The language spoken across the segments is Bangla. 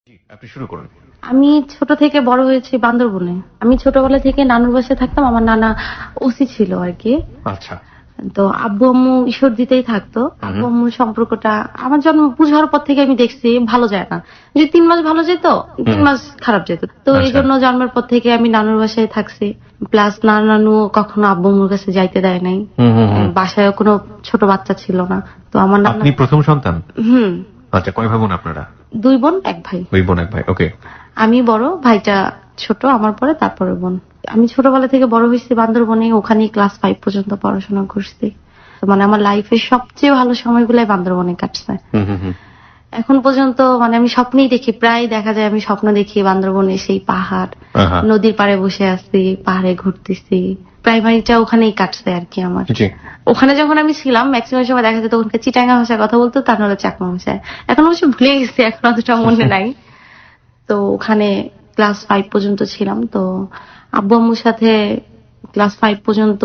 জি, আপনি শুরু করুন। আমি ছোট থেকে বড় হয়েছি বান্দরবনে। আমি ছোটবেলা থেকে নানুর বাসায় থাকতাম। আমার নানা ওসি ছিল আরকি। আচ্ছা। তো আব্বু আম্মু ঈশ্বরদীতেই থাকতো। আব্বু আম্মুর সম্পর্কটা আমার জন্ম বুঝার পর থেকে আমি দেখছি ভালো যায় না। যে ৩ মাস ভালো যেত, ৩ মাস খারাপ যেত। তো আচ্ছা। এইজন্য জন্মের পর থেকে আমি নানুর বাসায় থাকছি। প্লাস নানু কখনো আব্বু আম্মুর কাছে যাইতে দেয় নাই। বাসায়ও কোনো ছোট বাচ্চা ছিল না। তো আমার নানা আপনি প্রথম সন্তান? হুম, আচ্ছা, কয় ভাই বোন আপনারা? ২ বোন ১ ভাই। ২ বোন ১ ভাই। ওকে। আমি বড়, ভাইটা ছোট, আমার পরে তারপরে বোন। আমি ছোটবেলা থেকে বড় হয়েছি বান্দরবনে, ওখানেই ক্লাস 5 পর্যন্ত পড়াশোনা করছি। মানে আমার লাইফের সবচেয়ে ভালো সময়গুলাই বান্দরবনে কাটছে। এখন পর্যন্ত মানে আমি স্বপ্নেই দেখি, প্রায় দেখা যায় আমি স্বপ্ন দেখি বান্দরবনে সেই পাহাড়, নদীর পাড়ে বসে আছি, পাহাড়ে ঘুরতেছি। প্রাইমারিটা ওখানেই কাটছে আর কি আমার। ওখানে যখন আমি ছিলাম ম্যাক্সিমাম সময় দেখা যেত ওখানে চিটাঙ্গা ভাষায় কথা বলতো, তা নাহলে চাকমা ভাষায়। এখন অবশ্য ভুলে গেছি, এখন অতটা মনে নাই। তো ওখানে ক্লাস 5 পর্যন্ত ছিলাম। তো আব্বু আম্মুর সাথে ক্লাস 5 পর্যন্ত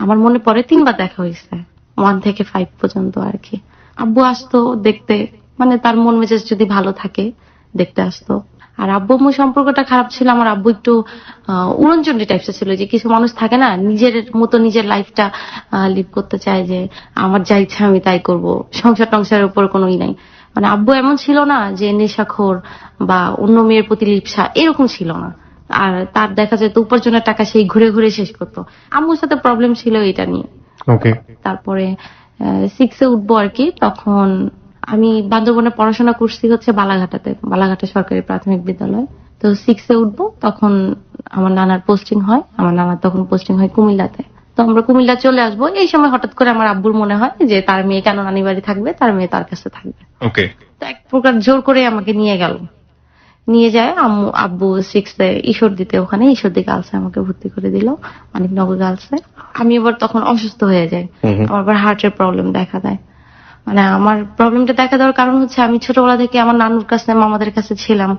আমার মনে পড়ে 3 বার দেখা হয়েছে, 1 থেকে 5 পর্যন্ত আর কি। আব্বু আসতো দেখতে, মানে তার মন মেজাজ যদি ভালো থাকে দেখতে আসতো। আর আব্বু আম্মুর সম্পর্কটা খারাপ ছিল। আমার আব্বু একটু উড়নচণ্ডী টাইপসের ছিল, যে কিছু মানুষ থাকে না নিজের মতো নিজের লাইফটা লিড করতে চায়, যে আমার যা ইচ্ছা আমি তাই করব, সংসার টংসারের উপর কোনোই নাই। মানে আব্বু এমন ছিল না যে নেশাখোর বা অন্য মেয়ের প্রতি লিপ্সা, এরকম ছিল না। আর তার দেখা যেত উপার্জনের টাকা সেই ঘুরে ঘুরে শেষ করতো। আম্মুর সাথে প্রবলেম ছিল এটা নিয়ে। ওকে। তারপরে 6 এ উঠবো আর কি, তখন আমি বান্দরবনে পড়াশোনা করছি হচ্ছে বালাঘাটে সরকারি প্রাথমিক বিদ্যালয়। তো 6 এ উঠবো তখন আমার নানার পোস্টিং হয়। আমার নানার তখন পোস্টিং হয় কুমিল্লাতে। তো আমরা কুমিল্লা চলে আসবো। এই সময় হঠাৎ করে আমার আব্বুর মনে হয় যে তার মেয়ে কেন নানি বাড়ি থাকবে, তার মেয়ে তার কাছে থাকবে। ওকে। তো এক প্রকার জোর করে আমাকে নিয়ে গেল। নিয়ে যায় আব্বু 6 এ ঈশ্বরদীতে, ওখানে ঈশ্বরদী গার্লসে আমাকে ভর্তি করে দিল, মানিকনগর গার্লসে। আমি এবার তখন অসুস্থ হয়ে যাই। আমার আবার হার্টের প্রবলেম দেখা দেয়। মানে আমার প্রবলেমটা দেখা দেওয়ার কারণ হচ্ছে আমি ছোটবেলা থেকে আমার নানুর কাছে মামাদের কাছে ছিলাম,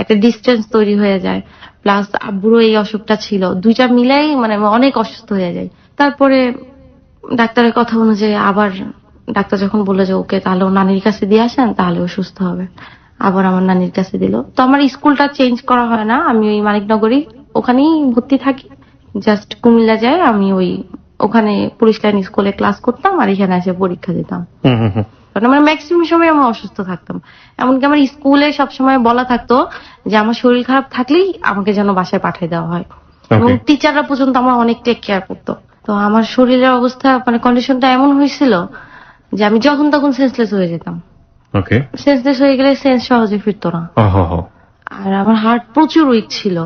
একটা ডিস্টেন্স তৈরি হয়ে যায়। প্লাস আব্বুরও এই অসুখটা ছিল, দুইটা মিলাই মানে আমি অনেক অসুস্থ হয়ে যাই। তারপরে ডাক্তারের কথা অনুযায়ী আবার ডাক্তার যখন বললো যে ওকে তাহলে ও নানির কাছে দিয়ে আসেন তাহলে ও সুস্থ হবে, আবার আমার নানির কাছে দিল। তো আমার স্কুলটা চেঞ্জ করা হয় না, আমি ওই মানিকনগরই ওখানেই ভর্তি থাকি। জাস্ট কুমিল্লা যায়, আমি ওই ওখানে পুলিশ লাইন স্কুলে ক্লাস করতাম আর এখানে এসে পরীক্ষা দিতাম। কারণ আমার ম্যাক্সিমাম সময় আমি অসুস্থ থাকতাম। এমনকি আমার স্কুলে সবসময় বলা থাকতো যে আমার শরীর খারাপ থাকলেই আমাকে যেন বাসায় পাঠিয়ে দেওয়া হয়, এবং টিচাররা পর্যন্ত আমার অনেক টেক কেয়ার করতো। তো আমার শরীরের অবস্থা মানে কন্ডিশনটা এমন হয়েছিল যে আমি যখন তখন সেন্সলেস হয়ে যেতাম। ওকে। সেন্সলেস হয়ে গেলে সেন্স সহজে ফিরতো না। আর আমার হার্ট প্রচুর উইক ছিল।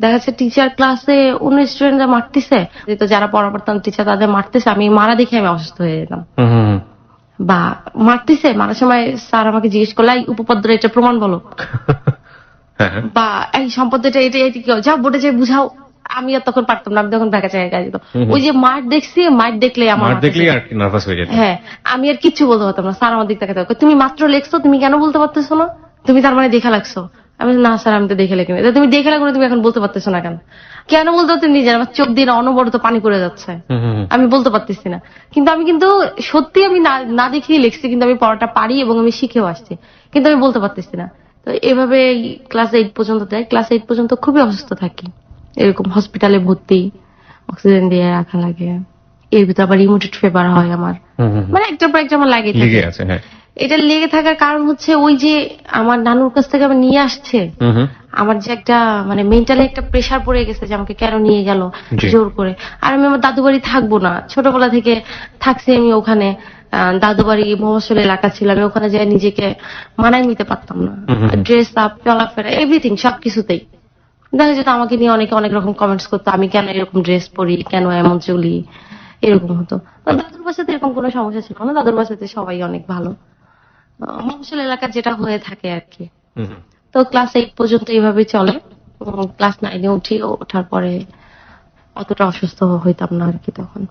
দেখা যাচ্ছে টিচার ক্লাসে অন্য স্টুডেন্টরা মারতেছে, তো যারা পড়াপড়তাম টিচার তাদের মারতেছে, আমি মারা দেখে আমি অসুস্থ হয়ে যেতাম। বা মারতেছে, মারার সময় স্যার আমাকে জিজ্ঞেস করলো এই উপপাদ্য এটা প্রমাণ বলো, বা এই সম্পদ এটা এটা এটা কি যাও বোর্ডে যে বুঝাও। আমি আর তখন পারতাম না, আমি তখন ঢাকা জায়গায় যেত। ওই যে মাঠ দেখছি, মাঠ দেখলে আমার নার্ভাস হয়ে যেত। হ্যাঁ, আমি আর কিচ্ছু বলতে পারতাম না। স্যার আমার দিক থেকে তুমি মাত্র লেখছো, তুমি কেন বলতে পারতেছো না? তুমি তার মানে দেখা লাগছো? আমি না স্যার, আমি তো দেখে লেখি না। তুমি দেখে লাগো না, তুমি এখন বলতে পারতেছো না কেন? কেন বলতে পারতেন নিজের? আমার চোখ দিয়ে অনবরত পানি পড়ে যাচ্ছে, আমি বলতে পারতেছি না। কিন্তু আমি সত্যি আমি না দেখেই লিখছি, কিন্তু আমি পড়াটা পারি এবং আমি শিখেও আসছি, কিন্তু আমি বলতে পারতেছি না। তো এভাবে ক্লাস 8 পর্যন্ত দেয়। ক্লাস 8 পর্যন্ত খুবই অসুস্থ থাকি, এরকম হসপিটালে ভর্তি, অক্সিজেন দিয়ে রাখা লাগে। এর ভিতর আবার রিমোটেড ফিভার হয় আমার, মানে একটার পর একটা আমার লেগে আছে। এটা লেগে থাকার কারণ হচ্ছে ওই যে আমার নানুর কাছ থেকে আমার নিয়ে আসছে, আমার যে একটা মানে মেন্টালি একটা প্রেসার পড়ে গেছে যে আমাকে কেন নিয়ে গেল জোর করে। আর আমি আমার দাদু বাড়ি থাকবো না, ছোটবেলা থেকে থাকছি আমি ওখানে। দাদু বাড়ি মফস্বল এলাকা ছিল, আমি ওখানে যাই নিজেকে মানায় নিতে পারতাম না। ড্রেস আপ, চলাফেরা, এভরিথিং সবকিছুতেই দেখা যেত আমাকে নিয়ে অনেকে অনেক রকম কমেন্টস করতো, আমি কেন এরকম ড্রেস পরি, কেন এমন চলি, এরকম হতো। দাদুর বাসাতে এরকম কোনো সমস্যা ছিল না, দাদুর বাসাতে সবাই অনেক ভালো। মফস্বল এলাকা যেটা হয়ে থাকে আর কি। তো ক্লাস 8 পর্যন্ত এইভাবে চলে। ক্লাস 9 এ উঠি, ওঠার পরে অতটা অসুস্থ হইতাম না আর কি। তখন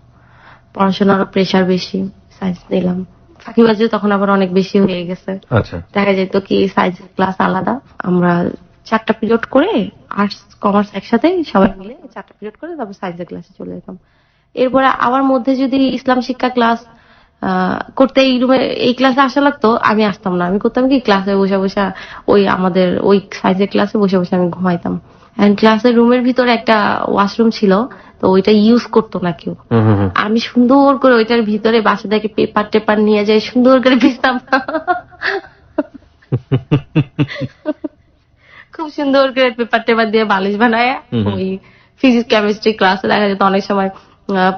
পড়াশোনারও প্রেশার বেশি, সায়েন্স নিলাম। ফাঁকিবাজি তখন আবার অনেক বেশি হয়ে গেছে। দেখা যেত কি সায়েন্সের ক্লাস আলাদা, আমরা 4টা পিরিয়ড করে আর্টস কমার্স একসাথে সবাই মিলে 4টা পিরিয়ড করে তারপর সায়েন্সের ক্লাসে চলে যেতাম। এরপরে আবার মধ্যে যদি ইসলাম শিক্ষা ক্লাস করতে এই রুমে এই ক্লাসে আসা লাগতো, আমি আসতাম না। আমি করতাম কি, ক্লাসে বসে বসে ওই আমাদের ওই সাইজের ক্লাসে বসে বসে আমি ঘুমাইতাম। ক্লাসের রুমের ভিতরে একটা ওয়াশরুম ছিল, তো ওইটা ইউজ করতো না কেউ। আমি সুন্দর করে ওইটার ভিতরে বাসা থেকে পেপার টেপার নিয়ে যাই, সুন্দর করে ভিজতাম। খুব সুন্দর করে পেপার টেপার দিয়ে বালিশ বানায় ওই ফিজিক্স কেমিস্ট্রি ক্লাসে দেখা যেত অনেক সময়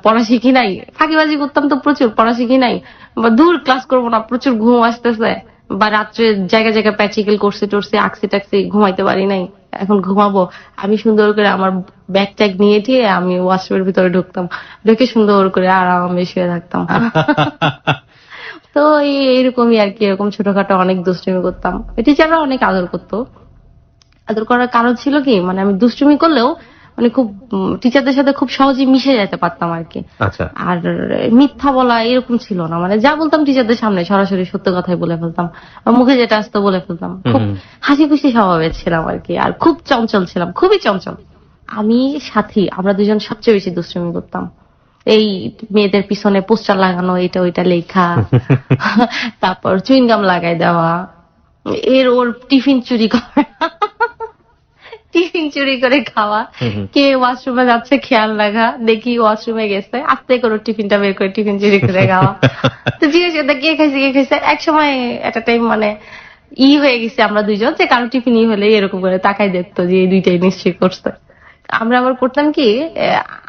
পড়া শিখি নাই, ফাঁকিবাজি করতাম তো প্রচুর, পড়া শিখি নাই বা দূর ক্লাস করবো না, প্রচুর ঘুম আসতেছে, বা রাত্রে জায়গা জায়গায় প্র্যাকটিক্যাল করছে টরছে, আঁকছি টাকছি, ঘুমাইতে পারি নাই, এখন ঘুমাবো। আমি সুন্দর করে আমার ব্যাগ ট্যাগ নিয়ে দিয়ে আমি ওয়াশরুমের ভিতরে ঢুকতাম, ঢুকে সুন্দর করে আরামে শুয়ে থাকতাম। তো এইরকমই আর কি, এরকম ছোটখাটো অনেক দুষ্টুমি করতাম। টিচাররা অনেক আদর করতো। আদর করার কারণ ছিল কি, মানে আমি দুষ্টুমি করলেও মানে খুব টিচারদের সাথে খুব সহজে মিশে যেতে পারতাম আর কি। আচ্ছা। আর মিথ্যা বলা এরকম ছিল না, মানে যা বলতাম টিচারদের সামনে সরাসরি সত্য কথাই বলে ফেলতাম, মুখে যেটা আসতো বলে ফেলতাম। খুব হাসি খুশি স্বভাবের ছিলাম আর কি, আর খুব চঞ্চল ছিলাম, খুবই চঞ্চল। আমি সাথী, আমরা দুজন সবচেয়ে বেশি দুষ্টুমি করতাম। এই মেয়েদের পিছনে পোস্টার লাগানো, এটা ওইটা লেখা, তারপর চুইংগাম লাগাই দেওয়া, ওর টিফিন চুরি করা, টিফিন চুরি করে খাওয়া, কে ওয়াশরুমে যাচ্ছে খেয়াল রাখা, দেখি ওয়াশরুমে গেছে আস্তে করে টিফিনটা বের করে টিফিন চুরি করে খাওয়া। তো জিজ্ঞেস করতে কে খাইছে কে খাইছে, এক সময় একটা টাইম মানে হয়ে গেছে আমরা দুইজন, যে কারো টিফিন হলে এরকম করে তাকাই দেখতো যে এই দুইটাই নিশ্চয়ই করছে। আমরা আবার করতাম কি,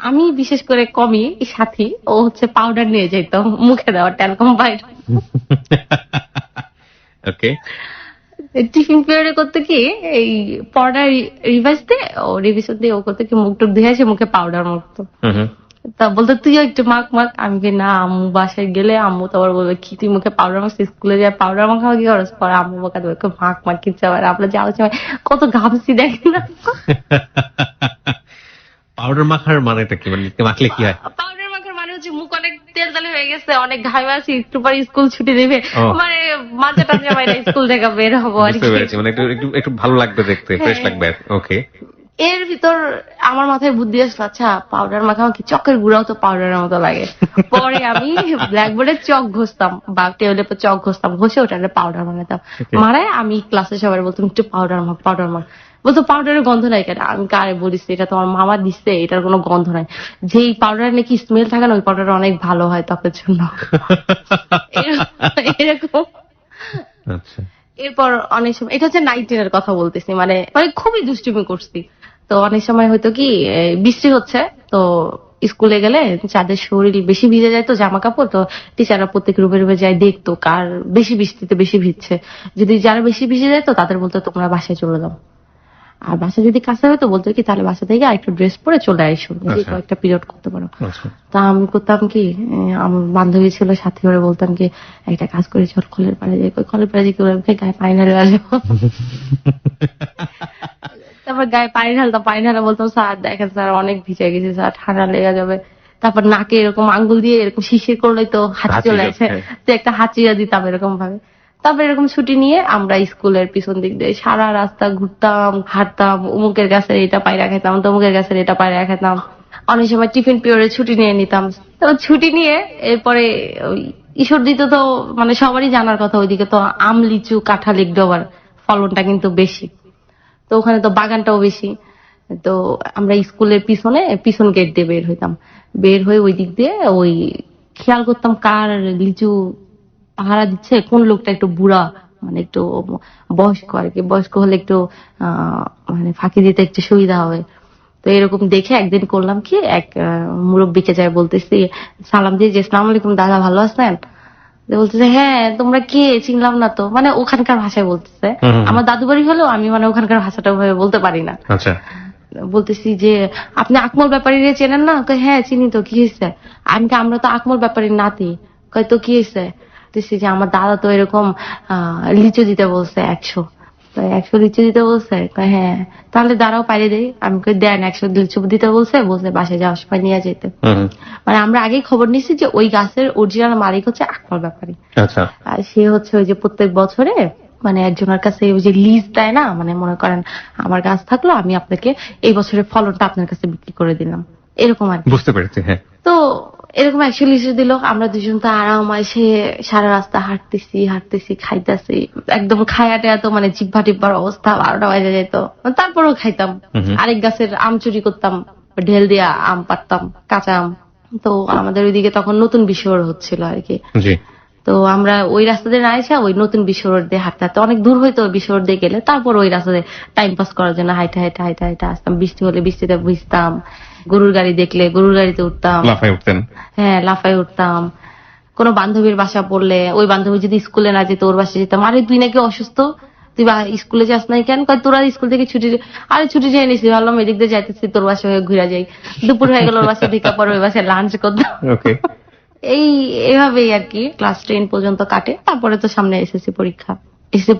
আমি বিশেষ করে কমই সাথী, ও হচ্ছে পাউডার নিয়ে যেত মুখে দেওয়া, ট্যালকম পাউডার। ওকে। টিফিন পিরিয়ডে করতে কি, এই পড়ার রিভাইজ দিয়ে ও রিভিশন দিয়ে ও করতে কি মুখ টুক ধুয়ে এসে মুখে পাউডার মাখতো। তা বলতো তুইও একটু মাখ মাখ। আমি কি না, আম্মু বাসায় গেলে আম্মু তো আবার বলবে কি তুই মুখে পাউডার মাখছিস, স্কুলে যায় পাউডার মাখাও কি খরচ পরে, আম্মু বোকা দেবে মাখ মাখ কিচ্ছে। আবার আমরা যাওয়ার সময় কত ঘামছি দেখি না। পাউডার মাখার মানেটা কি, মানে মাখলে কি হয়? পাউডার মাখার মানে হচ্ছে মুখ অনেক তেল তেলে হয়ে গেছে, অনেক ঘামে আছি, একটু পরে স্কুল ছুটি দেবে, মানে মাঝে টাঝে বাইরে স্কুল থেকে বের হবো আর কি, মানে একটু ভালো লাগবে দেখতে, ফ্রেশ লাগবে। ওকে। এর ভিতর আমার মাথায় বুদ্ধি আসলো, আচ্ছা পাউডার মাখা কি চকের গুঁড়াও তো পাউডারের মতো লাগে। পরে আমি ব্ল্যাকবোর্ডে চক ঘষতাম বা টেবিলের পর চক ঘষতাম, ঘষে ওটাতে পাউডার বানাতাম। মারায় আমি ক্লাসে সবাই বলতাম একটু পাউডার মাখ পাউডার মাখ। বলতো পাউডারের গন্ধ নাই কেন, আমি কারে বলিস এটা তোমার মামা দিচ্ছে, এটার কোনো গন্ধ নাই, যেই পাউডার নাকি স্মেল থাকে না ওই পাউডার অনেক ভালো হয় ত্বকের জন্য। এরকম। আচ্ছা। এরপর অনেক সময়, এটা হচ্ছে 19 এর কথা বলতেছি, মানে খুবই দুষ্টুমি করছি। তো অনেক সময় হয়তো কি বৃষ্টি হচ্ছে, তো স্কুলে গেলে যাদের শরীর বেশি ভিজে যায় তো জামা কাপড়, তো টিচাররা প্রত্যেক রুমে রুমে যায় দেখতো কার বেশি বৃষ্টিতে বেশি ভিজছে। যদি যারা বেশি ভিজে যায় তো তাদের বলতো তোমরা বাসায় চলে যাও, আর বাসা যদি কাছে হয় তো বলতো কি তাহলে বাসা থেকে আরেকটু ড্রেস পরে চলে আইসো, কয়েকটা পিরিয়ড করতে পারো। তা আমি করতাম কি, আমার বান্ধবী ছিল সাথী, করে বলতাম কি একটা কাজ করে চল কলের পাড়ে যাই, কলের পাড়ে যাই গায়ে পানি ঢালে আসবো। তারপর গায়ে পানি ঢালতাম, পানি ঢালা বলতাম স্যার দেখেন স্যার অনেক ভিজে গেছে স্যার, ঠান্ডা লেগে যাবে। তারপর নাকে এরকম আঙ্গুল দিয়ে এরকম শিশির করলেই তো হাঁচি চলে আসে, তো একটা হাঁচিয়ে দিতাম এরকম ভাবে। তারপর এরকম ছুটি নিয়ে আমরা স্কুলের পিছন দিক দিয়ে সারা রাস্তা ঘুরতাম, হাঁটতাম, অমুকের গাছের এটা পায়রা খেতাম, তমুকের গাছের এটা পায়রা খেতাম। অনেক সময় টিফিন পিরিয়ডে ছুটি নিয়ে নিতাম। তো ছুটি নিয়ে এরপরে ঈশ্বর দিত তো মানে সবারই জানার কথা, ওইদিকে তো আম লিচু কাঁঠাল ইগডোবার ফলনটা কিন্তু বেশি, তো ওখানে তো বাগানটাও বেশি। তো আমরা স্কুলের পিছন গেট দিয়ে বের হইতাম, বের হয়ে ওই দিক দিয়ে ওই খেয়াল করতাম কার লিচু পাহারা দিচ্ছে, কোন লোকটা একটু বুড়া, মানে একটু বয়স্ক আর কি, বয়স্ক হলে একটু মানে ফাঁকি দিতে একটু সুবিধা হবে। তো এরকম দেখে একদিন করলাম কি, এক মুরব্বীকে যায় বলতেছি সালাম দিয়ে যে আসসালামু আলাইকুম দাদা ভালো আছেন, বলতেছে হ্যাঁ তোমরা কে, চিনলাম না তো, মানে ওখানকার ভাষায় বলতেছে। আমার দাদু বাড়ি হলেও আমি মানে ওখানকার ভাষাটা ভাবে বলতে পারি না। আচ্ছা। বলতেছি যে আপনি আকমল ব্যাপারী চেনেন না? হ্যাঁ চিনি তো, কি হয়েছে? আমি আমরা তো আকমল ব্যাপারীর নাতি। কয় তো কি হয়েছে? যে আমার দাদা তো এরকম লিচু দিতে বলছে 100, 100 লিচু দিতে বলছে। হ্যাঁ তাহলে দাঁড়াও পাইরে দেই। আমি দেন 100 লিচু দিতে বলছে, বাসায় যাওয়ার সময় নিয়ে যেতে। মানে আমরা আগেই খবর নিচ্ছি যে ওই গাছের অরিজিনাল মালিক হচ্ছে আকমল ব্যাপারী। আচ্ছা। আর সে হচ্ছে ওই যে প্রত্যেক বছরে মানে একজনের কাছে ওই যে লিজ দেয় না, মানে মনে করেন আমার গাছ থাকলো আমি আপনাকে এই বছরের ফলনটা আপনার কাছে বিক্রি করে দিলাম, এরকম আর বুঝতে পেরেছি। হ্যাঁ। তো এরকম 140 দিল, আমরা দুজন তো আরাম সে সারা রাস্তা হাঁটতেছি খাইতেছি, একদম খায়াটে এত মানে জিব্বা টিব্বার অবস্থা 12টা বাজে যেত, তারপরেও খাইতাম। আরেক গাছের আম চুরি করতাম, ঢেল দিয়া আম পারতাম, কাঁচা আম। তো আমাদের ওইদিকে তখন নতুন বিশ্ব রোড হচ্ছিল আর কি। জি। তো আমরা ওই রাস্তা দিয়ে না এসে ওই নতুন বিশ্ব রোড দিয়ে হাঁটতে হাঁটতে, অনেক দূর হইতো বিশ্ব রোড দিয়ে গেলে, তারপর ওই রাস্তা দিয়ে টাইম পাস করার জন্য হাইটে আসতাম। বৃষ্টি হলে বৃষ্টিতে ভিজতাম, গরুর গাড়ি দেখলে গরুর গাড়িতে উঠতাম, লাফায় উঠতেন? হ্যাঁ লাফায় উঠতাম। কোন বান্ধবীর বাসা পড়লে ওই বান্ধবী যদি স্কুলে না যেত ওর বাসায় যেতাম, আরে তুই নাকি অসুস্থ, তুই স্কুলে যাস নাই কেন? তোরা স্কুল থেকে ছুটি, আরে ছুটি চেয়ে নিছি, ভাবলাম এদিক দিয়ে যাইতেছি তোর বাসা হয়ে ঘুরে যাই। দুপুর হয়ে গেল ওর বাসায় ঢেকা পরে ওই বাসায় লাঞ্চ করতাম। এইভাবেই আর কি ক্লাস 10 পর্যন্ত কাটে। তারপরে তো সামনে এসএসসি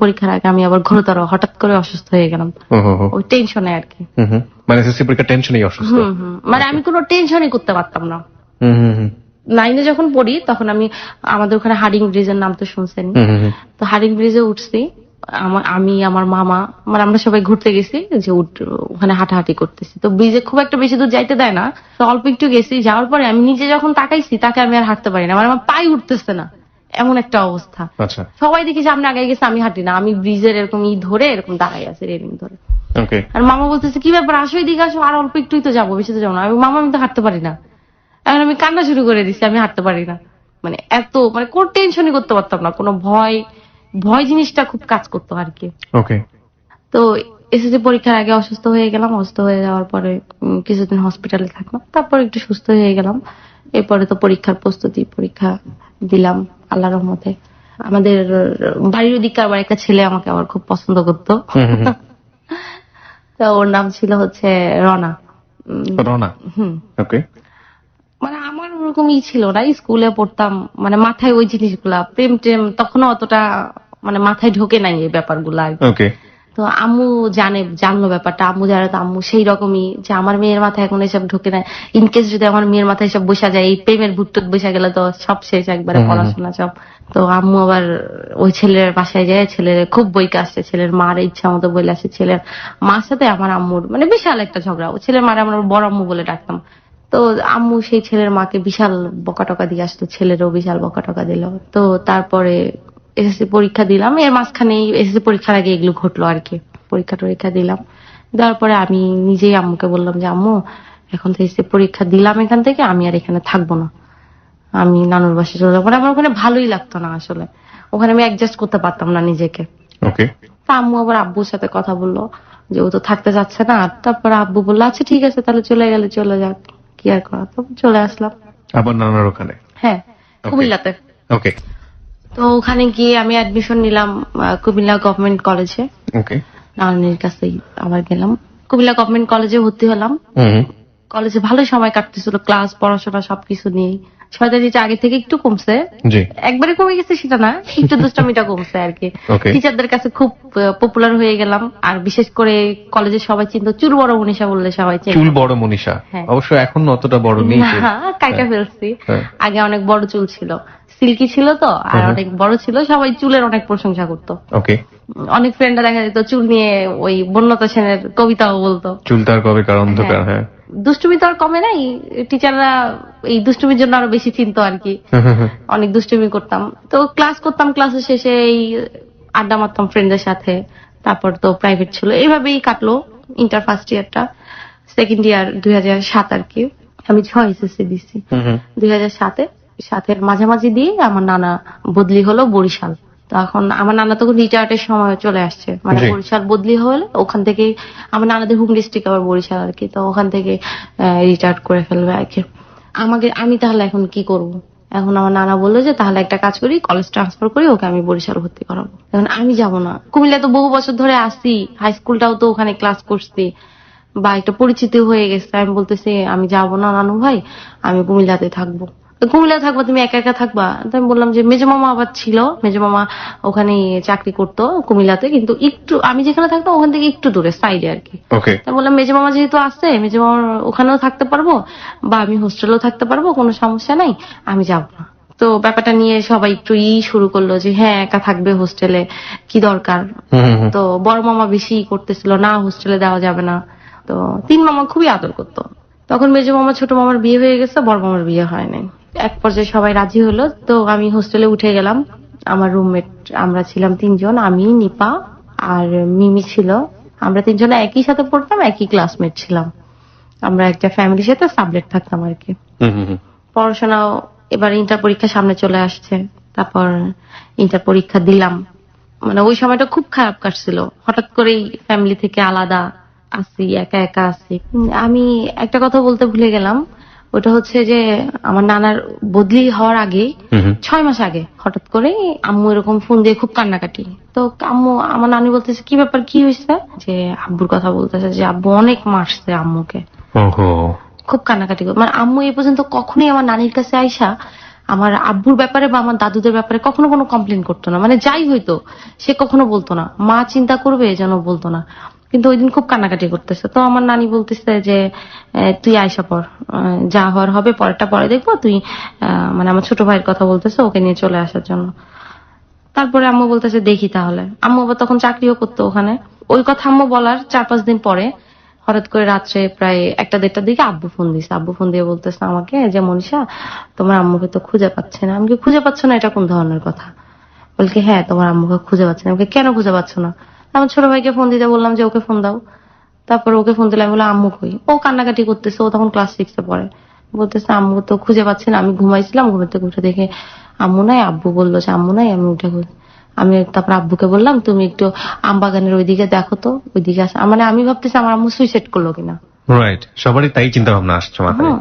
পরীক্ষার আগে আমি আবার ঘোরতর হঠাৎ করে অসুস্থ হয়ে গেলাম, ওই টেনশনে আর কি। মানে এসএসসি পরীক্ষা টেনশনেই অসুস্থ? মানে আমি কোনো টেনশনই করতে পারতাম না। 9-এ যখন পড়ি তখন আমাদের ওখানে হার্ডিং ব্রিজের নাম তো শুনছেন, তো হার্ডিং ব্রিজে উঠছি আমি, আমার মামা, মানে আমরা সবাই ঘুরতে গেছি, যে ওখানে হাঁটাহাঁটি করতেছি। তো ব্রিজে খুব একটা বেশি দূর যাইতে দেয় না, তো অল্প একটু গেছি। যাওয়ার পরে আমি নিজে যখন তাকাইছি তাকে আমি আর হাঁটতে পারি না, মানে আমার পায়ে উঠতেছে না, এমন একটা অবস্থা। সবাই দেখি সামনে আগে গেছে, আমি হাঁটি না, আমি ব্রিজের এরকম ধরে এরকম দাঁড়াই আছি, রেলিং ধরে। আর মামা বলতেছে কি ব্যাপার, আসো এদিকে আসো, আর অল্প একটুই তো যাবো, বেশি তো যাবো না। মামা আমি তো হাঁটতে পারি না। এখন আমি কান্না শুরু করে দিচ্ছি, আমি হাঁটতে পারি না। মানে এত মানে কোন টেনশনই করতে পারতাম না, কোনো ভয় জিনিসটা খুব কাজ করতো আর কি। তো এসএসসি পরীক্ষার আগে অসুস্থ হয়ে গেলাম। অসুস্থ হয়ে যাওয়ার পরে কিছুদিন হসপিটালে থাকলাম, তারপর একটু সুস্থ হয়ে গেলাম। এরপরে তো পরীক্ষার প্রস্তুতি, পরীক্ষা দিলাম আল্লাহর রহমতে। আমাদের বাড়ির ওদিককার আবার একটা ছেলে আমাকে আবার খুব পছন্দ করতো, তো ওর নাম ছিল হচ্ছে রনা। মানে আমার ওরকম ছিল না, স্কুলে পড়তাম, মানে মাথায় ওই জিনিসগুলা প্রেম টেম তখনও অতটা মানে মাথায় ঢোকে নাই এই ব্যাপারগুলা। তো আম্মু জানলো ব্যাপারটা, আম্মু জানে, তো আম্মু সেই রকমই যে আমার মেয়ের মাথায় এখন এসব ঢোকে না, ইনকেস যদি আমার মেয়ের মাথায় এসব বসা যায়, এই প্রেমের ভুট্টুত বসা গেলে তো সব শেষ, একবারে পড়াশোনা সব। তো আম্মু আবার ওই ছেলের বাসায় যায়, ছেলের খুব বইকে আসছে, ছেলের মার ইচ্ছা মতো বলে আসছে। ছেলের মার সাথে আমার আম্মুর মানে বিশাল একটা ঝগড়া, ও ছেলের মারে আমরা বড় আম্মু বলে ডাকতাম। তো আম্মু সেই ছেলের মাকে বিশাল বকাটকা দিয়ে আসতো, ছেলেরও বিশাল বকাটকা দিল। তো তারপরে এসএসসি পরীক্ষা দিলাম, এর মাঝখানে এসএসসি পরীক্ষার আগে এগুলো ঘটলো আর কি। পরীক্ষা দিলাম, দেওয়ার পরে আমি নিজেই আম্মুকে বললাম যে আম্মু এখন তো এসএসসি পরীক্ষা দিলাম, এখান থেকে আমি আর এখানে থাকবো না, আমি নানুর বাসায় চলে যাবো। আমার ওখানে ভালোই লাগতো না আসলে, ওখানে আমি অ্যাডজাস্ট করতে পারতাম না নিজেকে। তা আম্মু আবার আব্বুর সাথে কথা বললো যে ও তো থাকতে যাচ্ছে না। তারপর আব্বু বললো আচ্ছা ঠিক আছে, তাহলে চলে গেলে চলে যাক, কি আর করা। তো চলে আসলাম আবার নানার ওখানে। হ্যাঁ, কুমিল্লাতে। তো ওখানে গিয়ে আমি অ্যাডমিশন নিলাম কুমিল্লা গভর্নমেন্ট কলেজে। নানির কাছেই আবার গেলাম, কুমিল্লা গভর্নমেন্ট কলেজে ভর্তি হলাম। কলেজে ভালো সময় কাটতেছিল, ক্লাস পড়াশোনা সবকিছু নিয়ে। শয়তানিটা আগে থেকে একটু কমছে, একবারে কমে গেছে সেটা না, একটু দুষ্টামিটা কমছে আর কি। টিচারদের কাছে খুব পপুলার হয়ে গেলাম, আর বিশেষ করে কলেজে সবাই চিনত চুল বড় মনীষা বললে সবাই চিনত। চুল বড় মনীষা, অবশ্য এখন অতটা বড় নেই, কাইটা ফেলছি। আগে অনেক বড় চুল ছিল, সিল্কি ছিল তো, আর অনেক বড় ছিল, সবাই চুলের অনেক প্রশংসা করতো। অনেক ফ্রেন্ডরা দেখা যেত চুল নিয়ে ওই বন্যতা সেনের কবিতাও বলতো, চুল তার কবে কার অন্ধকার। হ্যাঁ, দুষ্টুমি তো আর কমে নাই, টিচাররা এই দুষ্টুমির জন্য আরো বেশি চিনতো আর কি। অনেক দুষ্টুমি করতাম। তো ক্লাস করতাম, ক্লাসের শেষে এই আড্ডা মারতাম ফ্রেন্ডদের সাথে। তারপর তো প্রাইভেট ছিল, এইভাবেই কাটলো ইন্টার ফার্স্ট ইয়ারটা। সেকেন্ড ইয়ার 2007 আর কি, আমি 6 এসএসসি দিছি 2007-এ। 7-এর মাঝামাঝি দিয়ে আমার নানা বদলি হলো বরিশাল। তো এখন আমার নানা তখন রিটায়ার্ডের সময় চলে আসছে, মানে বরিশাল বদলি হলে ওখান থেকে, আমার নানাদের হোম ডিস্ট্রিক্ট আবার বরিশাল আর কি, তো ওখান থেকে রিটায়ার্ড করে ফেলবে আর কি। আমি তাহলে এখন কি করব? এখন আমার নানা বললো যে তাহলে একটা কাজ করি, কলেজ ট্রান্সফার করি, ওকে আমি বরিশাল ভর্তি করাবো। এখন আমি যাব না, কুমিল্লা তো বহু বছর ধরে আসি, হাই স্কুলটাও তো ওখানে ক্লাস করছি, বা একটা পরিচিতি হয়ে গেছে। আমি বলতেছি আমি যাবো না নানু ভাই, আমি কুমিল্লাতে থাকবো। কুমিল্লা থাকবা, তুমি একা একা থাকবা? তো আমি বললাম যে মেজো মামা আবার ছিল, মেজো মামা ওখানে চাকরি করতো কুমিল্লাতে, কিন্তু একটু আমি যেখানে থাকতাম ওখান থেকে একটু দূরে সাইডে আর কি। তাই বললাম মেজো মামা যেহেতু আছে, মেজো মামার ওখানেও থাকতে পারবো, বা আমি হোস্টেলেও থাকতে পারবো, কোনো সমস্যা নাই, আমি যাবো না। তো ব্যাপারটা নিয়ে সবাই একটু শুরু করলো যে হ্যাঁ একা থাকবে হোস্টেলে, কি দরকার। তো বড় মামা বেশি করতেছিল, না হোস্টেলে দেওয়া যাবে না। তো 3 মামা খুবই আদর করতো। তখন মেজো মামা ছোট মামার বিয়ে হয়ে গেছে, বড় মামার বিয়ে হয় নাই। এক পর্যায়ে সবাই রাজি হলো, তো আমি হোস্টেলে উঠে গেলাম। আমার রুমমেট আমরা ছিলাম 3 জন, আমি, নিপা আর মিমি ছিল। আমরা 3 জন একই সাথে পড়তাম, একই ক্লাসমেট ছিলাম। আমরা একটা ফ্যামিলির সাথে সাবলেট থাকতাম আর কি। পড়াশোনাও এবার ইন্টার পরীক্ষা সামনে চলে আসছে, তারপর ইন্টার পরীক্ষা দিলাম। মানে ওই সময়টা খুব খারাপ কাটছিল, হঠাৎ করেই ফ্যামিলি থেকে আলাদা আসি, একা একা আসি। আমি একটা কথা বলতে ভুলে গেলাম, ওটা হচ্ছে যে আমার নানার বদলি হওয়ার আগে 6 মাস আগে হঠাৎ করে আম্মু এরকম ফোন দিয়ে খুব কান্নাকাটি। তো আম্মু, আমার নানি বলতেছে কি ব্যাপার, কি হয়েছে? যে আব্বুর কথা বলতেছে যে আব্বু অনেক মারছে আম্মুকে, খুব কান্নাকাটি করে। মানে আম্মু এই পর্যন্ত কখনোই আমার নানির কাছে আইসা আমার আব্বুর ব্যাপারে বা আমার দাদুদের ব্যাপারে কখনো কোনো কমপ্লেন করতো না। মানে যাই হইতো সে কখনো বলতো না, মা চিন্তা করবে যেন বলতো না। কিন্তু ওই দিন খুব কান্নাকাটি করতেছে। তো আমার নানি বলতেছে যে তুই আয়সা পর, যা হওয়ার হবে পরেরটা পরে দেখবো, তুই মানে আমার ছোট ভাইয়ের কথা বলতেছে, ওকে নিয়ে চলে আসার জন্য। তারপরে আম্মু বলতেছে দেখি তাহলে। আম্মু আবার তখন চাকরিও করতো ওখানে। ওই কথা আম্মু বলার 4-5 দিন পরে হঠাৎ করে রাত্রে প্রায় 1-1:30টার দিকে আব্বু ফোন দিছে। আব্বু ফোন দিয়ে বলতেছে আমাকে যে মনীষা, তোমার আম্মুকে তো খুঁজে পাচ্ছে না। আমি কি খুঁজে পাচ্ছ না, এটা কোন ধরনের কথা? বলকে হ্যাঁ, তোমার আম্মুকে খুঁজে পাচ্ছে না। আমাকে কেন খুঁজে পাচ্ছ না? আমার ছোট ভাইকে ফোন দিতে বললাম যে ওকে ফোন দাও। তারপর ওকে ফোন দিলাম, বললাম আম্মু কই? ও কান্নাকাটি করতেছে, ও তখন ক্লাস 6-এ পড়ে। বলতেছে আম্মু তো খুঁজে পাচ্ছে না, আমি ঘুমাইছিলাম, ঘুমের থেকে উঠে দেখে আম্মু নাই। আব্বু বললো যে আম্মু নাই, আমি উঠে আমি তারপর আব্বুকে বললাম তুমি একটু আম বাগানের ওইদিকে দেখো তো, ওইদিকে আসা। মানে আমি ভাবতেছি আমার আম্মু সুইসাইড করলো কিনা। রাইট, সবারই তাই চিন্তা ভাবনা আসছে মাথায়।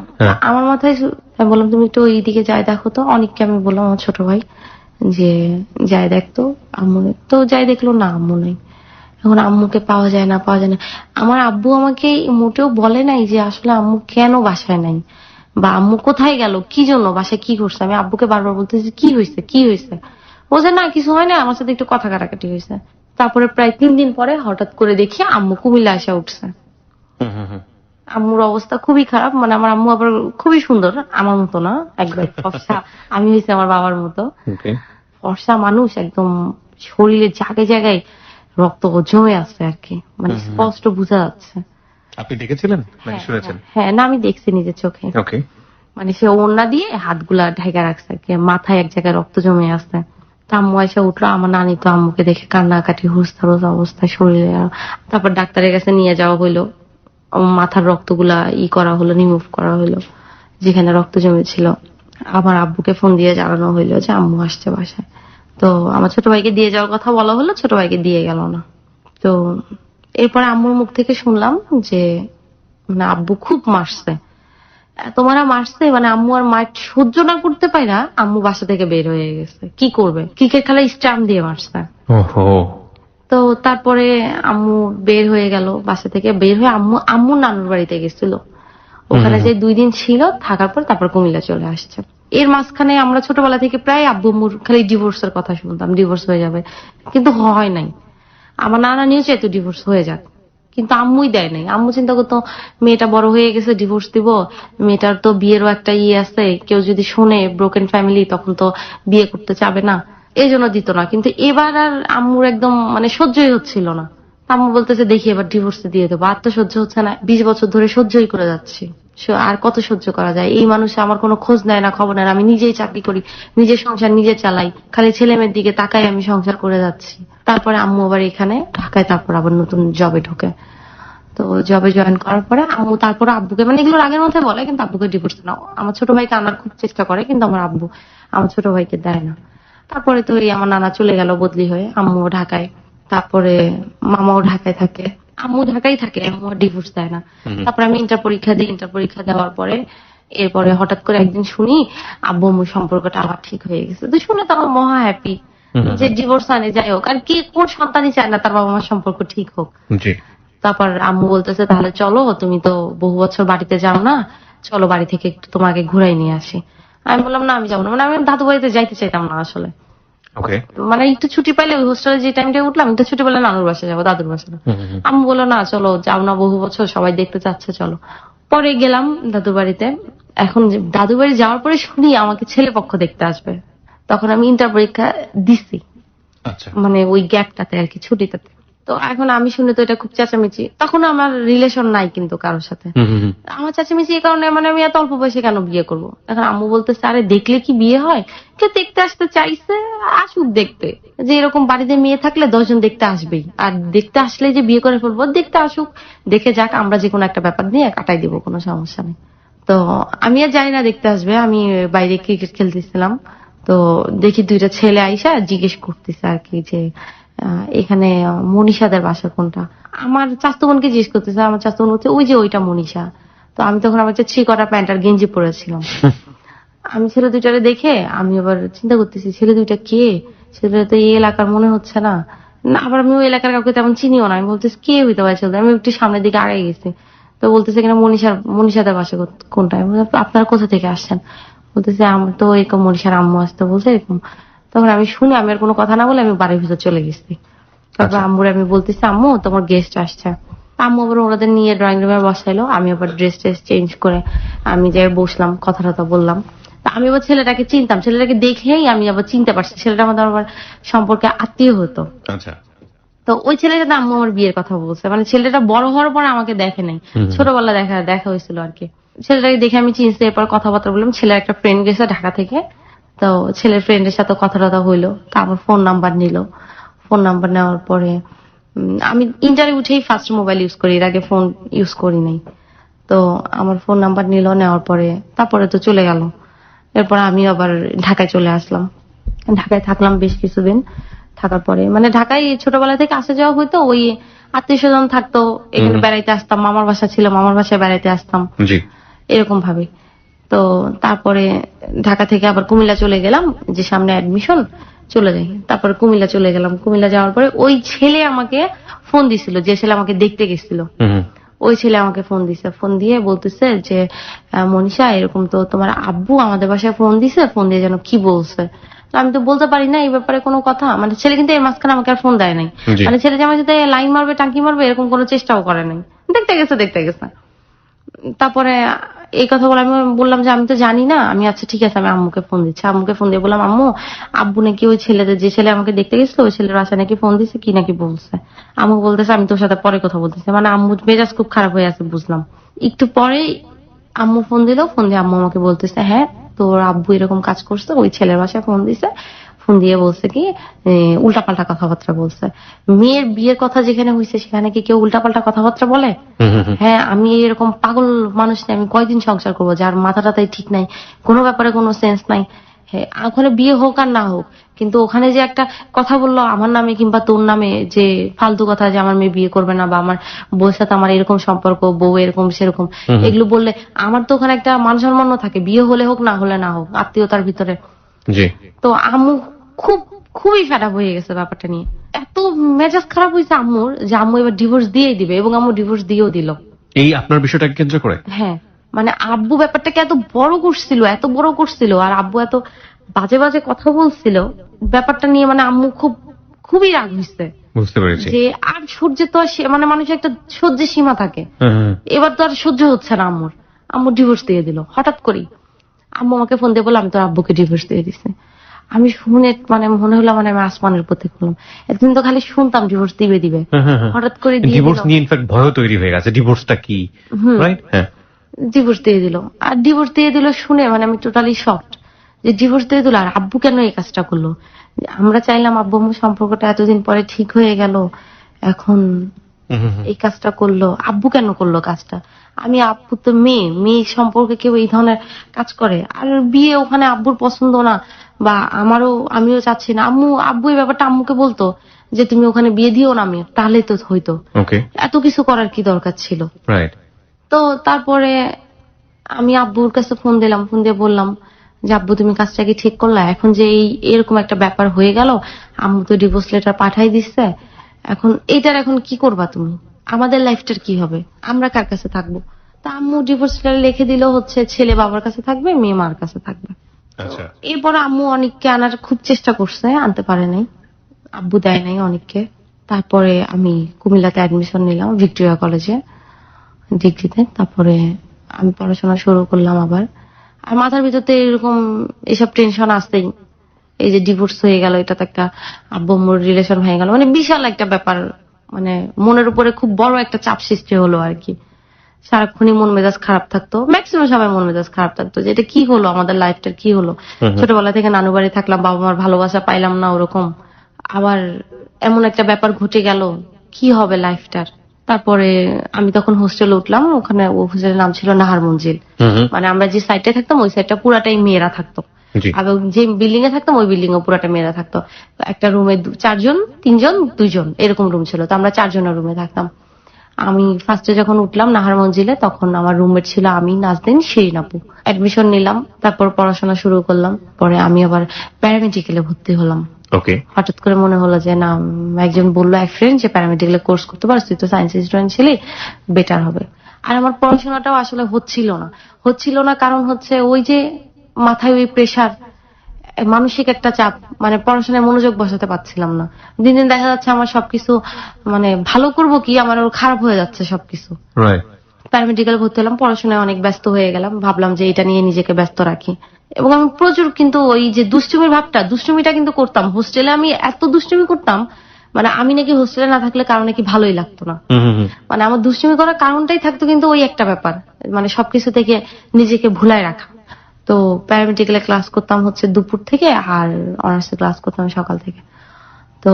আমার মাথায় আমি বললাম তুমি একটু ওইদিকে যাই দেখো তো। অনেককে আমি বললাম, আমার ছোট ভাই, যে যাই দেখতো আম্মু নেই। তো যাই দেখলো না, আম্মু নেই। এখন আম্মুকে পাওয়া যায় না, পাওয়া যায় না। আমার আব্বু আমাকে মোটেও বলে নাই যে আসলে আম্মু কেন বাসায় নাই বা আম্মু কোথায় গেল, কি জন্য, বাসায় কি করছে। আমি আব্বুকে বারবার বলতেছি কি হয়েছে, কি হয়েছে? বলছে না কিছু হয় না, আমার সাথে একটু কথা কাটাকাটি হয়েছে। তারপরে প্রায় 3 দিন পরে হঠাৎ করে দেখি আম্মু কুমিল্লা আসা উঠছে। আম্মুর অবস্থা খুবই খারাপ। মানে আমার আম্মু আবার খুবই সুন্দর, আমার মতো না, একবার ফর্সা। আমি হয়েছি আমার বাবার মতো ফর্সা মানুষ, একদম শরীরে জায়গায় জায়গায় রক্ত জমে আছে আর কি, মানে স্পষ্ট বোঝা যাচ্ছে। আপনি দেখেছিলেন নাকি শুনেছেন? হ্যাঁ, না আমি দেখছি নিজের চোখে। ওকে। মানে সে ওড়না দিয়ে হাতগুলা ঢেকে রাখছে আর কি, মাথায় এক জায়গায় রক্ত জমে আছে। তা আম্মু এসে উঠলো, আমার নানি তো আম্মুকে দেখে কান্নাকাটি, হুঁশতারুস অবস্থায় শরীরে। তারপর ডাক্তারের কাছে নিয়ে যাওয়া হইলো, মাথার রক্তগুলা করা হলো, রিমুভ করা হইলো যেখানে রক্ত জমেছিল। আমার আব্বুকে ফোন দিয়ে জানানো হইলো যে আম্মু আসছে বাসায়। তো আমার ছোট ভাইকে দিয়ে যাওয়ার কথা বলা হলো, ছোট ভাইকে দিয়ে গেল না। তো এরপরে আম্মুর মুখ থেকে শুনলাম যে মানে আব্বু খুব মারছে, তোমারা মারছে। মানে আম্মু আর মার সহ্য না করতে পারে, আম্মু বাসা থেকে বের হয়ে গেছে। কি করবে, ক্রিকেট খেলায় স্টাম্প দিয়ে মারছে। তো তারপরে আম্মু বের হয়ে গেল, বাসা থেকে বের হয়ে আম্মু নানুর বাড়িতে গেছিল। ওখানে যে 2 দিন ছিল, থাকার পর তারপর কুমিল্লা চলে আসছে। এর মাঝখানে আমরা ছোটবেলা থেকে প্রায় আব্বু আম্মুর খালি ডিভোর্সের কথা শুনতাম, ডিভোর্স হয়ে যাবে, কিন্তু হয় নাই। আমার নানা নিয়েও চাইতো ডিভোর্স হয়ে যাক, কিন্তু আম্মুই দেয় নাই। আম্মু চিন্তা করতো মেয়েটা বড় হয়ে গেছে, ডিভোর্স দিব, মেয়েটার তো বিয়েরও একটা আছে, কেউ যদি শোনে ব্রোকেন ফ্যামিলি তখন তো বিয়ে করতে চাবে না, এই জন্য দিত না। কিন্তু এবার আর আম্মুর একদম মানে সহ্যই হচ্ছিল না। আম্মু বলতেছে দেখি এবার ডিভোর্স দিয়ে দেবো, আর তো সহ্য হচ্ছে না। 20 বছর ধরে সহ্যই করে যাচ্ছি, আর কত সহ্য করা যায়? এই মানুষ আমার কোনো খোঁজ নেয় না, খবর নেয় না। আমি নিজেই চাকরি করি, নিজের সংসার নিজে চালাই, খালি ছেলে মেয়ের দিকে তাকাই আমি সংসার করে যাচ্ছি। তারপরে আম্মু আবার এখানে ঢাকায়, তারপর আবার নতুন জবে ঢোকে। তো জবে জয়েন করার পরে আম্মু তারপর আব্বুকে, মানে এগুলো আগের মধ্যে বলে, কিন্তু আব্বুকে ডিভোর্স নাও। আমার ছোট ভাইকে আনার খুব চেষ্টা করে, কিন্তু আমার আব্বু আমার ছোট ভাইকে দেয় না। তারপরে তো আমার নানা চলে গেল বদলি হয়ে, আম্মুও ঢাকায়, তারপরে মামাও ঢাকায় থাকে, আম্মু ঢাকায় থাকে, আম্মু ডিভোর্স দেয় না। তারপরে আমি ইন্টার পরীক্ষা দিই, ইন্টার পরীক্ষা দেওয়ার পরে এরপরে হঠাৎ করে একদিন শুনি আব্বু আম্মুর সম্পর্কটা আবার ঠিক হয়ে গেছে। তো শুনে তো আমার মহা হ্যাপি যে ডিভোর্স আনে, যাই হোক। আর কি কোন সন্তানই চায় না তার বাবা মার সম্পর্ক ঠিক হোক। তারপর আম্মু বলতেছে তাহলে চলো, তুমি তো বহু বছর বাড়িতে যাও না, চলো বাড়ি থেকে একটু তোমাকে ঘুরাই নিয়ে আসি। আমি বললাম না আমি যাবো না। মানে আমি দাদু বাড়িতে যাইতে চাইতাম না আসলে। মানে একটু ছুটি পাইলে ওই হোস্টেলে যে টাইমটা উঠলাম, একটু ছুটি পেলে নানুর বাসা যাবো, দাদুর বাসা। আম্মু বললো না চলো, যাও না, বহু বছর সবাই দেখতে চাচ্ছে, চলো। পরে গেলাম দাদুর বাড়িতে। এখন দাদুর বাড়ি যাওয়ার পরে শুনি আমাকে ছেলে পক্ষ দেখতে আসবে। তখন আমি ইন্টার পরীক্ষা দিছি, মানে ওই গ্যাপটাতে আর কি, ছুটিটাতে। তো তো এখন আমি শুনে তো এটা খুব চেঁচামেচি, তখন আমার রিলেশন নাই কিন্তু কারোর সাথে। আমার চেঁচামেচি এই কারণে, মানে আমি এত অল্প বয়সে কেন বিয়ে করব। এখন আম্মু বলতেছে আরে দেখলে কি বিয়ে হয়, কে দেখতে আসতে চাইছে আসুক দেখতে, যে এরকম বাড়িতে মেয়ে থাকলে 10 জন দেখতে আসবেই, আর দেখতে আসলে যে বিয়ে করে ফেলবো, দেখতে আসুক, দেখে যাক, আমরা যে কোনো একটা ব্যাপার নিয়ে কাটাই দিব, কোনো সমস্যা নেই। তো আমি আর জানি না দেখতে আসবে, আমি বাইরে ক্রিকেট খেলতেছিলাম, তো দেখি দুইটা ছেলে আইসা জিজ্ঞেস করতেছে আর কি যে এখানে মনীষাদের বাসা কোনটা। আমার চাচাতো বোনকে জিজ্ঞেস করতেছে, আমার চাচাতো বোন বলছে ওই যে ওইটা মনীষা। তো আমি তখন আমার 3 কটা প্যান্ট আর গেঞ্জি পরেছিলাম। আমি ছেলে দুইটারে দেখে আমি আবার চিন্তা করতেছি ছেলে দুইটা কে, ছেলে তো এই এলাকার মনে হচ্ছে না, না আবার আমি ওই এলাকার কাউকে তেমন চিনিও না। আমি বলতেছি কে হইতে পারে ছেলে, আমি একটু সামনের দিকে আগে গেছি, তো বলতেছে এখানে মনীষাদের বাসা কোনটা। আমি বললাম, আপনারা কোথা থেকে আসছেন? বলতেছে আমার তো এরকম মনীষার আম্মু আসতে বলছে এরকম। তখন আমি শুনে আমি আর কোনো কথা না বলে আমি বাড়ির ভিতর চলে গেছি। তারপর আম্মুর আমি বলতেছি আম্মু তোমার গেস্ট আসছে। আম্মু আবার ওনাদের নিয়ে ড্রয়িং রুমে বসাইলো, আমি আবার ড্রেস চেঞ্জ করে আমি যাই বসলাম, কথা টথা বললাম। তা আমি আবার ছেলেটাকে চিনতাম, ছেলেটাকে দেখেই আমি আবার চিনতে পারছি ছেলেটা আমাদের আবার সম্পর্কে আত্মীয় হতো। আচ্ছা। তো ওই ছেলেটার সাথে আম্মু আমার বিয়ের কথা বলছে, মানে ছেলেটা বড় হওয়ার পরে আমাকে দেখে নাই, ছোটবেলা দেখা হয়েছিল আর কি। ছেলেটাকে দেখে আমি চিনছি, এরপর কথাবার্তা বললাম। ছেলের একটা ফ্রেন্ড গেছে ঢাকা থেকে, তো ছেলের ফ্রেন্ডের সাথে কথা টথা হইলো, তা আমার ফোন নাম্বার নিল। ফোন নাম্বার নেওয়ার পরে আমি ইন্টারে উঠেই ফার্স্ট মোবাইল ইউজ করি, এর আগে ফোন ইউজ করি নাই। তো আমার ফোন নাম্বার নিল, নেওয়ার পরে তারপরে তো চলে গেল। এরপর আমি আবার ঢাকায় চলে আসলাম। ঢাকায় থাকলাম বেশ কিছুদিন। থাকার পরে মানে ঢাকায় ছোটবেলা থেকে আসা যাওয়া হইতো, ওই আত্মীয় স্বজন থাকতো, এখানে বেড়াইতে আসতাম, মামার বাসা ছিল, মামার বাসায় বেড়াইতে আসতাম, জি। এরকম ভাবে। তো তারপরে ঢাকা থেকে আবার কুমিল্লা চলে গেলাম, যে সামনে অ্যাডমিশন, চলে যাই। তারপরে কুমিল্লা চলে গেলাম। কুমিল্লা যাওয়ার পরে ওই ছেলে আমাকে ফোন দিছিল, যে ছেলে আমাকে দেখতে গেছিল, ওই ছেলে আমাকে ফোন দিছে। ফোন দিয়ে বলতেছে যে মনীষা এরকম তো তোমার আব্বু আমাদের বাসায় ফোন দিছে, ফোন দিয়ে যেন কি বলছে। তো আমি তো বলতে পারি না এই ব্যাপারে কোনো কথা, মানে ছেলে কিন্তু এর মাঝখানে আমাকে আর ফোন দেয় নাই, মানে ছেলে যে আমার সাথে লাইন মারবে টাঙ্কি মারবে এরকম কোনো চেষ্টাও করে নাই, দেখতে গেছে। তারপরে এই কথা বলে আমি বললাম যে আমি তো জানি না। আমি আচ্ছা ঠিক আছে, আমি আম্মুকে ফোন দিচ্ছি। আম্মুকে ফোন দিয়ে বললাম আম্মু আব্বু নাকি ওই ছেলেদের, যে ছেলে আমাকে দেখতে গেছিল ওই ছেলের বাসায় নাকি ফোন দিছে, কি নাকি বলছে। আম্মু বলতেছে আমি তোর সাথে পরে কথা বলতেছি, মানে আম্মু মেজাজ খুব খারাপ হয়ে আছে বুঝলাম। একটু পরে আম্মু ফোন দিল, ফোন দিয়ে আম্মু আমাকে বলতেছে হ্যাঁ তোর আব্বু এরকম কাজ করছে, ওই ছেলের বাসায় ফোন দিছে, ফোন দিয়ে বলছে কি উল্টাপাল্টা কথাবার্তা বলছে। মেয়ের বিয়ের কথা যেখানে হয়েছে সেখানে কি কেউ উল্টাপাল্টা কথাবার্তা বলে? হ্যাঁ আমি এরকম পাগল মানুষ নেই, আমি কয়দিন সংসার করবো, যার মাথাটা তাই ঠিক নাই, কোনো ব্যাপারে কোনো সেন্স নাই। হ্যাঁ ওখানে বিয়ে হোক আর না হোক, কিন্তু ওখানে যে একটা কথা বললো আমার নামে কিংবা তোর নামে, যে ফালতু কথা, যে আমার মেয়ে বিয়ে করবে না, বা আমার বউর সাথে আমার এরকম সম্পর্ক, বউ এরকম সেরকম, এগুলো বললে আমার তো ওখানে একটা মান সম্মানও থাকে, বিয়ে হলে হোক না হলে না হোক, আত্মীয়তার ভিতরে। তো আম্মু খুবই ফেড আপ হয়ে গেছে ব্যাপারটা নিয়ে, এত মেজাজ খারাপ হয়েছে আম্মুর যে আম্মু এবার ডিভোর্স দিয়েই দিবে, এবং আম্মু ডিভোর্স দিয়েও দিল। এই আপনার বিষয়টাকে কেন্দ্র করে? হ্যাঁ, মানে আব্বু ব্যাপারটাকে এত বড় করছিল, আর আব্বু এত বাজে বাজে কথা বলছিল ব্যাপারটা নিয়ে, মানে আম্মু খুবই রাগ হয়েছে। বুঝতে পেরেছি যে আর সহ্যে তো মানে মানুষের একটা সহ্যের সীমা থাকে, এবার তো আর সহ্য হচ্ছে না আম্মুর। আম্মু ডিভোর্স দিয়ে দিল হঠাৎ করেই। আম্মু আমাকে ফোন দিয়ে বললো আমি তোর আব্বুকে ডিভোর্স দিয়ে দিছি। আমি শুনে মানে মনে হলো মানে আমি আসমানের পথে করলাম। এতদিন তো খালি শুনতাম ডিভোর্স দিবে, হঠাৎ করে ডিভোর্স নিয়ে ইনফ্যাক্ট ভয় তৈরি হয়ে গেছে, ডিভোর্সটা কি, রাইট? হ্যাঁ, ডিভোর্স দিয়ে দিল। আর ডিভোর্স দিয়ে দিল শুনে মানে আমি টোটালি শকড, যে ডিভোর্স দিয়ে দিল, আর আব্বু কেন এই কাজটা করলো। আমরা চাইলাম আব্বু আম্মুর সম্পর্কটা এতদিন পরে ঠিক হয়ে গেল, এখন এই কাজটা করলো, আব্বু কেন করলো কাজটা। আমি আব্বু তো মেয়ে সম্পর্কে কেউ এই ধরনের কাজ করে, আর বিয়ে ওখানে আব্বুর পছন্দ না, বা আমিও চাচ্ছি না। আব্বু এই ব্যাপারটা আম্মুকে বলতো যে তুমি ওখানে বিয়ে দিও না, আমি তাহলেই তো হইতো, এত কিছু করার কি দরকার ছিল। তো তারপরে আমি আব্বুর কাছে ফোন দিলাম, ফোন দিয়ে বললাম যে আব্বু তুমি কাজটা কি ঠিক করলা, এখন যে এরকম একটা ব্যাপার হয়ে গেল, আম্মু তো ডিভোর্স লেটার পাঠাই দিচ্ছে, এখন এখন কি করবা তুমি, আমাদের লাইফটার কি হবে, আমরা কার কাছে থাকবো। তা আম্মু ডিভোর্স লেটার লিখে দিল হচ্ছে ছেলে বাবার কাছে থাকবে, মেয়ে মার কাছে থাকবে। এরপর আম্মু অনেককে আনার খুব চেষ্টা করছে, আনতে পারে নাই, আব্বু দেয় নাই অনেককে। তারপরে আমি কুমিল্লাতে অ্যাডমিশন নিলাম ভিক্টোরিয়া কলেজে ডিগ্রিতে। তারপরে আমি পড়াশোনা শুরু করলাম আবার। আর মাথার ভিতরতে এরকম এসব টেনশন আসতেই, এই যে ডিভোর্স হয়ে গেল, এটা তো একটা আব্বু আম্মুর রিলেশন হয়ে গেল, মানে বিশাল একটা ব্যাপার মানে মনের উপরে খুব বড় একটা চাপ সৃষ্টি হলো আর কি। সারাক্ষণই মন মেজাজ খারাপ থাকতো, ম্যাক্সিমাম সময় মন মেজাজ খারাপ থাকতো যে এটা কি হলো, আমাদের লাইফটা কি হলো। ছোটবেলা থেকে নানু বাড়ি থাকলাম, বাবা মার ভালোবাসা পাইলাম না ওরকম, আবার এমন একটা ব্যাপার ঘটে গেল, কি হবে লাইফটার। তারপরে আমি তখন হোস্টেলে উঠলাম, ওখানে হোস্টেলের নাম ছিল নাহার মঞ্জিল। মানে আমরা যে সাইডে থাকতাম ওই সাইডটা পুরাটাই মেয়েরা থাকতো, আর যে বিল্ডিং এ থাকতাম ওই বিল্ডিং এ পুরাটা মেয়েরা থাকতো। একটা রুমে 4 জন 3 জন 2 জন এরকম রুম ছিল, তো আমরা 4 জনের রুমে থাকতাম। আমি ফার্স্টে যখন উঠলাম নাহার মঞ্জিলে, তখন আমার রুমমেট ছিল আমি, নাজদিন, শিরিন আপু। অ্যাডমিশন নিলাম, তারপর পড়াশোনা শুরু করলাম। পরে আমি আবার প্যারামেডিক্যালে ভর্তি হলাম। ওকে। হঠাৎ করে মনে হলো যে না, একজন বললো এক ফ্রেন্ড যে প্যারামেডিক্যালে কোর্স করতে পারছিস, তুই তো সায়েন্স স্টুডেন্ট ছিলি, বেটার হবে। আর আমার পড়াশোনাটাও আসলে হচ্ছিল না কারণ হচ্ছে ওই যে মাথায় ওই প্রেশার, মানসিক একটা চাপ, মানে পড়াশোনায় মনোযোগ বসাতে পারছিলাম না। দিন দিন দেখা যাচ্ছে আমার সবকিছু মানে ভালো করব কি, আমার ওর খারাপ হয়ে যাচ্ছে সবকিছু। প্যারামেডিক্যাল ভর্তি হলাম, পড়াশোনায় অনেক ব্যস্ত হয়ে গেলাম, ভাবলাম যে এটা নিয়ে নিজেকে ব্যস্ত রাখি। এবং আমি প্রচুর কিন্তু ওই যে দুষ্টুমিটা কিন্তু করতাম। হোস্টেলে আমি এত দুষ্টুমি করতাম, মানে আমি নাকি হোস্টেলে না থাকলে কারো নাকি ভালোই লাগতো না। মানে আমার দুষ্টুমি করার কারণটাই থাকতো কিন্তু ওই একটা ব্যাপার, মানে সবকিছু থেকে নিজেকে ভুলায় রাখা। তো প্যারামেডিক্যালে ক্লাস করতাম হচ্ছে দুপুর থেকে, আর অনার্সে ক্লাস করতাম সকাল থেকে। তো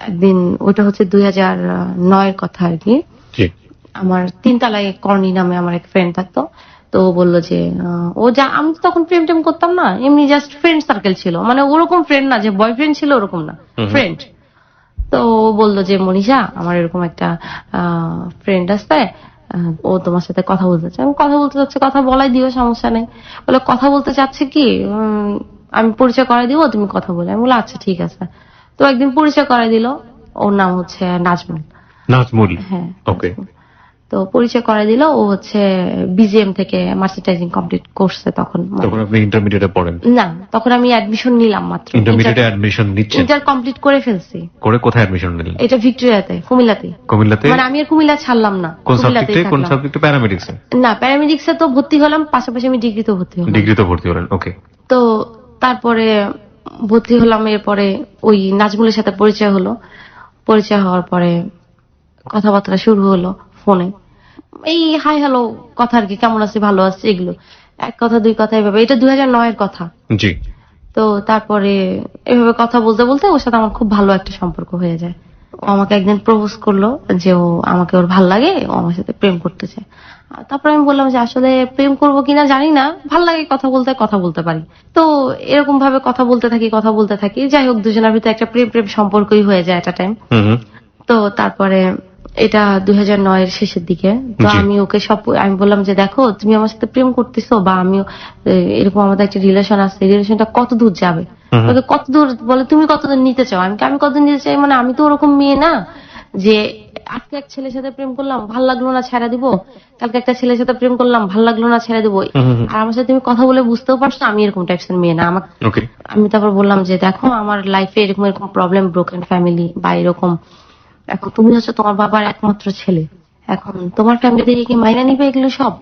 একদিন ওইটা হচ্ছে 2009 কথা আর কি। আমার 3 তলায় কর্নি নামে আমার এক ফ্রেন্ড থাকতো। তো ও বললো যে আমি তো তখন প্রেম টেম করতাম না, এমনি জাস্ট ফ্রেন্ড সার্কেল ছিল, মানে ওরকম ফ্রেন্ড না যে বয়ফ্রেন্ড ছিল ওরকম না, ফ্রেন্ড। তো ও বললো যে মনীষা, আমার এরকম একটা ফ্রেন্ড আছে, ও তোমার সাথে কথা বলতে চাচ্ছে। আমি কথা বলতে চাচ্ছে, কথা বলাই দিও, সমস্যা নেই। বলে কথা বলতে চাচ্ছে কি, আমি পরিচয় করাই দিব, তুমি কথা বলে। আমি বললাম আচ্ছা ঠিক আছে। তো একদিন পরিচয় করাই দিল, ওর নাম হচ্ছে নাজমুল। হ্যাঁ, ওকে। তো পরিচয় করাই দিল, ও হচ্ছে বিজিএম থেকে মার্চেন্টাইজিং কমপ্লিট করছে তখন। তখন আপনি ইন্টারমিডিয়েটে পড়েন? না, তখন আমি অ্যাডমিশন নিলাম মাত্র। ইন্টারমিডিয়েটে অ্যাডমিশন নিচ্ছেন? ইন্টার কমপ্লিট করে ফেলছি। করে কোথায় অ্যাডমিশন নিলেন? এটা ভিক্টোরিয়াতে, কুমিল্লাতে। মানে আমি আর কুমিল্লা ছাড়লাম না। কোন সাবজেক্টে? প্যারামেডিক্সে? না, প্যারামেডিক্সে তো ভর্তি হলাম, পাশাপাশি আমি ডিগ্রিতে ভর্তি হলাম। ওকে। তো তারপরে ভর্তি হলাম, এরপরে ওই নাজমুলের সাথে পরিচয় হলো। পরিচয় হওয়ার পরে কথাবার্তা শুরু হলো ফোনে, এই হাই হ্যালো কথা আর কি, কেমন আছে, ভালো আছে, এগুলো এক কথা দুই কথা এভাবে। এটা 2009 কথা। জি। তো তারপরে এভাবে কথা বলতে বলতে ওর সাথে আমার খুব ভালো একটা সম্পর্ক হয়ে যায়। ও আমাকে একদিন প্রপোজ করলো যে আমাকে ওর ভাল লাগে, ও আমার সাথে প্রেম করতে চায়। তারপরে আমি বললাম যে আসলে প্রেম করবো কিনা জানি না, ভাল লাগে কথা বলতে পারি। তো এরকম ভাবে কথা বলতে থাকি। যাই হোক, দুজনের ভিতরে একটা প্রেম সম্পর্কই হয়ে যায় একটা টাইম। তো তারপরে এটা 2009 শেষের দিকে। তো আমি ওকে আমি বললাম যে দেখো, তুমি আমার সাথে প্রেম করতেছো, বা আমিও এরকম আমাদের একটা রিলেশন আছে, রিলেশনটা কত দূর যাবে, কত দূর বলে, তুমি কতদূর নিতে চাও। আমি কতদূর নিতে চাই, মানে আমি তো ওরকম মেয়ে না যে আজকে এক ছেলের সাথে প্রেম করলাম, ভাল লাগলো না ছেড়ে দিব, কালকে একটা ছেলের সাথে প্রেম করলাম, ভাল লাগলো না ছেড়ে দিব। আর আমার সাথে তুমি কথা বলে বুঝতেও পারছো আমি এরকম টাইপসের মেয়ে না। আমি তারপর বললাম যে দেখো, আমার লাইফে এরকম প্রবলেম, ব্রোকেন ফ্যামিলি বা এরকম, এখন তুমি হচ্ছে তোমার বাবার একমাত্র ছেলে, এখন তোমার ফ্যামিলি থেকে কি মাইনা নিবে এগুলো সব?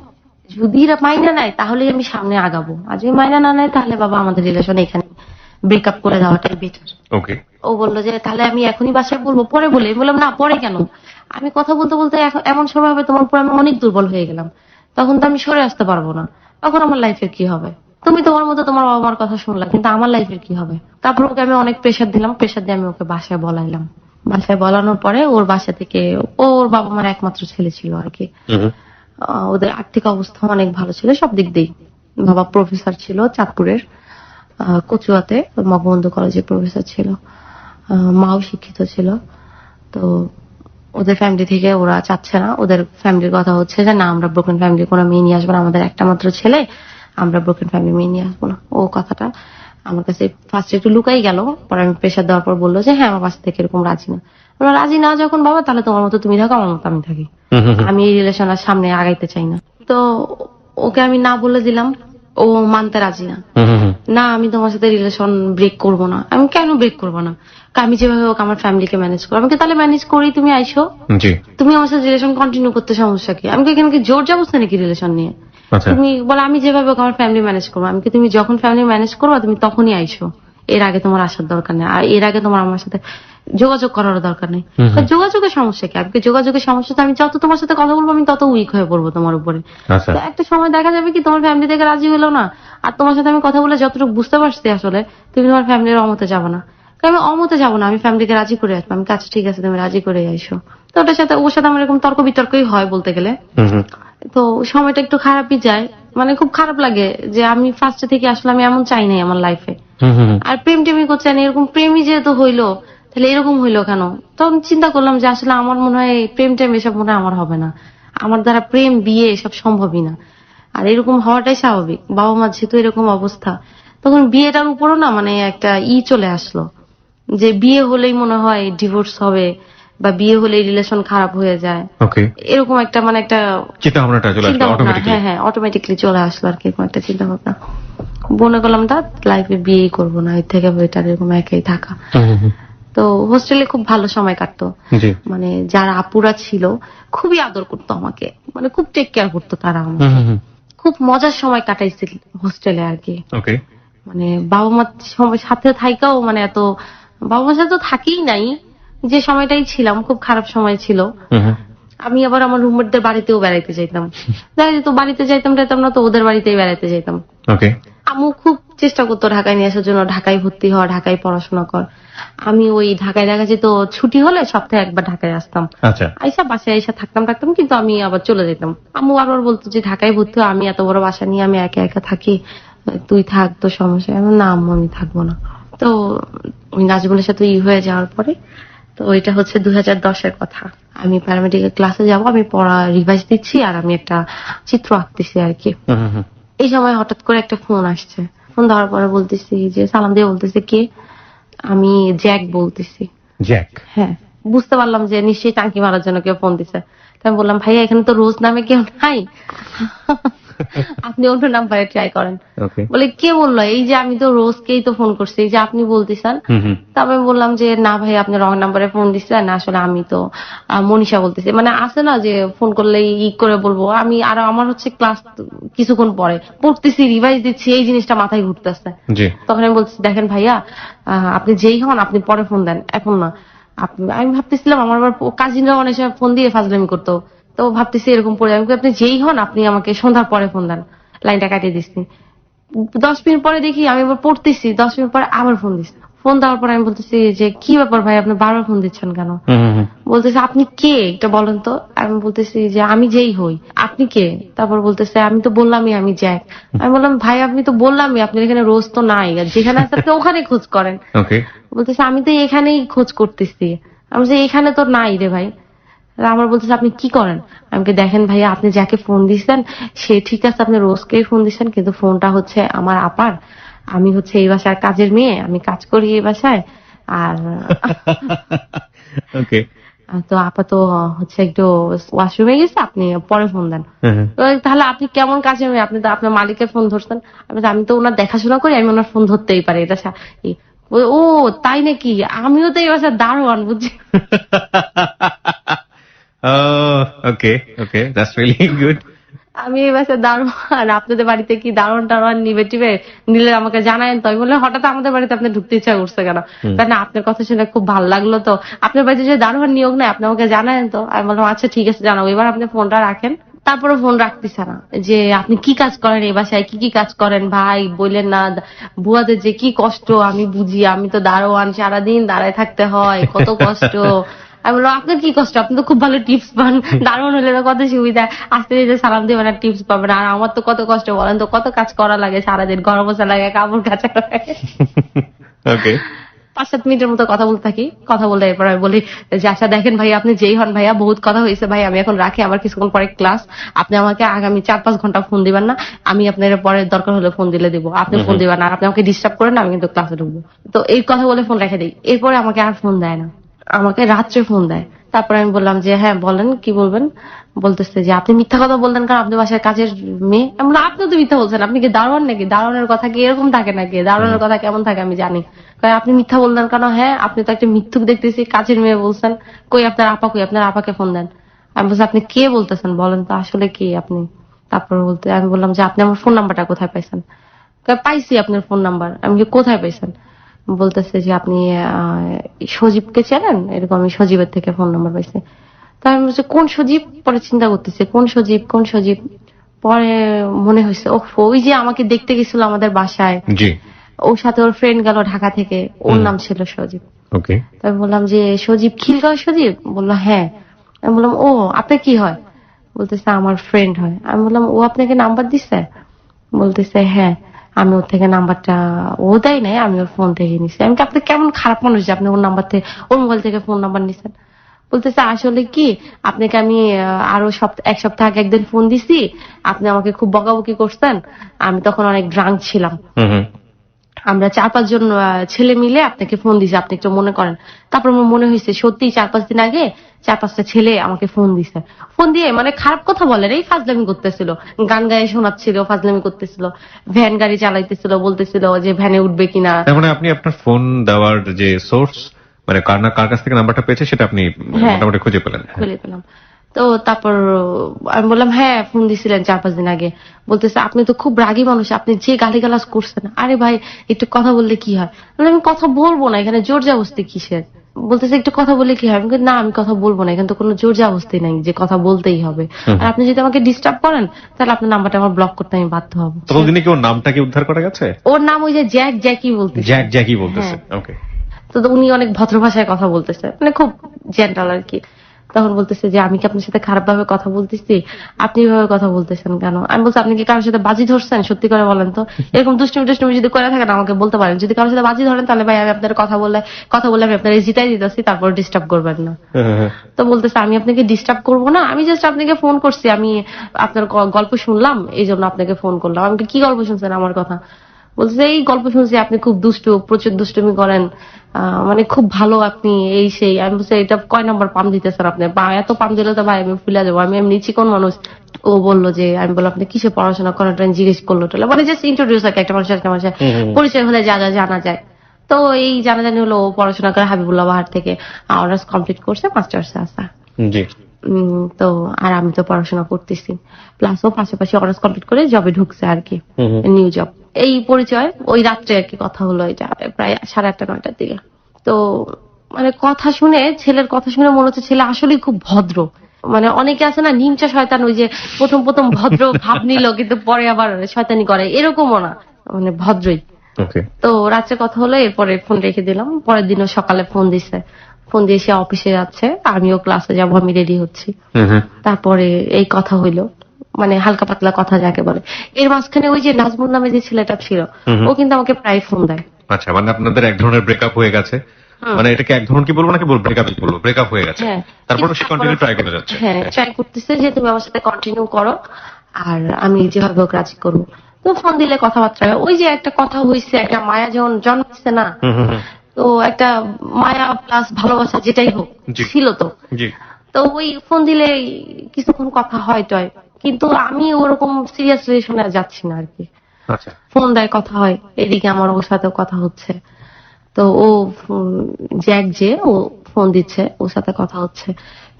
যদি মাইনা নেয় তাহলে আমি সামনে আগাবো, আর যদি মাইনা না নেয় তাহলে বাবা আমাদের রিলেশন এখানে ব্রেকআপ করে দেওয়াটাই বেটার। ওকে। ও বললো যে তাহলে আমি এখনই বাসায় বলবো? পরে বলে। বললাম না, পরে কেন, আমি কথা বলতে বলতে এমন সময় হবে তোমার উপর আমি অনেক দুর্বল হয়ে গেলাম, তখন তো আমি সরে আসতে পারবো না, তখন আমার লাইফের কি হবে? তুমি তোমার মতো তোমার বাবা মার কথা শুনলা, কিন্তু আমার লাইফের কি হবে? তারপর ওকে আমি অনেক প্রেশার দিলাম, প্রেশার দিয়ে আমি ওকে বাসায় বলাইলাম। বাসায় বলানোর পরে ওর বাসা থেকে, ওর বাবা মার একমাত্র ছেলে ছিল আর কি, ওদের আর্থিক অবস্থা অনেক ভালো ছিল সব দিক দিয়ে। বাবা প্রফেসর ছিল চাঁদপুরের কচুয়াতে, বঙ্গবন্ধু কলেজের প্রফেসর ছিল, মাও শিক্ষিত ছিল। তো ওদের ফ্যামিলি থেকে ওরা চাচ্ছে না, ওদের ফ্যামিলির কথা হচ্ছে যে না, আমরা ব্রোকেন ফ্যামিলি কোনো মেয়ে নিয়ে আসবো না, আমাদের একটা মাত্র ছেলে, আমরা ব্রোকেন ফ্যামিলি মেয়ে নিয়ে আসবো না। ও কথাটা আমার কাছে ফার্স্ট একটু লুকাই গেল, পরে আমি প্রেশার দেওয়ার পর বললো যে হ্যাঁ, আমার বাসা থেকে এরকম রাজি না। রাজি না যখন বাবা, তাহলে তোমার মতো তুমি থাকো, আমার মতো আমি থাকি, আমি এই রিলেশন আর সামনে আগাইতে চাই না। তো ওকে আমি না বলে দিলাম, ও মানতে রাজি না। না, আমি তোমার সাথে রিলেশন ব্রেক করবো না। আমি কেন ব্রেক করবো না? আমি যেভাবে হোক আমার ফ্যামিলিকে ম্যানেজ করবো। আমাকে তাহলে ম্যানেজ করি, তুমি আইসো, তুমি আমার সাথে রিলেশন কন্টিনিউ করতে সমস্যা কি? আমি এখানে কি জোর যাবো নাকি রিলেশন নিয়ে? তুমি বলো আমি যেভাবে হোক আমার ফ্যামিলি ম্যানেজ করবো। আমি কি, তুমি যখন ফ্যামিলি ম্যানেজ করবো তুমি তখনই আইসো, এর আগে তোমার আসার দরকার নেই। আর এর আগে তোমার আমার সাথে যোগাযোগ করারও দরকার নেই। হুম। তো যোগাযোগের সমস্যা কি? আমি যোগাযোগের সমস্যা তো আমি যত তোমার সাথে কথা বলবো আমি তত উইক হয়ে পড়বো তোমার উপরে। আচ্ছা। তো একটা সময় দেখা যাবে কি তোমার ফ্যামিলি থেকে রাজি হলো না, আর তোমার সাথে আমি কথা বলে যতটুকু বুঝতে পারছি আসলে তুমি তোমার ফ্যামিলির অমতে যাবে না। কারণ আমি অমতে যাবো না, আমি ফ্যামিলিকে রাজি করে আসবো। আমি কাছে ঠিক আছে তুমি রাজি করে আইসো। তো ওর সাথে আমার এরকম তর্ক বিতর্কই হয় বলতে গেলে। হুম। তো সময়টা একটু খারাপই যায়, মানে খুব খারাপ লাগে যে আমি ফার্স্টে থেকে আসলে আমি এমন চাই নাই আমার লাইফে। হুম। আর প্রেম টেমি করছে না, এরকম প্রেমই যেহেতু হইলো তাহলে এরকম হইলো কেন? তখন চিন্তা করলাম যে আসলে আমার মনে হয় প্রেম টেম এসব মনে হয় আমার হবে না, আমার দ্বারা প্রেম বিয়ে এসব সম্ভবই না। আর এরকম হওয়াটাই স্বাভাবিক, বাবা মা যেহেতু এরকম অবস্থা। তখন বিয়েটার উপরও না মানে একটা চলে আসলো যে বিয়ে হলেই মনে হয় ডিভোর্স হবে বা বিয়ে হলেই রিলেশন খারাপ হয়ে যায়, ওকে। এরকম একটা মানে একটা চিন্তা ভাবনাটা চলে আসলো চিন্তা ভাবনা। অটোমেটিক্যালি। হ্যাঁ, অটোমেটিকলি চলে আসলো আর কি এরকম একটা চিন্তা ভাবনা। মনে করলাম লাইফে বিয়েই করবো না, এর থেকে বেটার এরকম একাই থাকা। তো হোস্টেলে খুব ভালো সময় কাটতো। জি। মানে যারা আপুরা ছিল খুবই আদর করতো আমাকে, মানে খুব টেক কেয়ার করতো তারা আমাকে। খুব মজার সময় কাটাইছি হোস্টেলে আর কি। ওকে। মানে বাবা মার সাথে থাইকাও মানে এত, বাবা মার সাথে তো থাকেই নাই, যে সময়টাই ছিলাম খুব খারাপ সময় ছিল। আমি আবার আমার রুমমেটদের বাড়িতেও বেড়াইতে যাইতাম, দেখা যেত বাড়িতে যাইতাম না তো ওদের বাড়িতেই বেড়াইতে যাইতাম। ওকে। আম্মু খুব চেষ্টা করতো ঢাকায় নিয়ে আসার জন্য, ঢাকায় ভর্তি হওয়া, ঢাকায় পড়াশোনা কর। আমি ওই ঢাকায় দেখা যেত ছুটি হলে সপ্তাহে একবার ঢাকায় আসতাম। আচ্ছা। আইসা বাসায় আইসা থাকতাম কিন্তু আমি আবার চলে যেতাম। আম্মু বারবার বলতো যে ঢাকায় ভর্তি হও, আমি এত বড় বাসা নিয়ে আমি একা একা থাকি, তুই থাক, তো সমস্যা। আমি না আম্মু আমি থাকবো না। তো ওই নাজমুলের সাথে হয়ে যাওয়ার পরে, তো এটা হচ্ছে 2010-এর কথা। আমি প্যারামেডিক্যাল ক্লাসে যাব, আমি পড়া রিভাইজ দিচ্ছি আর আমি একটা চিত্র আঁকতেছি আর কি। এই সময় হঠাৎ করে একটা ফোন আসছে। ফোন ধরার পরে বলতেছি যে সালাম দিয়ে বলতেছে কে? আমি জ্যাক বলতেছি। জ্যাক? হ্যাঁ, বুঝতে পারলাম যে নিশ্চয়ই টাঙ্কি মারার জন্য কেউ ফোন দিছে। আমি বললাম ভাইয়া এখানে তো রোজ নামে কেউ নাই, আপনি অন্য নাম্বারে ট্রাই করেন। বলে কে বললো? এই যে আমি তো রোজকেই তো ফোন করছি, এই যে আপনি বলতেছেন। তারপরে বললাম যে না ভাই আপনি রং নাম্বারে ফোন দিচ্ছেন, আসলে আমি তো মনীষা বলতেছি। মানে আছে না যে ফোন করলে করে বলবো আমি, আর আমার হচ্ছে ক্লাস কিছুক্ষণ পরে পড়তেছি, রিভাইজ দিচ্ছি, এই জিনিসটা মাথায় ঘুরতেছে। তখন আমি বলতেছি দেখেন ভাইয়া আপনি যেই হন আপনি পরে ফোন দেন, এখন না। আমি ভাবতেছিলাম আমার আবার কাজিনরা অনেক সময় ফোন দিয়ে ফাজলামি করতো, তো ভাবতেছি এরকম পরে আমি আপনি যেই হন আপনি আমাকে সন্ধ্যার পরে ফোন দেন। লাইনটা কাটিয়ে দিচ্ছি। 10 মিনিট পরে দেখি আমি আবার পড়তেছি, 10 মিনিট পরে আবার ফোন দিচ্ছি। ফোন দেওয়ার পরে আমি বলতেছি যে কি ব্যাপার ভাই আপনি বারবার ফোন দিচ্ছেন কেন? বলতেছে আপনি কে এটা বলেন তো। আমি বলতেছি যে আমি যেই হই, আপনি কে? তারপর বলতেছে আমি তো বললামই আমি জ্যাক। আমি বললাম ভাই আপনি তো বললামই আপনার এখানে রোজ তো নাই, যেখানে আছে আপনি ওখানে খোঁজ করেন। বলতেছে আমি তো এখানেই খোঁজ করতেছি। আমি বলছি এখানে তো নাই রে ভাই। আমার বলতেছে আপনি কি করেন? আমাকে দেখেন ভাইয়া আপনি যাকে ফোন দিচ্ছেন সে ঠিক আছে, আপনি রোজকেই ফোন দিচ্ছেন, কিন্তু ফোনটা হচ্ছে আমার আপার। আমি হচ্ছে এই বাসায় কাজের মেয়ে, আমি কাজ করি এই বাসায়। আর তো আপা তো হচ্ছে একটু ওয়াশরুমে গেছে, আপনি পরে ফোন দেন। তাহলে আপনি কেমন কাজের মেয়ে? আপনি তো আপনার মালিকের ফোন ধরছেন। আমি তো ওনার দেখাশোনা করি, আমি ওনার ফোন ধরতেই পারি। এটা ও তাই নাকি? আমিও তো এই বাসায় দারোয়ান বুঝছি। ওকে ওকে, দ্যাটস রিয়েলি গুড। আমি এই বাসায় দারোয়ান, আপনাদের বাড়িতে কি দারোয়ান টারোয়ান নিবে টিবে নিলে আমাকে জানায়েন তো। আমি বললাম হঠাৎ আমাদের বাড়িতে আপনি ঢুকতে ইচ্ছা করছে কেন? না আপনার কথা শুনে খুব ভালো লাগলো, তো আপনার বাড়িতে যে দারোয়ান নিয়োগ নেই আপনি আমাকে জানায়েন তো। আমি বললাম আচ্ছা ঠিক আছে জানাবো। এবার আপনি ফোনটা রাখেন। তারপরে ফোন রাখতেছে না। যে আপনি কি কাজ করেন এই বাসায়, কি কাজ করেন ভাই বললেন না। বুয়াদের যে কি কষ্ট আমি বুঝি, আমি তো দারোয়ান, সারাদিন দাঁড়ায় থাকতে হয়, কত কষ্ট। আমি বললাম আপনার কি কষ্ট? আপনি তো খুব ভালো টিপস পান, দারুণ হলে কত সুবিধা, আসতে যেতে সালাম দিবেন আর টিপস পাবেন। আর আমার তো কত কষ্ট বলেন তো, কত কাজ করা লাগে সারাদিন, ঘর বসা লাগে, কাপড় কাচা লাগে। 5-7 মিনিটের মতো কথা বলতে থাকি। কথা বলতে এরপর আমি বলি যে আচ্ছা দেখেন ভাই আপনি যেই হন ভাইয়া, বহুত কথা হয়েছে ভাই, আমি এখন রাখি, আমার কিছুক্ষণ পরে ক্লাস। আপনি আমাকে আগামী 4-5 ঘন্টা ফোন দিবেন না, আমি আপনার পরে দরকার হলে ফোন দিলে দিব, আপনি ফোন দিবেন না। আর আপনি আমাকে ডিস্টার্ব করেন না, আমি কিন্তু ক্লাসে ঢুকবো। তো এই কথা বলে ফোন রেখে দিই। এরপরে আমাকে আর ফোন দেয় না, আমাকে রাত্রে ফোন দেয়। তারপরে আমি বললাম যে হ্যাঁ বলেন কি বলবেন। বলতেছে যে আপনি মিথ্যা কথা বলতেন কারণ আপনি বাসায় কাজের মেয়ে। আমি বললাম আপনি তো মিথ্যা বলছেন, আপনি কি দারোয়ান নাকি? দারোয়ানের কথা কি এরকম থাকে নাকি? দারোয়ানের কথা কেমন থাকে আমি জানি। আপনি মিথ্যা বললেন কেন? হ্যাঁ আপনি তো একটা মিথ্যুক দেখতেছি, কাজের মেয়ে বলছেন। কই আপনার আপা কই? আপনার আপাকে ফোন দেন। আমি বলছি আপনি কে বলতেছেন বলেন তো আসলে কি আপনি? তারপর আমি বললাম যে আপনি আমার ফোন নাম্বারটা কোথায় পাইছেন? পাইছি আপনার ফোন নাম্বার। আমি কোথায় পাইছেন? বলতেছে যে আপনি সজীবকে চেনেন, এরকম। আমি সজীবের থেকে ফোন নাম্বার পাইছি। তাই আমি বলছি কোন সজীব, পরে চিন্তা করতেছি কোন সজীব কোন সজীব, পরে মনে হয়েছে ওই যে আমাকে দেখতে গেছিল আমাদের বাসায়, জি, ওর সাথে ওর ফ্রেন্ড গেল ঢাকা থেকে, ওর নাম ছিল সজীব। ওকে। তাই বললাম যে সজীব, খিলগাঁও সজীব? বললো হ্যাঁ। আমি বললাম ও আপনার কি হয়? বলতেছে আমার ফ্রেন্ড হয়। আমি বললাম ও আপনাকে নাম্বার দিচ্ছে? বলতেছে হ্যাঁ, আমি ওর থেকে নাম্বারটা, ও দেয় নাই, আমি ওর ফোন থেকে নিছি। আমি আপনি কেমন খারাপ মানুষ যে আপনি ওর নাম্বার থেকে, ওর মোবাইল থেকে ফোন নাম্বার নিছেন? বলতেছে আসলে কি, আপনাকে আমি আরো এক সপ্তাহ আগে একদিন ফোন দিছি, আপনি আমাকে খুব বকাবকি করছেন, আমি তখন অনেক ড্রাঙ্ক ছিলাম, আমরা 4-5 জন ছেলে মিলে আপনাকে ফোন দিছি, আপনি একটু মনে করেন। তারপর আমার মনে হয়েছে সত্যি 4-5 দিন আগে 4-5টা ছেলে আমাকে ফোন দিছে, ফোন দিয়ে মানে খারাপ কথা বলেন, এই ফাজলামি করতেছিল, গান গায়ে শোনাচ্ছিল, ফাজলামি করতেছিল, ভ্যান গাড়ি চালাইতেছিল, বলতেছিল যে ভ্যানে উঠবে কিনা। তার মানে আপনি আপনার ফোন দেওয়ার যে সোর্স, মানে কার কাছ থেকে নাম্বারটা পেয়েছে সেটা আপনি মোটামুটি খুঁজে পেলেন? খুঁজে পেলাম। তো তারপর আমি বললাম হ্যাঁ ফোন দিছিলেন 4-5 দিন আগে। বলতেছে আপনি তো খুব রাগী মানুষ, আপনি যে গালিগালাজ করছেন। আরে ভাই একটু কথা বললে কি হয়? আমি কথা বলবো না, এখানে জোর জবরদস্তি কিসের? বলতেছে একটু কথা বললে কি হয়? আমি না আমি কথা বলবো না, এখানে তো কোনো জোর জবরদস্তি নাই যে কথা বলতেই হবে। আর আপনি যদি আমাকে ডিস্টার্ব করেন তাহলে আপনার নাম্বারটা আমার ব্লক করতে আমি বাধ্য হব। ততদিনে কি ওর নামটা কি উদ্ধার করা গেছে? ওর নাম ওই যে জ্যাকি বলতেছে। জ্যাকি বলতেছে, ওকে। তো উনি অনেক ভদ্র ভাষায় কথা বলতেছে, মানে খুব জেন্টাল আর কি। তখন বলতেছে যে আমি কি আপনার সাথে খারাপ ভাবে কথা বলতেছি, আপনি এভাবে কথা বলতেছেন কেন? আমি বলছি আপনি কি কারোর সাথে বাজি ধরছেন? সত্যি করে বলেন তো, এরকম দুষ্টুমি যদি করে থাকেন আমাকে বলতে পারেন। যদি কারোর সাথে বাজি ধরেন তাহলে ভাই আমি আপনার কথা বললে আমি আপনার জিতাই দিতেছি, তারপর ডিস্টার্ব করবেন না। তো বলতেছে আমি আপনাকে ডিস্টার্ব করবো না, আমি জাস্ট আপনাকে ফোন করছি, আমি আপনার গল্প শুনলাম এই জন্য আপনাকে ফোন করলাম। আমি কি গল্প শুনছেন আমার কথা? বলছে এই গল্প শুনছি আপনি খুব দুষ্টু, প্রচুর দুষ্টুমি করেন, মানে খুব ভালো আপনি, এই সেই। আমি বলছি এটা কয় নাম্বার পাম দিতেছেন আপনি? এত পাম দিলে তো ভাই আমি ফুলে যাবো, আমি এমনি চিকন মানুষ। ও বললো যে, আমি বললাম আপনি কিসে পড়াশোনা করেন, জিজ্ঞেস করলো, মানে জাস্ট ইন্ট্রোডিউস আর একটা মানুষের পরিচয় হলে যা যা জানা যায়। তো এই জানাজানি হলো, ও পড়াশোনা করে হাবিবুল্লাহ বাহার থেকে অনার্স কমপ্লিট করছে, মাস্টার্সে আসা। তো আর আমি তো পড়াশোনা করতেছি, প্লাস ও পাশাপাশি অনার্স কমপ্লিট করে জবে ঢুকছে আর কি, নিউ জব। এই পরিচয় ওই রাত্রে আর কি কথা হলো, এটা প্রায় 8:30-9টার দিকে। তো মানে কথা শুনে, ছেলের কথা শুনে মনে হচ্ছে ছেলে আসলে খুব ভদ্র। মানে অনেকে আছে না নিমচা শয়তান, ওই যে প্রথম ভদ্র ভাব নিল কিন্তু পরে আবার শয়তানি করে, এরকমও না, মানে ভদ্রই। তো রাত্রে কথা হলো, এরপরে ফোন রেখে দিলাম। পরের দিনও সকালে ফোন দিছে, ফোন দিয়ে সে অফিসে যাচ্ছে, আমিও ক্লাসে যাবো, আমি রেডি হচ্ছি। তারপরে এই কথা হইলো, মানে হালকা পাতলা কথা যাকে বলে। এর মাঝখানে ওই যে নাজমুল নামে যে ছেলেটা ছিল, ও কিন্তু আমাকে প্রায় ফোন দেয়। আচ্ছা, মানে আপনাদের এক ধরনের ব্রেকআপ হয়ে গেছে, মানে এটাকে এক ধরনের কি বলবো নাকি ব্রেকআপই বলবো, ব্রেকআপ হয়ে গেছে। তারপর সে কন্টিনিউ ট্রাই করে যাচ্ছে। হ্যাঁ, ট্রাই করতেছে যে তুমি আমার সাথে কন্টিনিউ করো, আর আমি যেভাবে হোক রাজি করবো। তো ফোন দিলে কথাবার্তা, ওই যে একটা কথা হয়েছে, একটা মায়া যখন জন্মাচ্ছে না, তো একটা মায়া প্লাস ভালোবাসা যেটাই হোক ছিল তো। তো ওই ফোন দিলে কিছুক্ষণ কথা হয় টয়, কিন্তু আমি ওরকম সিরিয়াস রিলেশনে যাচ্ছি না আর কি। ফোন দেয়, কথা হয়, এদিকে আমার ওর সাথেও কথা হচ্ছে। তো ও ও ফোন দিচ্ছে, ওর সাথে কথা হচ্ছে,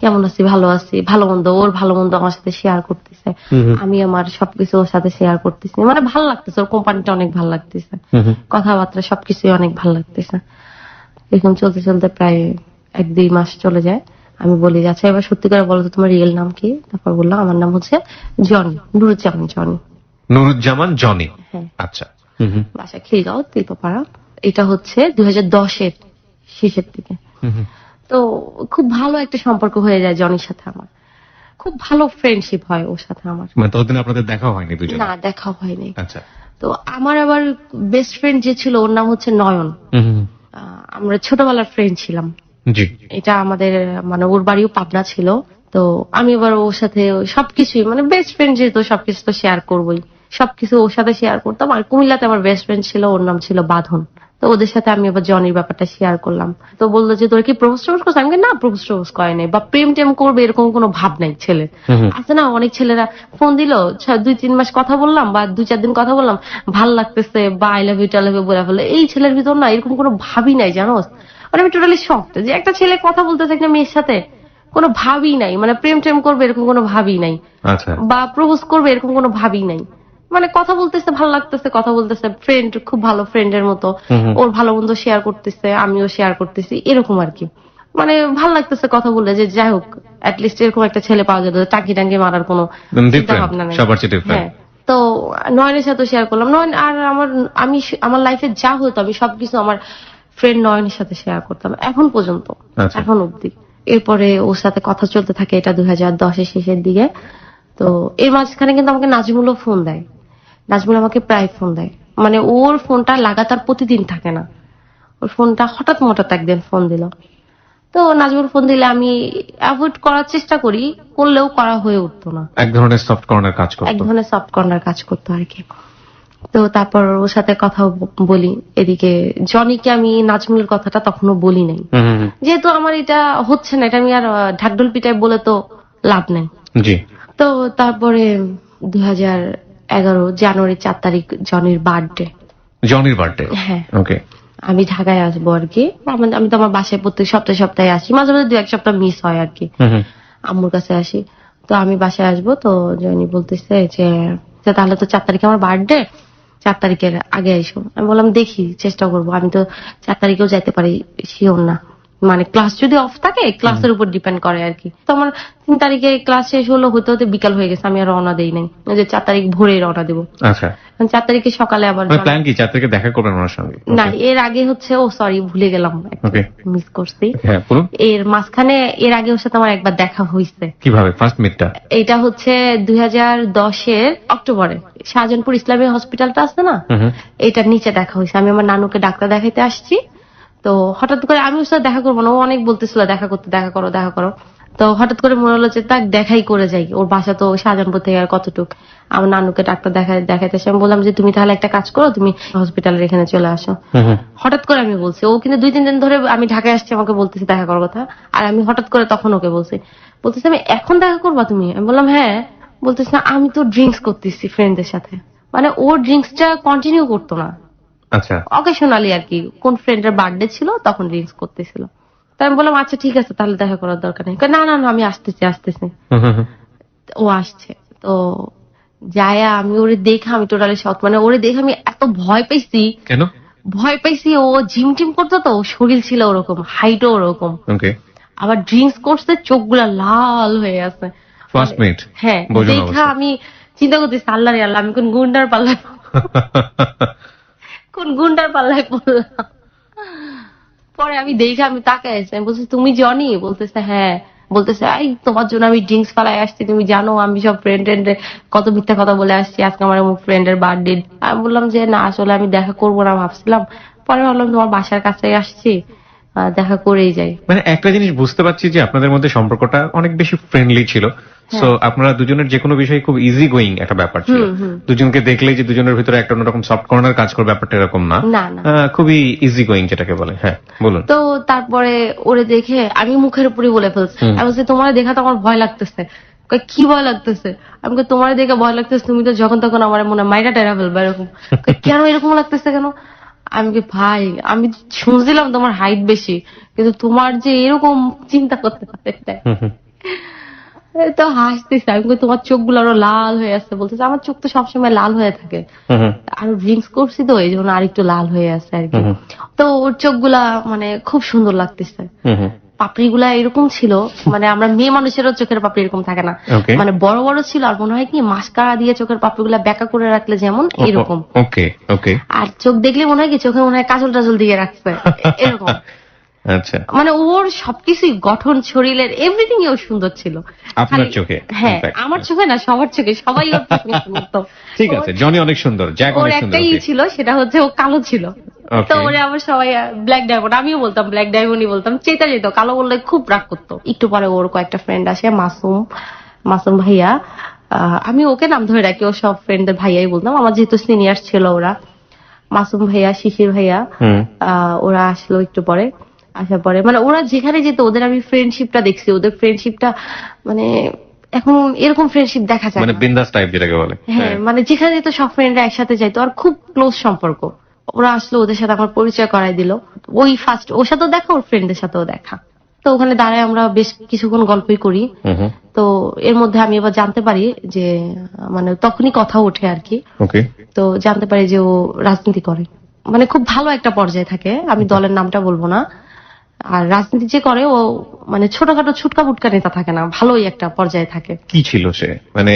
কেমন আছি, ভালো আছি, ভালো মন্দ, ওর ভালো মন্দ আমার সাথে শেয়ার করতেছে, আমি আমার সবকিছু ওর সাথে শেয়ার করতেছি, মানে ভালো লাগতেছে, ওর কোম্পানিটা অনেক ভালো লাগতেছে, কথাবার্তা সবকিছুই অনেক ভালো লাগতেছে। এরকম চলতে চলতে প্রায় 1-2 মাস চলে যায়। আমি বলি আচ্ছা এবার সত্যি করে বলো তো তোমার রিয়েল নাম কি? তারপর বললাম আমার নাম হচ্ছে Johnny, Nuruzzaman Johnny. Nuruzzaman Johnny, আচ্ছা। বাসা খিলগাঁও, তিলপাড়া। এটা হচ্ছে 2010-এর শেষের দিকে। তো খুব ভালো একটা সম্পর্ক হয়ে যায় জনির সাথে আমার, খুব ভালো ফ্রেন্ডশিপ হয় ওর সাথে আমার। মানে ততদিন আপনাদের দেখা হয়নি দুজনে? না, দেখা হয়নি। আচ্ছা। তো আমার আবার বেস্ট ফ্রেন্ড যে ছিল ওর নাম হচ্ছে নয়ন। আমরা ছোটবেলার ফ্রেন্ড ছিলাম। এটা আমাদের, মানে ওর বাড়িও পাবনা ছিল। তো আমি এবার ওর সাথে সবকিছুই, মানে বেস্ট ফ্রেন্ড যেহেতু সবকিছু তো শেয়ার করবোই, সবকিছু ওর সাথে শেয়ার করতাম। আর কুমিল্লাতে আমার বেস্ট ফ্রেন্ড ছিল, ওর নাম ছিল বাঁধন। তো ওদের সাথে আমি আবার জনির ব্যাপারটা শেয়ার করলাম। তো বললো যে তোর কি প্রপোজ করছিস? আমি না, প্রপোজ করে নাই, বা প্রেম টেম করবে এরকম কোনো ভাব নাই ছেলে। আছে না অনেক ছেলেরা ফোন দিল, 2-3 মাস কথা বললাম বা 2-4 দিন কথা বললাম, ভাল লাগতেছে বা আই লাভ ইউ বলে ফেলে। এই ছেলের ভিতর না এরকম কোনো ভাবই নাই, জানোস। মানে আমি টোটালি শকড যে একটা ছেলে কথা বলতেছে একটা মেয়ের সাথে, কোনো ভাবই নাই, মানে প্রেম টেম করবে এরকম কোনো ভাবই নাই, বা প্রপোজ করবে এরকম কোনো ভাবই নাই। মানে কথা বলতেছে, ভালো লাগতেছে, কথা বলতেছে, ফ্রেন্ড, খুব ভালো ফ্রেন্ডের মতো। ওর ভালো মন্দ শেয়ার করতেছে, আমিও শেয়ার করতেছি, এরকম আর কি। মানে ভালো লাগতেছে কথা বলে, যে যাই হোক অ্যাটলিস্ট এরকম একটা ছেলে পাওয়া যেত, টাঙ্কি টাঙ্কি মারার কোনো চিন্তা ভাবনা নেই। হ্যাঁ, তো নয়নের সাথে শেয়ার করলাম। নয়ন আর আমার লাইফে যা হতো আমি সবকিছু আমার ফ্রেন্ড নয়নের সাথে শেয়ার করতাম এখন পর্যন্ত, এখন অব্দি। এরপরে ওর সাথে কথা চলতে থাকে, এটা 2010-এর শেষের দিকে। তো এর মাঝখানে কিন্তু আমাকে নাজমুলও ফোন দেয়। নাজমুল আমাকে প্রায় ফোন দেয়, মানে ওর ফোনটা লাগাতার প্রতিদিন থাকে না, ওর ফোনটা হঠাৎ একদিন ফোন দিল। তো নাজমুল ফোন দিলে আমি অ্যাভয়েড করার চেষ্টা করি, করলেও করা হয়ে উঠতো না। এক ধরনের সফট কর্নার কাজ করতো, এক ধরনের সফট কর্নার কাজ করতো আর কি। তো তারপর ওর সাথে কথা বলি। এদিকে জনিকে আমি নাজমুলের কথাটা তখনও বলি নাই, যেহেতু আমার এটা হচ্ছে না, এটা আমি আর ঢাকঢোল পিটাই বলে তো লাভ নেই। জি। তো তারপরে 2011 জানুয়ারি 4 তারিখ জনির বার্থডে। জনির বার্থডে? হ্যাঁ। ওকে। আমি ঢাকায় আসবো আর কি। আমি তো আমার বাসায় প্রত্যেক সপ্তাহে আসি, মাঝে মাঝে 2-1 সপ্তাহ মিস হয় আর কি, আম্মুর কাছে আসি। তো আমি বাসায় আসবো, তো জনি বলতেছে যে তাহলে তো 4 তারিখে আমার বার্থডে, 4 তারিখের আগে আইসো। আমি বললাম দেখি, চেষ্টা করবো। আমি তো 4 তারিখেও যাইতে পারি, শিওর না, মানে ক্লাস যদি অফ থাকে ক্লাসের উপর ডিপেন্ড করে আর কি। তো আমার 3 তারিখে ক্লাস শেষ হলো, হতে হতে বিকাল হয়ে গেছে, আমি আর রওনা দেই নাই, যে 4 তারিখ ভোরে রওনা দেবো। আচ্ছা। 4 তারিখে সকালে আবার প্ল্যান কি 4 তারিখে দেখা করবেন ওনার সঙ্গে? না, এর আগে হচ্ছে, ও সরি ভুলে গেলাম, মিস করছি। হ্যাঁ, বলুন। এর মাঝখানে এর আগে ওর সাথে আমার একবার দেখা হয়েছে। কিভাবে ফার্স্ট মিটটা? এটা হচ্ছে 2010-এর অক্টোবরে, শাহজাহানপুর ইসলামী হসপিটালটা আছে না, এটার নিচে দেখা হয়েছে। আমি আমার নানুকে ডাক্তার দেখাইতে আসছি, তো হঠাৎ করে আমি ওর সাথে দেখা করবো না, ও অনেক বলতেছিল দেখা করতে, দেখা করো দেখা করো। তো হঠাৎ করে মনে হলো যে তাক দেখাই করে যাই, ওর বাসা তো শাহজাহানপুর থেকে আর কতটুক। আমার নানুকে ডাক্তার দেখাইতে আসে। আমি বললাম যে তুমি তাহলে একটা কাজ করো, তুমি হসপিটালের এখানে চলে আসো। হঠাৎ করে আমি বলছি, ও কিন্তু 2-3 দিন ধরে আমি ঢাকায় আসছি আমাকে বলতেছি দেখা করার কথা, আর আমি হঠাৎ করে তখন ওকে বলতেছি আমি এখন দেখা করবা তুমি? আমি বললাম হ্যাঁ। বলতেছি না, আমি তো ড্রিঙ্কস করতেছি ফ্রেন্ডদের সাথে। মানে ওর ড্রিঙ্কসটা কন্টিনিউ করতো না, আচ্ছা, অকেশনালি আর কি, কোন ফ্রেন্ডের বার্থডে ছিল তখন ড্রিঙ্কস করতেছিল। তাই আমি বললাম আচ্ছা ঠিক আছে, তাহলে দেখা করার দরকার নেই। না না না, আমি আসতেছি। ও আসছে, তো যায়া আমি ওরে দেখে আমি টোটালি শক, মানে ওরে দেখে আমি এত ভয় পাইছি। কেন ভয় পাইছি? ও জিম টিম করতো, তো শরীর ছিল ওরকম, হাইটও ওরকম, আবার ড্রিঙ্কস করছে, চোখগুলা লাল হয়ে আছে। First meet? হ্যাঁ, দেখা আমি চিন্তা করতেছি আল্লাহ রে আল্লাহ, আমি কোন গুন্ডার পাল্লায় পড়লাম। পরে আমি দেখে আমি তাকাই আছি, আমি বলছি তুমি জনি? বলতেছে হ্যাঁ। বলতেছে এই তোমার জন্য আমি ড্রিঙ্কস ফালাই আসছি, তুমি জানো আমি সব ফ্রেন্ডের কত মিথ্যা কথা বলে আসছি, আজকে আমার অমুক ফ্রেন্ডের বার্থডে। আমি বললাম যে না, আসলে আমি দেখা করবো না ভাবছিলাম, পরে ভাবলাম তোমার বাসার কাছে আসছি, দেখা করেই যাই। মানে একটা জিনিস বুঝতে পারছি যে আপনাদের মধ্যে সম্পর্কটা অনেক বেশি ফ্রেন্ডলি ছিল। সো আপনারা দুজনের যে কোনো বিষয়ে খুব ইজি গোয়িং একটা ব্যাপার ছিল। দুজনকে দেখলেই যে দুজনের ভিতরে একটা অন্যরকম সফট কর্নার কাজ করবে, ব্যাপারটা এরকম না, খুবই ইজি গোয়িং যেটাকে বলে। হ্যাঁ বলুন। তো তারপরে ওরে দেখে আমি মুখের উপরই বলে ফেলছি, আমি বলছি তোমার দেখা তো আমার ভয় লাগতেছে। কি ভয় লাগতেছে? আমি তোমার দেখে ভয় লাগতেছে, তুমি তো যখন তখন আমার মনে মাইরা টাইরা ফেলবে এরকম। কেন এরকম লাগতেছে কেন? আমি ভাই আমি শুনছিলাম তোমার হাইট বেশি, কিন্তু তোমার যে এরকম চিন্তা করতে পারে, তো হাসতেছে। আমি তোমার চোখগুলো আরো লাল হয়ে আসছে। বলতেছে আমার চোখ তো সবসময় লাল হয়ে থাকে, আরো ড্রিঙ্কস করছি তো এই জন্য আরেকটু লাল হয়ে আছে আর কি। তো ওর চোখগুলা মানে খুব সুন্দর লাগতেছে, পাপড়িগুলা এরকম ছিল, মানে আমরা মেয়ে মানুষেরও চোখের পাপড়ি এরকম থাকে না, মানে বড় বড় ছিল, আর মনে হয় কি মাস্কারা দিয়ে চোখের পাপড়িগুলা বেঁকা করে রাখলে যেমন এরকম। আর চোখ দেখলে মনে হয় কি চোখে মনে হয় কাজল টাজল দিয়ে রাখছে এরকম। আচ্ছা, মানে ওর সবকিছুই, গঠন, শরীরের এভরিথিং ও সুন্দর ছিল আপনার চোখে? হ্যাঁ, আমার চোখে না, সবার চোখে, সবাই ওর সুন্দর। ঠিক আছে, জনি অনেক সুন্দর, জ্যাক অনেক সুন্দর। একটাই ছিল, সেটা হচ্ছে ও কালো ছিল। তো ওরে আবার সবাই ব্ল্যাক ডায়মন্ড, আমিও বলতাম ব্ল্যাক ডায়মন্ডই বলতাম, চেতা যেত, কালো বললে খুব রাগ করতো। একটু পরে ওর কয়েকটা ফ্রেন্ড আসে, মাসুম ভাইয়া, আমি ওকে নাম ধরে রাখি, ও সব ফ্রেন্ডদের ভাইয়াই বলতাম, আমার যেহেতু সিনিয়র ছিল ওরা। মাসুম ভাইয়া, শিশির ভাইয়া, ওরা আসলো একটু পরে। আসার পরে মানে ওরা যেখানে যেত ওদের আমি ফ্রেন্ডশিপটা দেখছি, ওদের ফ্রেন্ডশিপটা মানে এখন এরকম ফ্রেন্ডশিপ দেখা যায়, মানে বিন্দাস টাইপ যেটাকে বলে। হ্যাঁ, মানে যেখানে যেত সব ফ্রেন্ডরা একসাথে যাইতো, আর খুব ক্লোজ সম্পর্ক। ওরা আসলো, ওদের সাথে আমার পরিচয় করাই দিল। ওই ফার্স্ট ওর সাথেও দেখা, ওর ফ্রেন্ডদের সাথেও দেখা। তো ওখানে দাঁড়ায় আমরা বেশ কিছুক্ষণ গল্পই করি। তো এর মধ্যে আমি এবার জানতে পারি যে মানে তখনই কথা ওঠে আর কি। ওকে। তো জানতে পারি যে ও রাজনীতি করে, মানে খুব ভালো একটা পর্যায়ে থাকে, আমি দলের নামটা বলবো না। আর রাজনীতি যে করে ও মানে ছোটখাটো ছুটকা বুটকা নেতা থাকে না, ভালোই একটা পর্যায়ে থাকে। কি ছিল সে, মানে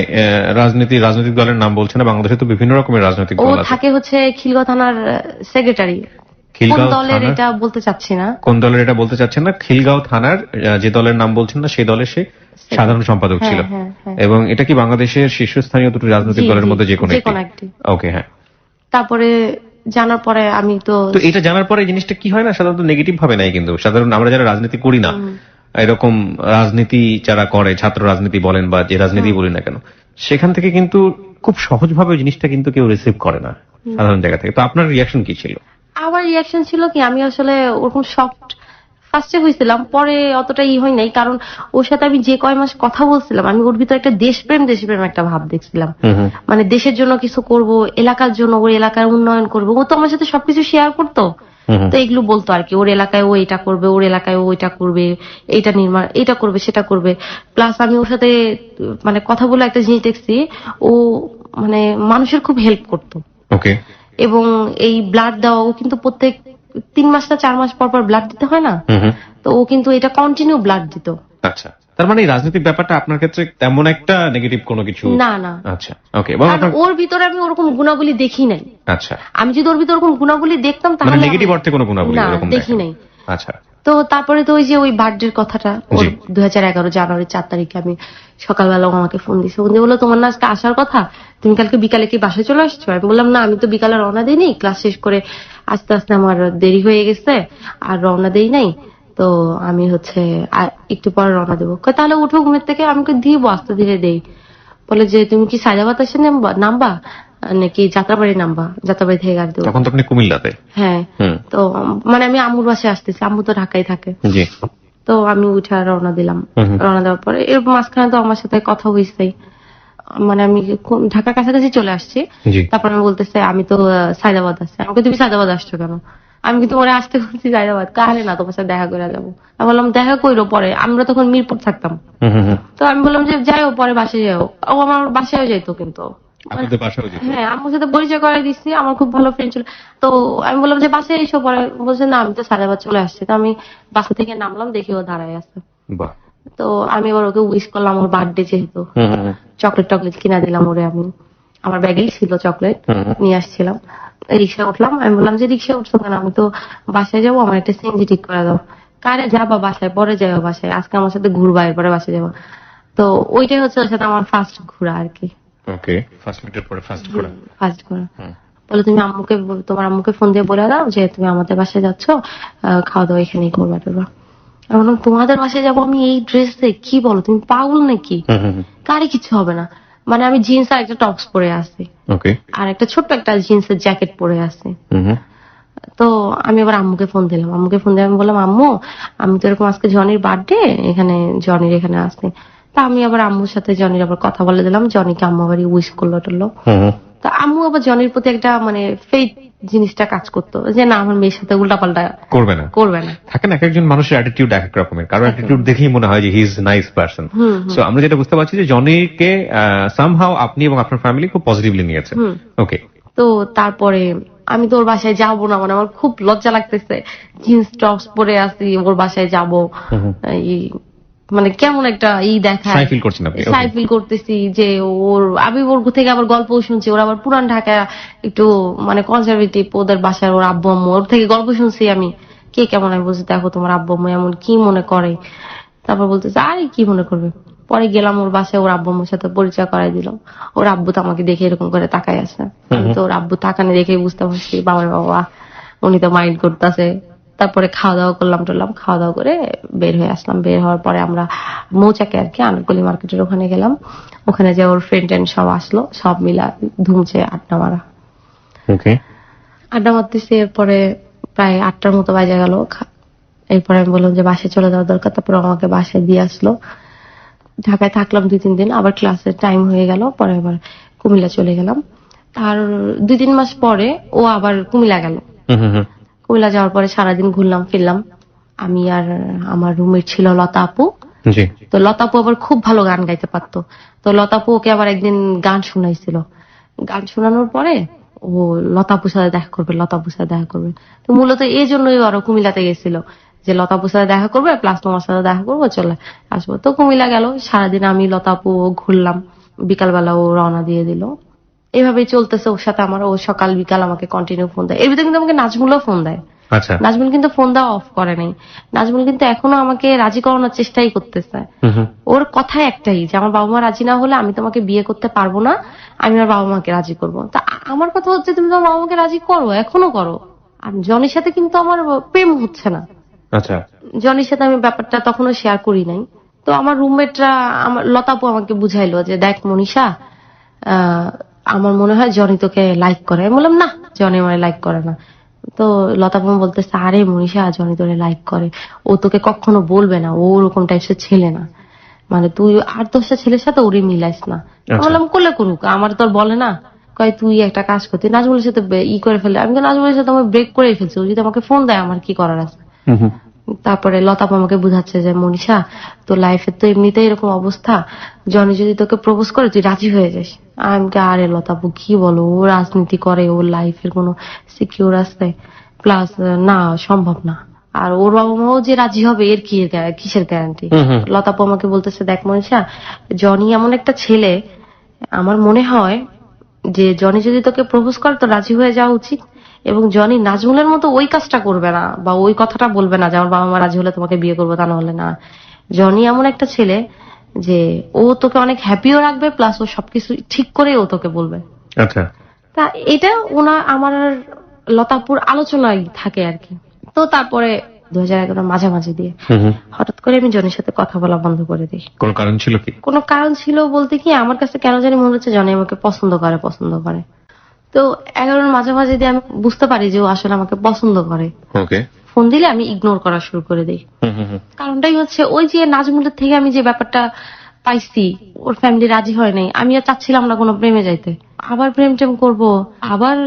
রাজনৈতিক দলের নাম বলছে না, বাংলাদেশে তো বিভিন্ন রকমের রাজনৈতিক ও দল আছে। থাকে হচ্ছে খিলগাঁও থানার সেক্রেটারি। কোন খিলগাঁও দলের থানার? এটা বলতে চাচ্ছি না। কোন দলের এটা বলতে চাচ্ছেন না? খিলগাঁও থানার যে দলের নাম বলছেন না সেই দলের সে সাধারণ সম্পাদক ছিল। হ্যাঁ। এবং এটা কি বাংলাদেশের শীর্ষস্থানীয় দুটো রাজনৈতিক জি, দলের জি, মধ্যে যে কোনো যেকোনো একটি। ওকে, হ্যাঁ। তারপরে জানার পরে আমি তো তো এটা জানার পরে এই জিনিসটা কি হয় না, সাধারণত নেগেটিভ ভাবে নাই, কিন্তু সাধারণ আমরা যারা রাজনীতি করি না, এরকম রাজনীতি যারা করে, ছাত্র রাজনীতি বলেন বা যে রাজনীতি বলি না কেন, সেখান থেকে কিন্তু খুব সহজভাবে ওই জিনিসটা কিন্তু কেউ রিসিভ করে না সাধারণ জায়গা থেকে। তো আপনার রিয়াকশন কি ছিল? আমার রিয়াকশন ছিল কি, আমি আসলে ওরকম শকড ফার্স্টে হয়েছিলাম, পরে অতটা হয় নাই, কারণ ওর সাথে আমি যে কয় মাস কথা বলছিলাম আমি ওর ভিতরে একটা দেশপ্রেম একটা ভাব দেখছিলাম। মানে দেশের জন্য কিছু করব, এলাকার জন্য, ওর এলাকার উন্নয়ন করবো। ও তো আমার সাথে সবকিছু শেয়ার করতো, তো এগুলো বলতো আর কি, ওর এলাকায় ও এটা করবে, ওর এলাকায় ও এটা করবে, এইটা নির্মাণ, এটা করবে, সেটা করবে। প্লাস আমি ওর সাথে মানে কথা বলে একটা জিনিস দেখছি, ও মানে মানুষের খুব হেল্প করতো। ওকে। এবং এই ব্লাড দেওয়া, ও কিন্তু প্রত্যেক 3 মাস না 4 মাস পর পর ব্লাড দিতে হয় না, তো ও কিন্তু এটা কন্টিনিউ ব্লাড দিত। আচ্ছা, তার মানে এই রাজনৈতিক ব্যাপারটা আপনার ক্ষেত্রে তেমন একটা নেগেটিভ কোনো কিছু না না। আচ্ছা, ওকে। এবং ওর ভিতরে আমি ওরকম গুণাবলী দেখি নাই। আচ্ছা, আমি যদি ওর ভিতরে ওরকম গুণাবলী দেখতাম মানে তাহলে নেগেটিভ অর্থে কোনো গুণাবলী না এরকম দেখি নাই। আচ্ছা। তো তারপরে তো ওই যে ওই বার্থডের কথাটা, 2011 জানুয়ারি 4 তারিখে আমি সকালবেলা আমাকে ফোন দিছে, ফোন দিয়ে বললো তোমার না আজকে আসার কথা, তুমি কালকে বিকালে কি বাসায় চলে আসছো? আমি বললাম না, আমি তো বিকালে রওনা দিইনি, ক্লাস শেষ করে আস্তে আস্তে আমার দেরি হয়ে গেছে, আর রওনা দেই নাই, তো আমি হচ্ছে একটু পরে রওনা দেবো। তাহলে উঠো ঘুমের থেকে? আমি দিব আস্তে ধীরে দেই। বলে যে তুমি কি সায়দাবাদ এসে নামবা নাকি যাত্রাবাড়ি নামবা? যাত্রাবাড়ি থেকে গাড়ি দেবো। তখন তো আপনি কুমিল্লাতে? হ্যাঁ। তো মানে আমি আম্মুর বাসায় আসতেছি, আম্মু তো ঢাকায় থাকে। জি। তো আমি উঠে রওনা দিলাম। রওনা দেওয়ার পরে এর মাঝখানে তো আমার সাথে কথা হয়েছে, মানে আমি ঢাকার কাছাকাছি চলে আসছি। তারপর আমি বলতেছে আমি তো সায়দাবাদ আসছি। আমাকে তুমি সায়দাবাদ আসছো কেন? আমি কিন্তু মনে আসতে বলছি সায়দাবাদ, কাহলে না তোমার সাথে দেখা করে যাবো। আমি বললাম দেখা কইরো পরে, আমরা তখন মিরপুর থাকতাম। তো আমি বললাম যে যাইও পরে বাসায় যাও। ও আমার বাসায় যাইতো, কিন্তু হ্যাঁ আমার সাথে পরিচয় করাই দিচ্ছি, আমার খুব ভালো ফ্রেন্ড ছিল। তো আমি বললাম যে বাসায় এসো পরে, বলছে না আমি তো সায়দাবাদ চলে আসছি। তো আমি বাসা থেকে নামলাম, দেখি ও দাঁড়ায় আছে। তো আমি এবার ওকে উইশ করলাম, ওর বার্থডে যেহেতু, চকলেট কিনা দিলাম ওরে। আমি আমার ব্যাগেই ছিল চকলেট, নিয়ে আসছিলাম। রিক্সা উঠলাম, আমি বললাম যে রিক্সা উঠছো কেন? আমি তো বাসায় যাবো, আমার একটা সিএনজি ঠিক করে দাও। কারে যাবা বাসায়? পরে যাবো বাসায়, আজকে আমার সাথে ঘুরবা, এরপরে বাসায় যাবো। তো ওইটাই হচ্ছে ওর সাথে আমার ফার্স্ট ঘোরা আর কি। ওকে, ফার্স্ট মিটের পরে ফার্স্ট ঘোরা। বলে তুমি আম্মুকে, তোমার আম্মুকে ফোন দিয়ে বলে দাও যে তুমি আমাদের বাসায় যাচ্ছ, খাওয়া দাওয়া এখানেই করবা টরবা। আমি বললাম তোমাদের বাসায় যাবো আমি এই ড্রেসে? কি বলো, তুমি পাগল নাকি? কারে কিছু হবে না। মানে আমি জিন্স আর একটা টপস পরে আসি, আর একটা ছোট্ট একটা জিন্সের জ্যাকেট পরে আসি। তো আমি এবার আম্মুকে ফোন দিলাম। আম্মুকে ফোন দিয়ে আমি বললাম আম্মু আমি তো এরকম আজকে জনির বার্থডে, এখানে জনির এখানে আসছি। তা আমি আবার আম্মুর সাথে জনির আবার কথা বলে দিলাম, জনিকে আম্মু আবার উইশ করলো টললো। তো আম্মু আবার জনির প্রতি একটা মানে ফেইথ জিনিসটা কাজ করতো, যে না আমার মেয়ের সাথে উল্টাপাল্টা করবে না। থাকে না, এক একজন মানুষের অ্যাটিটিউড এক এক রকমের, কারো অ্যাটিটিউড দেখেই মনে হয় যে he is nice person. So আমরা যেটা বুঝতে পারছি যে জনিকে সামহাউ আপনি এবং আপনার ফ্যামিলি খুব পজিটিভলি নিয়েছেন। ওকে। তো তারপরে আমি তো ওর বাসায় যাবো না, মানে আমার খুব লজ্জা লাগতেছে, জিন্স টপস পরে আসি, ওর বাসায় যাবো, মানে কেমন একটা দেখায় সাইফিল করতেছি যে আমি ওর থেকে আবার গল্প শুনছি, ওর আবার পুরান ঢাকা একটু মানে কনজারভেটিভ, ওদের বাসায় ওর আব্বু আম্মু, ওর থেকে গল্প শুনছি আমি, কে কেমন। আমি বলছি দেখো তোমার আব্বু আম্মু এমন কি মনে করে। তারপর বলতেছে আরে কি মনে করবে। পরে গেলাম ওর বাসায়, ওর আব্বু আম্মুর সাথে পরিচয় করাই দিলাম। ওর আব্বু তো আমাকে দেখে এরকম করে তাকাই আছে, আমি তো ওর আব্বু তাকানে দেখে বুঝতে পারছি বাবার বাবা উনি তো মাইন্ড করতেছে। তারপরে খাওয়া দাওয়া করলাম, খাওয়া দাওয়া করে বের হয়ে আসলাম। বের হওয়ার পরে আমরা মৌচাকে আর কি আনারকলি মার্কেটের ওখানে গেলাম। ওখানে যে ওর ফ্রেন্ড সব আসলো, সব মিলা ধুমছে আড্ডা মারা। আড্ডা মারতেছি, এরপরে প্রায় 8টার মতো বাজে গেল। এরপরে আমি বললাম যে বাসায় চলে যাওয়ার দরকার। তারপরে আমাকে বাসায় দিয়ে আসলো। ঢাকায় থাকলাম 2-3 দিন, আবার ক্লাসের টাইম হয়ে গেল। পরে আবার কুমিল্লা চলে গেলাম। আর 2-3 মাস পরে ও আবার কুমিল্লা গেল। কুমিল্লা যাওয়ার পরে সারাদিন ঘুরলাম ফিরলাম, আমি আর আমার রুমমেট ছিল লতা আপু। জি। তো লতা আপু আবার খুব ভালো গান গাইতে পারতো। তো লতা আপু ওকে আবার একদিন গান শোনাইছিল। গান শোনানোর পরে ও লতা আপুর সাথে দেখা করবে, লতা আপুর সাথে দেখা করবে। তো মূলত এই জন্যই ওরা কুমিল্লাতে গেছিল, যে লতা আপুর সাথে দেখা করবে প্লাস তোমার সাথে দেখা করবো, চলে আসবো। তো কুমিল্লা গেল, সারাদিন আমি লতা আপু ঘুরলাম, বিকালবেলা ও রওনা দিয়ে দিল। এভাবেই চলতেছে ওর সাথে আমার। ও সকাল বিকাল আমাকে কন্টিনিউ ফোন দেয়। এর ভিতরে কিন্তু আমাকে নাজমুলও ফোন দেয়। আচ্ছা। নাজমুল কিন্তু ফোন দেওয়া অফ করে নাই। নাজমুল কিন্তু এখনো আমাকে রাজি করানোর চেষ্টাই করতেছে। ওর কথা একটাই, যে আমার বাবা মা রাজি না হলে আমি তোমাকে বিয়ে করতে পারবো না, আমি আমার বাবা মাকে রাজি করবো। তা আমার কথা হচ্ছে তুমি তোমার বাবা মাকে রাজি করো, এখনো করো। আর জনির সাথে কিন্তু আমার প্রেম হচ্ছে না। আচ্ছা। জনির সাথে আমি ব্যাপারটা তখনও শেয়ার করি নাই। তো আমার রুমমেটরা, আমার লতাপু আমাকে বুঝাইলো যে দেখ মনীষা, আমার মনে হয় জনি তোকে লাইক করে। আমি বললাম না, জনি আমার লাইক করে না। তো লতাপু বলতেছে আরে মনীষা, জনি তোরে লাইক করে, ও তোকে কখনো বলবে না, ও ওরকম টাইপের ছেলে না, মানে তুই আর 10টা ছেলের সাথে ওরে মিলাইস না। বললাম করলে করুক, আমার তোর বলে না। কয় তুই একটা কাজ করতি, নাজমুলের সাথে ই করে ফেলে। আমি নাজমুলের সাথে আমার ব্রেক করে ফেলছি, ও যদি আমাকে ফোন দেয় আমার কি করার আছে। তারপরে লতাপা আমাকে বুঝাচ্ছে যে মনীষা, তোর লাইফের তো এমনিতেই এরকম অবস্থা, জনি যদি তোকে প্রপোজ করে তুই রাজি হয়ে যাস। আমি আরে লতাপু কি বলো, ও রাজনীতি করে, ওর লাইফের কোনো সিকিউর আছে, প্লাস না সম্ভব না। আর ওর বাবা মাও যে রাজি হবে এর কি কিসের গ্যারান্টি। লতাপু আমাকে বলতেছে দেখ মনীষা, জনি এমন একটা ছেলে, আমার মনে হয় যে জনি যদি তোকে প্রপোজ করে তো রাজি হয়ে যাওয়া উচিত। এবং জনি নাজমুলের মতো ওই কাজটা করবে না, বা ওই কথাটা বলবে না যে আমার বাবা মা রাজি হলে তোমাকে বিয়ে করবো, তা না হলে না। জনি এমন একটা ছেলে যে ও তোকে অনেক হ্যাপিও রাখবে, প্লাস ও সবকিছু ঠিক করে ও তোকে বলবে। আচ্ছা। তা এটা আমার আর লতাপুর আলোচনায় থাকে আর কি। তো তারপরে 2011 মাঝামাঝি দিয়ে হঠাৎ করে আমি জনির সাথে কথা বলা বন্ধ করে দিই। কোনো কারণ ছিল কি? কোনো কারণ ছিল বলতে কি, আমার কাছে কেন জানি মনে হচ্ছে জনি আমাকে পছন্দ করে। তো 11 মাঝামাঝি দিয়ে আমি বুঝতে পারি যে ও আসলে আমাকে পছন্দ করে। ওকে। ফোন দিলে আমি ইগনোর করা শুরু করে দিই। কারণটাই হচ্ছে ওই যে নাজমুলের থেকে আমি যে ব্যাপারটা পাইছি, ওর ফ্যামিলি রাজি হয় নাই, আমি আর চাচ্ছিলাম না কোনো প্রেমে যাইতে। আবার প্রেম টেম করবো, আবার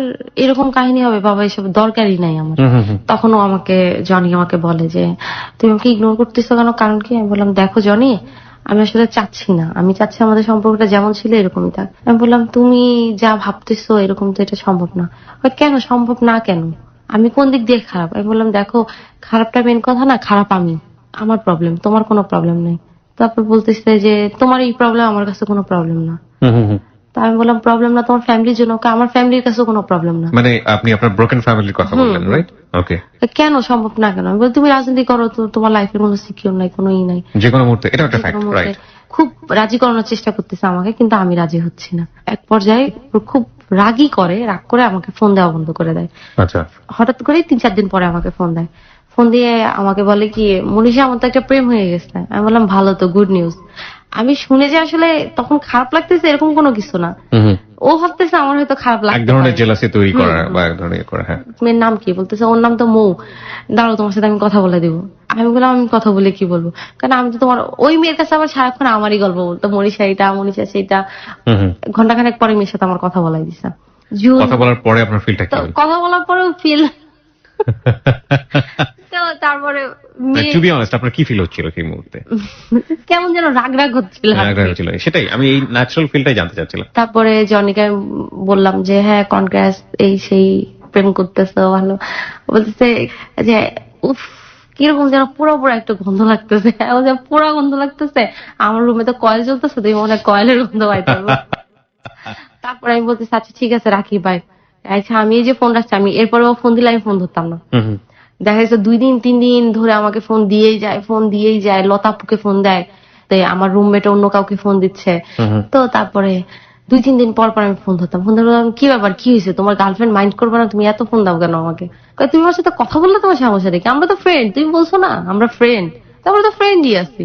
এরকম কাহিনী হবে, বাবা এসব দরকারই নাই আমার। তখনও জনি আমাকে বলে যে তুমি আমাকে ইগনোর করতেছো কেন, কারণ কি? আমি বললাম দেখো জনি, আমি আসলে চাচ্ছি না, আমি চাচ্ছি আমাদের সম্পর্কটা যেমন ছিল এরকমই থাক। আমি বললাম তুমি যা ভাবতেছো এরকম তো এটা সম্ভব না। কেন সম্ভব না কেন, আমি কোন দিক দিয়ে খারাপ? আমি বললাম দেখো, খারাপটা মেন কথা না, খারাপ আমি, আমার প্রবলেম, তোমার কোনো প্রবলেম নেই। তারপর বলতেছে যে তোমার এই প্রবলেম, আমার কাছে কোনো প্রবলেম না। তা আমি বললাম প্রবলেম না তোমার ফ্যামিলির জন্য, আমার ফ্যামিলির কাছে কোনো প্রবলেম না। মানে আপনি আপনার ব্রোকেন ফ্যামিলির কথা বললেন, রাইট? ওকে। কেন সম্ভব না কেন? আমি বলি তুমি রাজনীতি করো তো, তোমার লাইফের কোনো সিকিউর নাই, কোনো ই নাই, যে কোনো মুহূর্তে, এটা একটা ফ্যাক্ট, রাইট? খুব রাজি করানোর চেষ্টা করতেছে আমাকে, কিন্তু আমি রাজি হচ্ছি না। এক পর্যায়ে খুব রাগ করে আমাকে ফোন দেওয়া বন্ধ করে দেয়। আচ্ছা। হঠাৎ করে 3-4 দিন পরে আমাকে ফোন দেয়। ফোন দিয়ে আমাকে বলে কি মনীষা, আমার তো একটা প্রেম হয়ে গেছে। আমি বললাম ভালো তো, গুড নিউজ। আমি শুনে যে আসলে তখন খারাপ লাগতেছে এরকম কোনো কিছু না, ও ভাবতেছে আমার হয়তো খারাপ লাগছে, এক ধরনের জেলাসি তৈরি করা বা এক ধরনের করা। হ্যাঁ। মেয়ের নাম কি? বলতেছে ওর নাম তো মৌ। দাঁড়াও তোমার সাথে আমি কথা বলে দিব। আমি বললাম আমি কথা বলে কি বলবো, কারণ আমি তো তোমার ওই মেয়ের কাছে আবার সারাক্ষণ আমারই গল্প বলতো, মনীষা এটা, মনীষা সেইটা। ঘন্টাখানেক পরে মেয়ের সাথে আমার কথা বলাই দিছে। কথা বলার পরে আপনার ফিলটা কি? কথা বলার পরেও ফিল তো তারপরে টু বি অনেস্ট আপনার কি ফিল হচ্ছিল সেই মুহূর্তে? কেমন যেন রাগ হচ্ছিল। সেটাই আমি এই ন্যাচারাল ফিলটাই জানতে চাচ্ছিলাম। তারপরে জনিকে বললাম যে হ্যাঁ কনগ্রেস, এই সেই, প্রেম করতেছে ভালো। বলতেছে যে উফ কিরকম যেন পুরো একটা গন্ধ লাগতেছে। পুরো গন্ধ লাগতেছে, আমার রুমে তো কয়েল চলতেছে, তুমি মনে হয় কয়েলের গন্ধ পাইতে পারবো। তারপরে আমি বলতেছি আচ্ছা ঠিক আছে রাখি বাই। আচ্ছা আমি এই যে ফোন রাখছি, আমি এরপরেও ফোন দিলে আমি ফোন ধরতাম না। দেখা যাচ্ছে 2 দিন 3 দিন ধরে আমাকে ফোন দিয়েই যায়। লতাপুকে ফোন দেয়, তাই আমার রুমমেট অন্য কাউকে ফোন দিচ্ছে। তো তারপরে 2-3 দিন পর আমি ফোন ধরতাম। কি ব্যাপার, কি হয়েছে, তোমার গার্লফ্রেন্ড মাইন্ড করবে না, তুমি এত ফোন দাও কেন আমাকে? তুমি আমার সাথে কথা বললে তোমার সমস্যা দেখি, আমরা তো ফ্রেন্ড, তুমি বলছো না আমরা ফ্রেন্ড, তো আমরা তো ফ্রেন্ডই আছি,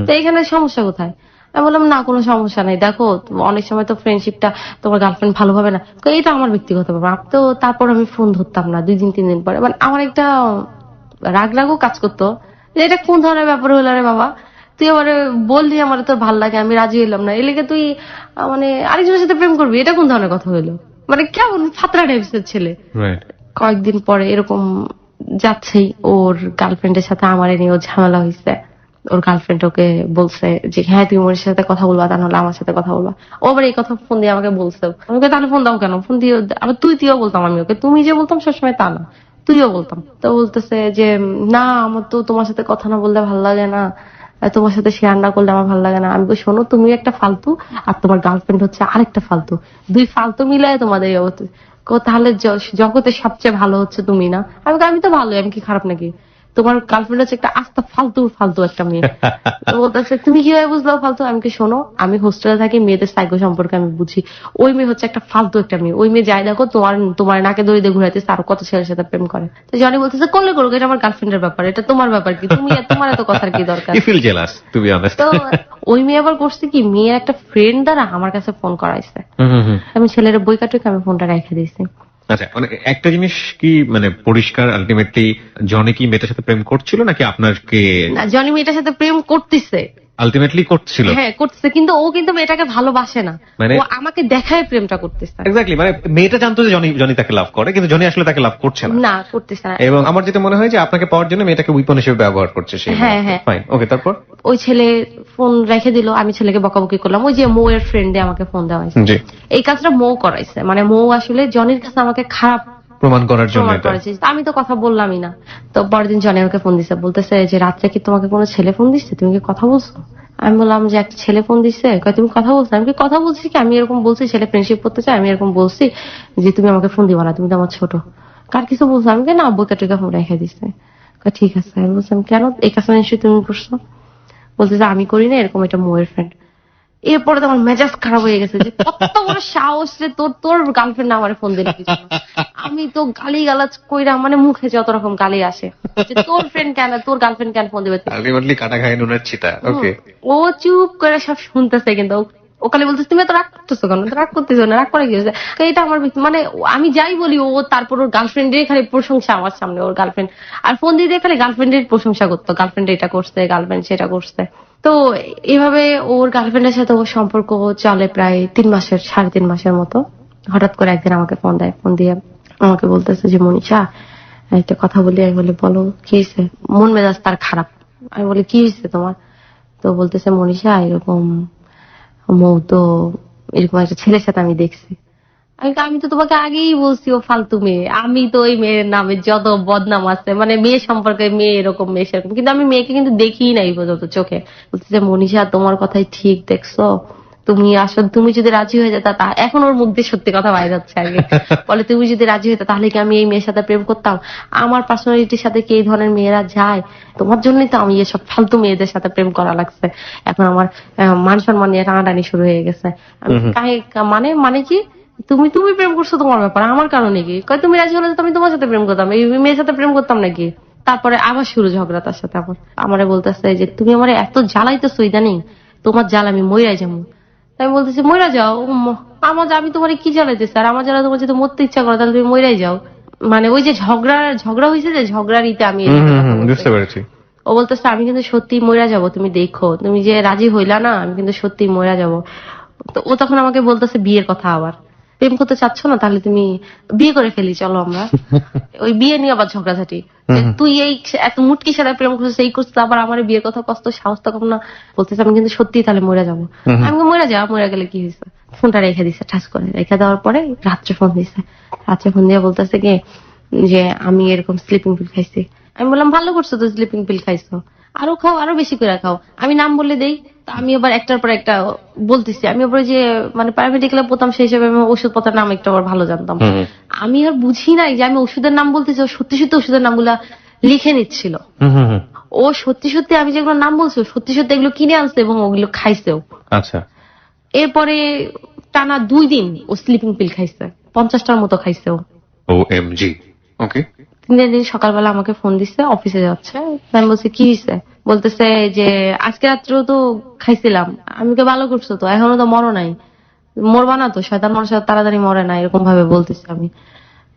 তো এখানে সমস্যা কোথায়? আমি বললাম না কোনো সমস্যা নাই, দেখো অনেক সময় তো ফ্রেন্ডশিপটা তোমার গার্লফ্রেন্ড ভালোভাবে না, এটা আমার ব্যক্তিগত ব্যাপার। তো তারপর আমি ফোন ধরতাম না 2 দিন 3 দিন পরে। মানে আমার একটা রাগও কাজ করতো যে এটা কোন ধরনের ব্যাপার হলো রে বাবা, তুই আমার বললি আমার তোর ভাল লাগে, আমি রাজি হইলাম না, এলাকা তুই মানে আরেকজনের সাথে প্রেম করবি, এটা কোন ধরনের কথা হইলো? মানে কেমন ফাতরা টাইপের ছেলে। কয়েকদিন পরে এরকম যাচ্ছেই ওর গার্লফ্রেন্ডের সাথে আমার নিয়ে ওর ঝামেলা হয়েছে। ওর গার্লফ্রেন্ড ওকে বলছে যে হ্যাঁ তুমি ওর সাথে কথা বলবা, তা নাহলে আমার সাথে কথা বলবা। ও আবার এই কথা ফোন দিয়ে আমাকে বলছে। আমাকে তাহলে ফোন দাও কেন, ফোন দিয়ে আবার তুইও বলতাম আমি ওকে, তুমি যে বলতাম সবসময় তা না, তুইও বলতাম। তো বলতেছে যে না আমার তো তোমার সাথে কথা না বললে ভালো লাগে না, তোমার সাথে শেয়ার না করলে আমার ভালো লাগে না। আমি শোনো তুমি একটা ফালতু আর তোমার গার্লফ্রেন্ড হচ্ছে আরেকটা ফালতু, দুই ফালতু মিলায় তোমাদের এই অবস্থা। তাহলে জগতে সবচেয়ে ভালো হচ্ছে তুমি না। আমি তো ভালো, আমি কি খারাপ নাকি? তোমার গার্লফ্রেন্ড হচ্ছে একটা আস্তা ফালতু ফালতু একটা মেয়ে। তো বলতেছে তুমি কিভাবে বুঝলো ফালতু? আমি কি শোনো আমি হোস্টেলে থাকি, মেয়েদের সাইকো সম্পর্কে আমি বুঝি। ওই মেয়ে হচ্ছে একটা ফালতু একটা মেয়ে। ওই মেয়ে যাই দেখো তোমার নাকে দড়ি দিয়ে ঘুরাইতেছে, আরো কত ছেলের সাথে প্রেম করে। তো জনি বলতেছে করলে করুক, এটা আমার গার্লফ্রেন্ডের ব্যাপার, এটা তোমার ব্যাপার কি? তোমার এত কথার কি দরকার? You feel jealous to be honest. তো ওই মেয়ে আবার করছে কি, মেয়ের একটা ফ্রেন্ড দ্বারা আমার কাছে ফোন করাইছে। আমি ছেলের বই কাটুক আমি ফোনটা রেখে দিয়েছি। আচ্ছা, মানে একটা জিনিস কি মানে পরিষ্কার, আলটিমেটলি জনি কি মেয়েটার সাথে প্রেম করছিল নাকি আপনাকে? না, জনি মেয়েটার সাথে প্রেম করতেছে, আলটিমেটলি করছিল। হ্যাঁ করতেছে, কিন্তু ও কিন্তু মেয়েটাকে ভালোবাসে না, মানে ও আমাকে দেখায় প্রেমটা করতেছে। এক্স্যাক্টলি, মানে মেয়েটা জানতো যে জনি তাকে লাভ করে, কিন্তু জনি আসলে তাকে লাভ করছে না। না, করতেছে না। এবং আমার যেটা মনে হয় যে আপনাকে পাওয়ার জন্য মেয়েটাকে উইপন হিসেবে ব্যবহার করছে সে। হ্যাঁ, হ্যাঁ। ফাইন, ওকে, তারপর? ওই ছেলে ফোন রেখে দিল, আমি ছেলেকে বকাবকি করলাম। ওই যে মৌয়ের ফ্রেন্ডে আমাকে ফোন দেওয়া হয়েছে, জি, এই কাজটা মৌ করাইছে। মানে মৌ আসলে জনির কাছে আমাকে খারাপ প্রমাণ করার জন্য প্রমাণ এটা। করেছে। আমি তো কথা বললামই না। তো পরের দিন জনি আমাকে ফোন দিছে, বলতেছে যে রাত্রে কি তোমাকে কোনো ছেলে ফোন দিচ্ছে, তুমি কি কথা বলছো? আমি বললাম যে একটা ছেলে ফোন দিচ্ছে, তুমি কথা বলছো? আমি কি কথা বলছি কি, আমি এরকম বলছি ছেলে ফ্রেন্ডশিপ করতে চাই, আমি এরকম বলছি যে তুমি আমাকে ফোন দিবা না, তুমি তো আমার ছোট। কার কিছু বলছো? আমি না বইকা টুকা ফোন রেখে দিচ্ছে। ঠিক আছে। আমি বলছিলাম কেন, এই কাজটা নিশ্চয়ই তুমি করছো? বলতেছে আমি করি না, এরকম এটা মোয়ের ফ্রেন্ড। এরপরে তো আমার মেজাজ খারাপ হয়ে গেছে যে কত বড় সাহস রে তোর গার্লফ্রেন্ড আমার ফোন দিলে কিছু না। আমি তো গালি গালাজ কইরা, মানে মুখে যত রকম গালি আসে যে তোর ফ্রেন্ড কেন, তোর গার্লফ্রেন্ড কেন ফোন দিবে। আলটিমেটলি কাটা খায় নুনের ছিটা। ওকে, ও চুপ করে সব শুনতেছে, কিন্তু ও খালি বলতেছে তুমি এত রাগ করতেছো কেন? রাগ করতেছো না, রাগ করে কি হয়েছে? এটা আমার মানে আমি যাই বলি ও তারপর ওর গার্লফ্রেন্ডের খালি প্রশংসা আমার সামনে, ওর গার্লফ্রেন্ড আর ফোন দিয়ে দিয়ে খালি গার্লফ্রেন্ডের প্রশংসা করতো, গার্লফ্রেন্ড এটা করছে, গার্লফ্রেন্ড সেটা করছে। তো এভাবে ওর গার্লফ্রেন্ডের সাথে ওর সম্পর্ক চলে প্রায় 3 মাসের, 3.5 মাসের মতো। হঠাৎ করে একদিন আমাকে ফোন দেয়, ফোন দিয়ে আমাকে বলতেছে যে মনীষা একটা কথা বলি। আমি বলি বলো, কি হয়েছে? মন মেজাজ তার খারাপ। আমি বলি কি হয়েছে তোমার? তো বলতেছে মনীষা এরকম মৌ তো এরকম একটা ছেলের সাথে আমি দেখছি। আমি তো তোমাকে আগেই বলছি ও ফালতু মেয়ে, আমি তো ওই মেয়ের নামে যত বদনাম আছে, মানে মেয়ে সম্পর্কে, মেয়ে এরকম মেয়ে সেরকম, কিন্তু আমি মেয়েকে কিন্তু দেখিই নাই পর্যন্ত চোখে। বলতেছে মনীষা তোমার কথাই ঠিক, দেখছো তুমি আসলে তুমি যদি রাজি হয়ে যেতা, এখন ওর মুখ দিয়ে সত্যি কথা বাইরে যাচ্ছে আগে। বলে তুমি যদি রাজি হইতা তাহলে কি আমি এই মেয়ের সাথে প্রেম করতাম? আমার পার্সোনালিটির সাথে কি এই ধরনের মেয়েরা যায়? তোমার জন্যই তো আমি এসব ফালতু মেয়েদের সাথে প্রেম করা লাগছে। এখন আমার মান সম্মান নিয়ে টানাটানি শুরু হয়ে গেছে। মানে কি তুমি প্রেম করছো তোমার ব্যাপার, আমার কারণে কি? তুমি রাজি হলে তো আমি তোমার সাথে প্রেম করতাম, এই মেয়ের সাথে প্রেম করতাম নাকি? তারপরে আবার শুরু ঝগড়া তার সাথে। আমারে বলতেছে যে তুমি আমার এত জ্বালাইতেছো ইদানিং, তোমার জ্বালা আমি মইরাই যাবো। আমি বলতেছি মইরা যাও। আমি তোমার কি জ্বালাইতেছি? আর আমার জ্বালা তোমার যদি মরতে ইচ্ছা করো তাহলে তুমি মইরাই যাও। মানে ওই যে ঝগড়া হয়েছে, যে ঝগড়ার ইতে আমি বুঝতে পেরেছি। ও বলতেছে আমি কিন্তু সত্যি মইরা যাবো, তুমি দেখো, তুমি যে রাজি হইলা না, আমি কিন্তু সত্যি মইরা যাবো। তো ও তখন আমাকে বলতেছে বিয়ের কথা, আবার প্রেম করতে চাচ্ছ না, তাহলে তুমি বিয়ে করে ফেলি, চলো আমরা। ওই বিয়ে নিয়ে আবার ঝগড়াঝাটি, তুই এই এত মুটকি সাথে প্রেম করছিস, এই করছিস, আবার আমার বিয়ের কথা কষ্ট, সাহস তো কম না। বলতেছে আমি কিন্তু সত্যি তাহলে মরে যাবো। আমি মরে যাওয়া, মরে গেলে কি হয়েছে? ফোনটা রেখে দিছে, ঠাস করে রেখে দেওয়ার পরে রাত্রে ফোন দিছে। রাত্রে ফোন দিয়ে বলতেছে কি যে আমি এরকম স্লিপিং পিল খাইছি। আমি বললাম ভালো করছো তো, স্লিপিং পিল খাইছো, আরো খাও, আরো বেশি করে খাও। আমি নাম বলে দেই, আমি আবার একটার পর একটা বলতেছি। আমি আবার যে মানে প্রাইভেটিক্যালে পড়তাম, সেই হিসেবে আমি ওষুধপত্রের নাম একটু আবার ভালো জানতাম। আমি আর বুঝি নাই যে আমি ওষুধের নাম বলতেছি, ও সত্যি সত্যি ওষুধের নামগুলা লিখে নিচ্ছিল। ও সত্যি সত্যি আমি যেগুলো নাম বলছি সত্যি সত্যি এগুলো কিনে আনছে এবং ওগুলো খাইছেও। আচ্ছা, এরপরে টানা 2 দিন ও স্লিপিং পিল খাইছে, 50টার মতো খাইছেও। OMG, ওকে। 3 দিন সকালবেলা আমাকে ফোন দিচ্ছে, অফিসে যাচ্ছে। আমি বলছি কি হয়েছে? বলতেছে যে আজকে রাত্রেও তো খাইছিলাম। আমি কে ভালো করছো তো, এখনো তো মরো নাই, মরবা না তো, শয়তান মানুষের তাড়াতাড়ি মরে না, এরকম ভাবে বলতেছি। আমি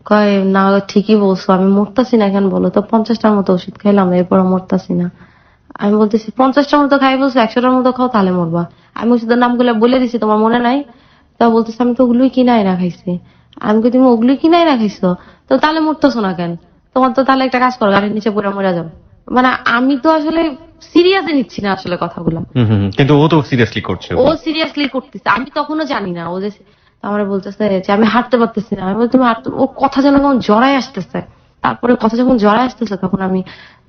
কয় না ঠিকই বলছো, আমি মরতাছি না কেন বলো তো, 50টার মতো ওষুধ খাইলাম এরপর মরতাছি না। আমি বলতেছি 50টার মতো খাই বলছো, 100টার মতো খাও তাহলে মরবা। আমি ওষুধের নামগুলো বলে দিছি, তোমার মনে নাই? তা বলতেছে আমি তো ওগুলোই কিনাই না খাইছি। আমি কি তুমি ওগুলোই কিনাই না খাইছো, তো তাহলে মরতেছো না কেন? তোমার তো তাহলে একটা কাজ করো, গাড়ির নিচে পড়ে মরে যাও। মানে আমি তো আসলে সিরিয়াসলি নিচ্ছি না আসলে কথাগুলো, কিন্তু ও তো সিরিয়াসলি করছে। ও সিরিয়াসলি করতেছে, আমি তখনও জানি না। ও যে আমার বলতেছে যে আমি হাঁটতে পারতেছি না, আমি বলি তুমি হাঁটতে, ও কথা যেন কেমন জড়ায় আসতেছে। তারপরে কথা যখন জড়ায় আসতেছে তখন আমি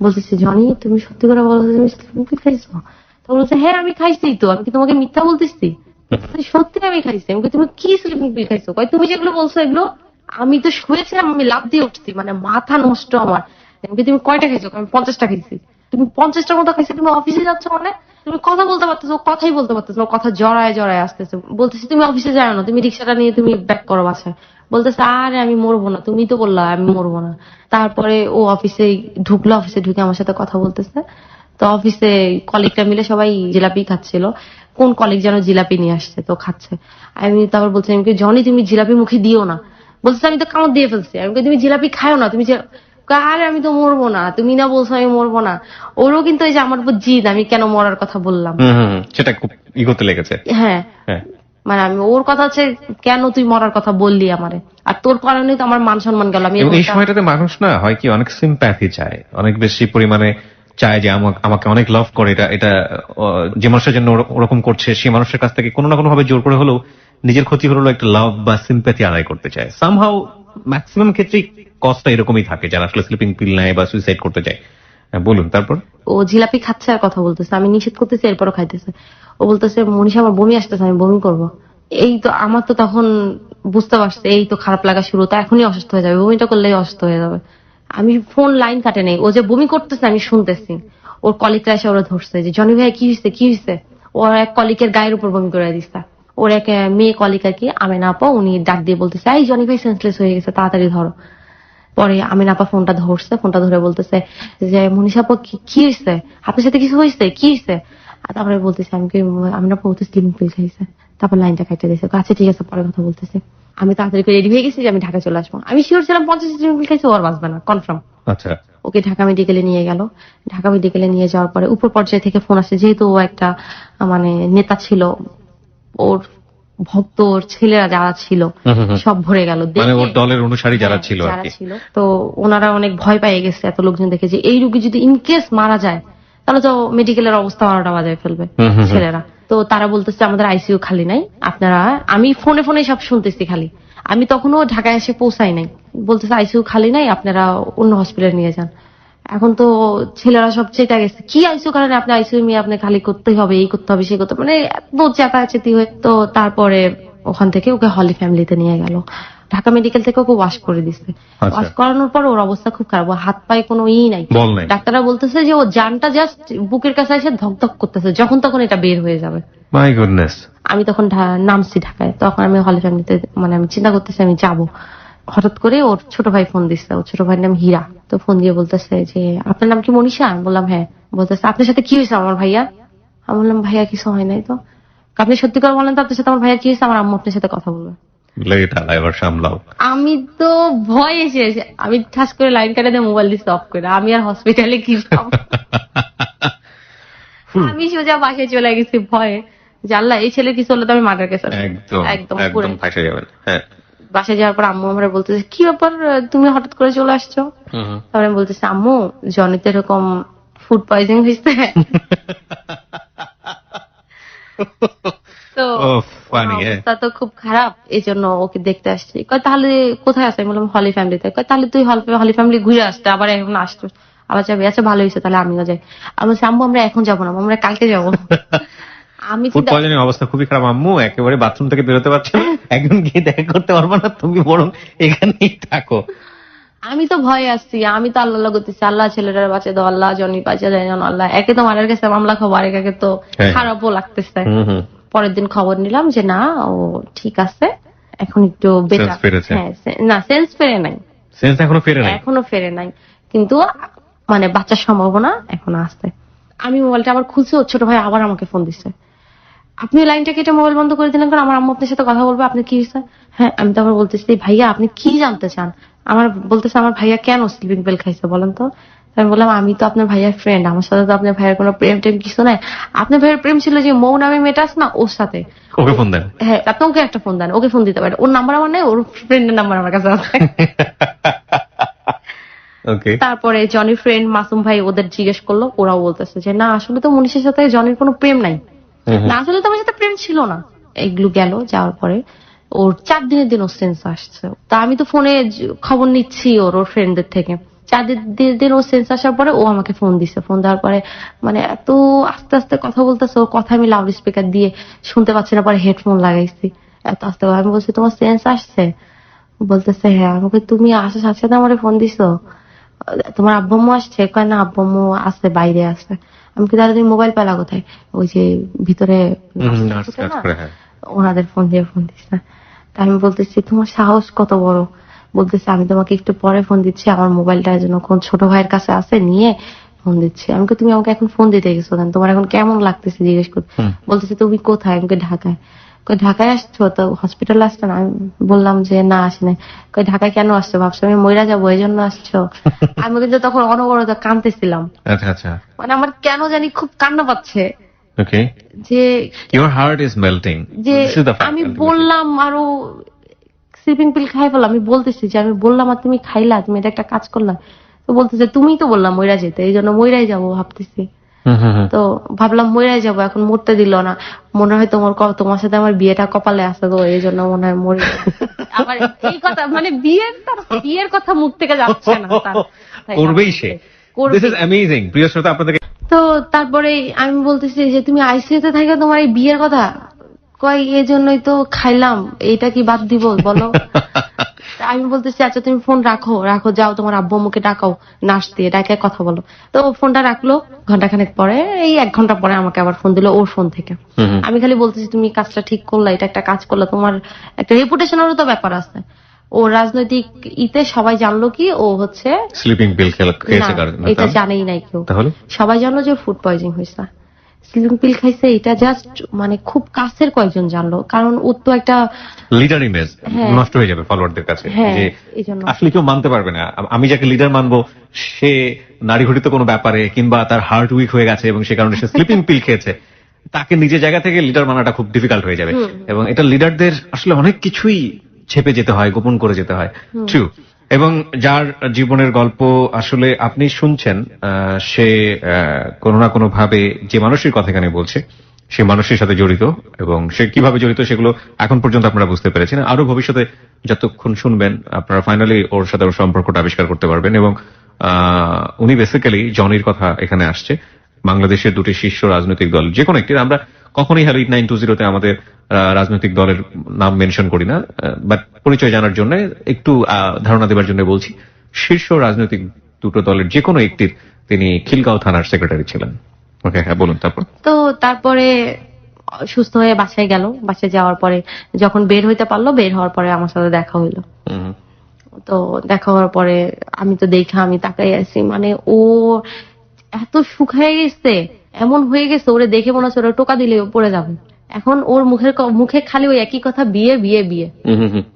বলতেছি জনি তুমি সত্যি করে বলো তুমি স্লিপিং পিল খাইছো? তখন বলছে হ্যাঁ আমি খাইছি, তো আমি কি তোমাকে মিথ্যা বলতেছি? সত্যি আমি খাইছি। আমি তুমি কি স্লিপিং পিল খাইছো? কই তুমি যেগুলো বলছো এগুলো, আমি তো শুয়েছিলাম, আমি লাফ দিয়ে উঠছি, মানে মাথা নষ্ট আমার। তুমি কয়টা খাইছো? আমি 50টা খাইছি। তুমি 50টার মতো খাইছো, তুমি অফিসে যাচ্ছ মানে? তুমি কথা বলতে পারতেছো, কথাই বলতে পারতেছো, কথা জড়ায় জড়ায় আসতেছে। বলতেছি তুমি অফিসে যাও না, তুমি রিক্সাটা নিয়ে তুমি ব্যাক করো বাসায়। বলতেছে আরে আমি মরবো না, তুমি তো বললা আমি মরবো না। তারপরে ও অফিসে ঢুকলো, অফিসে ঢুকে আমার সাথে কথা বলতেছে। তো অফিসে কলিগটা মিলে সবাই জিলাপি খাচ্ছিল, কোন কলিগ যেন জিলাপি নিয়ে আসছে, তো খাচ্ছে। আমি তারপর বলছি আমি জনি তুমি জিলাপি মুখে দিও না। বলছে আমি তো কামড় দিয়ে ফেলছি। আমি তুমি জিলাপি খাও না, তুমি আরে আমি তো মরবো না, তুমি না বলছো আমি মরবো না। ওরও কিন্তু এই যে আমার উপর জিদ, আমি কেন মরার কথা বললাম, সেটা খুব ইগোতে লেগেছে। হ্যাঁ মানে আমি ওর কথা হচ্ছে কেন তুই মরার কথা বললি আমারে, আর তোর কারণে তো আমার মান সম্মান গেল। আমি এই সময়টাতে মানুষ না হয় কি অনেক সিম্প্যাথি চায়, অনেক বেশি পরিমাণে চায় যে আমাকে অনেক লাভ করে, এটা যে মানুষের জন্য ওরকম করছে সেই মানুষের কাছ থেকে কোনো না কোনো ভাবে জোর করে হলেও নিজের ক্ষতি হলো একটা লাভ বা সিম্প্যাথি আদায় করতে চায়। সামহাউ ম্যাক্সিমাম ক্ষেত্রেই কজটা এরকমই থাকে, যারা আসলে স্লিপিং পিল নেয় বা সুইসাইড করতে চায়। বলুন তারপর। ও জিলাপি খাচ্ছে আর কথা বলতেছে, আমি নিষেধ করতেছি এরপরও খাইতেছে। ও বলতেছে মনীষা আমার বমি আসতেছে, আমি বমি করবো। এই তো আমার তো তখন বুঝতে পারছে এই তো খারাপ লাগা শুরু, তো এখনই অসুস্থ হয়ে যাবে, বমিটা করলেই অসুস্থ হয়ে যাবে। আমি ফোন লাইন কাটে নেই, ও যে বমি করতেছে আমি শুনতেছি। ওর কলিগরা এসে ওরা ধরছে যে জনি ভাই কি হয়েছে কি হয়েছে। ওর এক কলিগের গায়ের উপর বমি করে দিচ্ছে। ওর এক মেয়ে কলিগ আর কি, আমেনা আপা, উনি ডাক দিয়ে বলতেছে এই জনি ভাই সেন্সলেস হয়ে গেছে, তাড়াতাড়ি ধরো। পরে আমিনা আপা ফোনটা ধরছে, ফোনটা ধরে বলতেছে যে মনীষা আপা কি হয়েছে, আপনার সাথে কিছু হয়েছে কি হয়েছে? আর তারপরে বলতেছে আমিনা আপা বলতে স্লিপিং পিল খাইছে। তারপর লাইনটা কাটতে দিয়েছে, আচ্ছা ঠিক আছে পরে কথা বলতেছে। আমি তাড়াতাড়ি করে রেডি হয়ে গেছি যে আমি ঢাকা চলে আসবো। আমি শিওর ছিলাম 50 স্লিপিং পিল খাইছে, ওর বাঁচবে না কনফার্ম। আচ্ছা ওকে ঢাকা মেডিকেলে নিয়ে গেল। ঢাকা মেডিকেলে নিয়ে যাওয়ার পরে উপর পর্যায়ে থেকে ফোন আসে, যেহেতু ও একটা মানে নেতা ছিল, ওর ভক্ত ওর ছেলেরা যারা ছিল সব ভরে গেল, মানে ওর দলের অনুসারী যারা ছিল আর কি। তো ওনারা অনেক ভয় পেয়ে গেছে এত লোকজন দেখে যে এই রোগী যদি ইনকেস মারা যায় তাহলে তো মেডিকেলের অবস্থা 12টা বাজায় ফেলবে ছেলেরা। তো তারা বলতেছে আমাদের আইসিইউ খালি নাই, আপনারা, আমি ফোনে ফোনে সব শুনতেছি খালি, আমি তখনও ঢাকায় এসে পৌঁছাই নাই। বলতেছে আইসিইউ খালি নাই, আপনারা অন্য হসপিটালে নিয়ে যান। এখন তো ছেলেরা সব চেতা গেছে, কি আইসিইউ কারণে আপনি আইসিইউ নিয়ে আপনি খালি করতেই হবে, এই করতে হবে সেই করতে হবে, মানে এত চেতাচেতি হয়ে। তো তারপরে ওখান থেকে ওকে হলি ফ্যামিলিতে নিয়ে গেল। ঢাকা মেডিকেল থেকে ওকে ওয়াশ করে দিচ্ছে। ওয়াশ করানোর পর ওর অবস্থা খুব খারাপ, ও হাত পায়ে কোনো নাই। ডাক্তাররা বলতেছে যে ও জানটা জাস্ট বুকের কাছে এসে ধকধক করতেছে, যখন তখন এটা বের হয়ে যাবে। My goodness. আমি তখন নামছি ঢাকায়, তখন আমি হলি ফ্যামিলিতে, মানে আমি চিন্তা করতেছি আমি যাবো। হঠাৎ করে ওর ছোট ভাই ফোন দিচ্ছে, ওর ছোট ভাইয়ের নাম হীরা। তো ফোন দিয়ে বলতেছে যে আপনার নাম কি মনীষা? আমি বললাম হ্যাঁ। বলতেছে আপনার সাথে কি হয়েছে আমার ভাইয়া? আমি বললাম ভাইয়া কিছু হয় নাই। তো আপনি সত্যি করে বলেন তো আপনার সাথে আমার ভাইয়া কি হয়েছে, আমার আম্মু আপনার সাথে কথা বলবে। আমি তো ভয় এসে আমি ঠাস করে লাইন কাটে দিয়ে মোবাইল দিয়ে অফ করে আমি আর হসপিটালে কি আমি সোজা বাসায় চলে গেছি ভয়ে, জানলা এই ছেলে কিছু হলে তো আমি মার্ডার কেস একদম ফাঁসে যাবেন। বাসায় যাওয়ার পর আম্মু আমরা বলতেছে কি ব্যাপার তুমি হঠাৎ করে চলে আসছো? তারপরে আমি বলতেছি আম্মু জনিতে এরকম ফুড পয়জনিং হয়েছে। তো অবস্থা তো খুব খারাপ, এই জন্য ওকে দেখতে আসছি। তাহলে কোথায় আসে? আমি বললাম হলি ফ্যামিলিতে। তাহলে তুই হলি ফ্যামিলি ঘুরে আসতে আবার এখন আসতো, আবার যাবি? আচ্ছা ভালো হয়েছে, তাহলে আমিও যাই। আমি বলছি আম্মু আমরা এখন যাবো না, আমরা কালকে যাবো। আমি ফুড পয়জনিং অবস্থা খুবই খারাপ আম্মু, একেবারে বাথরুম থেকে বেরোতে পারছো না, একদম গিয়ে দেখা করতে পারবো না, তুমি বরং এখানেই থাকো। আমি তো ভয় আসছি, আমি তো আল্লাহ করতেছি আল্লাহ ছেলেটার বাঁচে দাও, আল্লাহ জনি বাঁচে দেয় আল্লাহ। একে তো মারার কাছে মামলা খবর, একে তো খারাপও লাগতেছে। পরের দিন খবর নিলাম যে না ও ঠিক আছে, এখন একটু বেটার। হ্যাঁ না সেন্স ফেরে নাই, এখনো ফেরে নাই, কিন্তু মানে বাচ্চার সম্ভাবনা এখনো আসছে। আমি মোবাইলটা আবার খুলছি, ওর ছোট ভাই আবার আমাকে ফোন দিচ্ছে, আপনি লাইনটা কেটে মোবাইল বন্ধ করে দিলেন কারণ আমার আম্মু আপনার সাথে কথা বলবে, আপনি কি হয়েছে? হ্যাঁ আমি তো আবার বলতেছি ভাইয়া আপনি কি জানতে চান? আমার বলতেছে আমার ভাইয়া কেন স্লিপিং পিল খাইছে বলেন তো। আমি বললাম আমি তো আপনার ভাইয়ার ফ্রেন্ড, আমার সাথে তো আপনার ভাইয়ের কোনো প্রেম টেম কিছু নাই। আপনার ভাইয়ের প্রেম ছিল যে মৌ নামে মেয়েটা আছে না, ওর সাথে। ওকে ফোন দেন। হ্যাঁ আপনি ওকে একটা ফোন দেন, ওকে ফোন দিতে পারেন, ওর নাম্বার আমার নেই, ওর ফ্রেন্ডের নাম্বার আমার কাছে আছে। ওকে। তারপরে জনির ফ্রেন্ড মাসুম ভাই ওদের জিজ্ঞেস করলো, ওরাও বলতেছে যে না আসলে তো মনীষের সাথে জনির কোনো প্রেম নাই, না আসলে তো আমার সাথে প্রেম ছিল না। এগুলো গেল, যাওয়ার পরে ওর 4 দিনের দিন ওর সেন্স আসছে। তা আমি তো ফোনে খবর নিচ্ছি ওর ফ্রেন্ডদের থেকে। 4 দিন ওর সেন্স আসার পরে ও আমাকে ফোন দিছে। ফোন দেওয়ার পরে মানে এত আস্তে আস্তে কথা বলতেছে, ওর কথা আমি লাউড স্পিকার দিয়ে শুনতে পাচ্ছি না, পরে হেডফোন লাগাইছি। এত আস্তে আমি বলছি তোমার সেন্স আসছে? বলতেছে হ্যাঁ। আমাকে তুমি আসার সাথে সাথে আমার ফোন দিছো? তোমার আব্বু আম্মু আসছে? কয় না আব্বু আম্মু আছে, বাইরে আছে। আমি কি তাহলে তুমি মোবাইল পেলা কোথায়? ওই যে ভিতরে নার্স কাজ করে, হ্যাঁ। ওনাদের ফোন দিয়ে ফোন দিচ্ছে। তা আমি বলতেছি তোমার সাহস কত বড়? বলতেছে আমি তোমাকে একটু পরে ফোন দিচ্ছি, আমার মোবাইলটা যেন কোন ছোট ভাইয়ের কাছে আছে, নিয়ে ফোন দিচ্ছি। আমি তুমি আমাকে এখন ফোন দিতে গেছো কেন? তোমার এখন কেমন লাগতেছে জিজ্ঞেস করতে। বলতেছে তুমি কোথায়? আমাকে ঢাকায়। ঢাকায় আসছো তো হসপিটালে আসছো না? আমি বললাম যে না আসি নাই। ঢাকায় কেন আসছো? ভাবছো আমি মইরা যাবো এই জন্য আসছো? আমি কিন্তু তখন অনবরত কাঁদতেছিলাম। আচ্ছা আচ্ছা। মানে আমার কেন জানি খুব কান্না পাচ্ছে ওকে। যে ইওর হার্ট ইজ মেল্টিং। যে আমি বললাম আরো স্লিপিং পিল খাই ফেলাম। আমি বলতেছি যে আমি বললাম আর তুমি খাইলা, তুমি এটা একটা কাজ করলা। তো বলতেছে তুমিই তো বললাম মইরা যেতে, এই জন্য মইরাই যাবো ভাবতেছি। তো ভাবলাম মইরাই যাবো, এখন মরতে দিল না। মনে হয় তোমার সাথে আমার বিয়েটা কপালে আছে তো এই জন্য মনে হয় মরে আবার এই কথা মানে বিয়ের কথা মুখ থেকে যাচ্ছে না তার। করবেই সে। This is amazing. প্রিয় শ্রোতা, আপনাদেরকে তো তারপরে আমি বলতেছি যে তুমি আইসিইউতে থাকো তোমার এই বিয়ের কথা কয়, এই জন্যই তো খাইলাম, এইটা কি বাদ দিব বলো? আমি বলতেছি আচ্ছা তুমি ফোন রাখো যাও তোমার আব্বু আম্মুকে ডাকাও, নার্স দিয়ে ডাকে কথা বলো। তো ফোনটা রাখলো। ঘন্টাখানেক পরে এই 1 ঘন্টা পরে আমাকে আবার ফোন দিল ওর ফোন থেকে। আমি খালি বলতেছি তুমি কাজটা ঠিক করলা, এটা একটা কাজ করলা, তোমার একটা রেপুটেশনেরও তো ব্যাপার আছে। ও রাজনৈতিক সবাই জানলো কি ও হচ্ছে স্লিপিং পিল খেয়েছে, এটা জানেই নাই কেউ। তাহলে সবাই জানলো যে ফুড পয়জন হয়েছে। স্লিপিং পিল খাইছে এটা জাস্ট মানে খুব কাছের কয়েকজন জানলো, কারণ ও তো একটা লিডার ইমেজ নষ্ট হয়ে যাবে ফলোয়ারদের কাছে, যে আসলে কেউ মানতে পারবে না। আমি যাকে লিডার মানবো সে নারী ঘটিত কোনো ব্যাপারে কিংবা তার হার্ট উইক হয়ে গেছে এবং সে কারণে সে স্লিপিং পিল খেয়েছে, তাকে নিজের জায়গা থেকে লিডার মানাটা খুব ডিফিকাল্ট হয়ে যাবে। এবং এটা লিডারদের আসলে অনেক কিছুই ছেপে যেতে হয়, গোপন করে যেতে হয়। ট্রু। এবং যার জীবনের গল্প আসলে আপনি শুনছেন, সে কোনো না কোনো ভাবে যে মানুষের কথা এখানে বলছে সে মানুষের সাথে জড়িত, এবং সে কিভাবে জড়িত সেগুলো এখন পর্যন্ত আপনারা বুঝতে পেরেছেন। আরো ভবিষ্যতে যতক্ষণ শুনবেন আপনারা ফাইনালি ওর সাথে ওর সম্পর্কটা আবিষ্কার করতে পারবেন। এবং উনি বেসিক্যালি জনির কথা এখানে আসছে। বাংলাদেশের দুটি শীর্ষ রাজনৈতিক দল যে কোনো একটির, আমরা কখনোই হ্যালো 8920 আমাদের রাজনৈতিক দলের নাম মেনশন করি না, বাট পরিচয় জানার জন্য একটু ধারণা দেবার জন্য বলছি, শীর্ষ রাজনৈতিক দুটো দলের যে কোনো একটির তিনি খিলগাঁও থানার সেক্রেটারি ছিলেন। ওকে, হ্যাঁ বলুন। তারপরে সুস্থ হয়ে বাসায় গেল। বাসায় যাওয়ার পরে যখন বের হইতে পারলো, বের হওয়ার পরে আমার সাথে দেখা হইলো। তো দেখা হওয়ার পরে আমি তো আমি তাকাই আছি, মানে ও এত শুকায় গেছে, এমন হয়ে গেছে ওরে দেখে মনে হচ্ছে ওরা টোকা দিলে পড়ে যাবে। এখন ওর মুখে খালি ওই একই কথা, বিয়ে বিয়ে বিয়ে।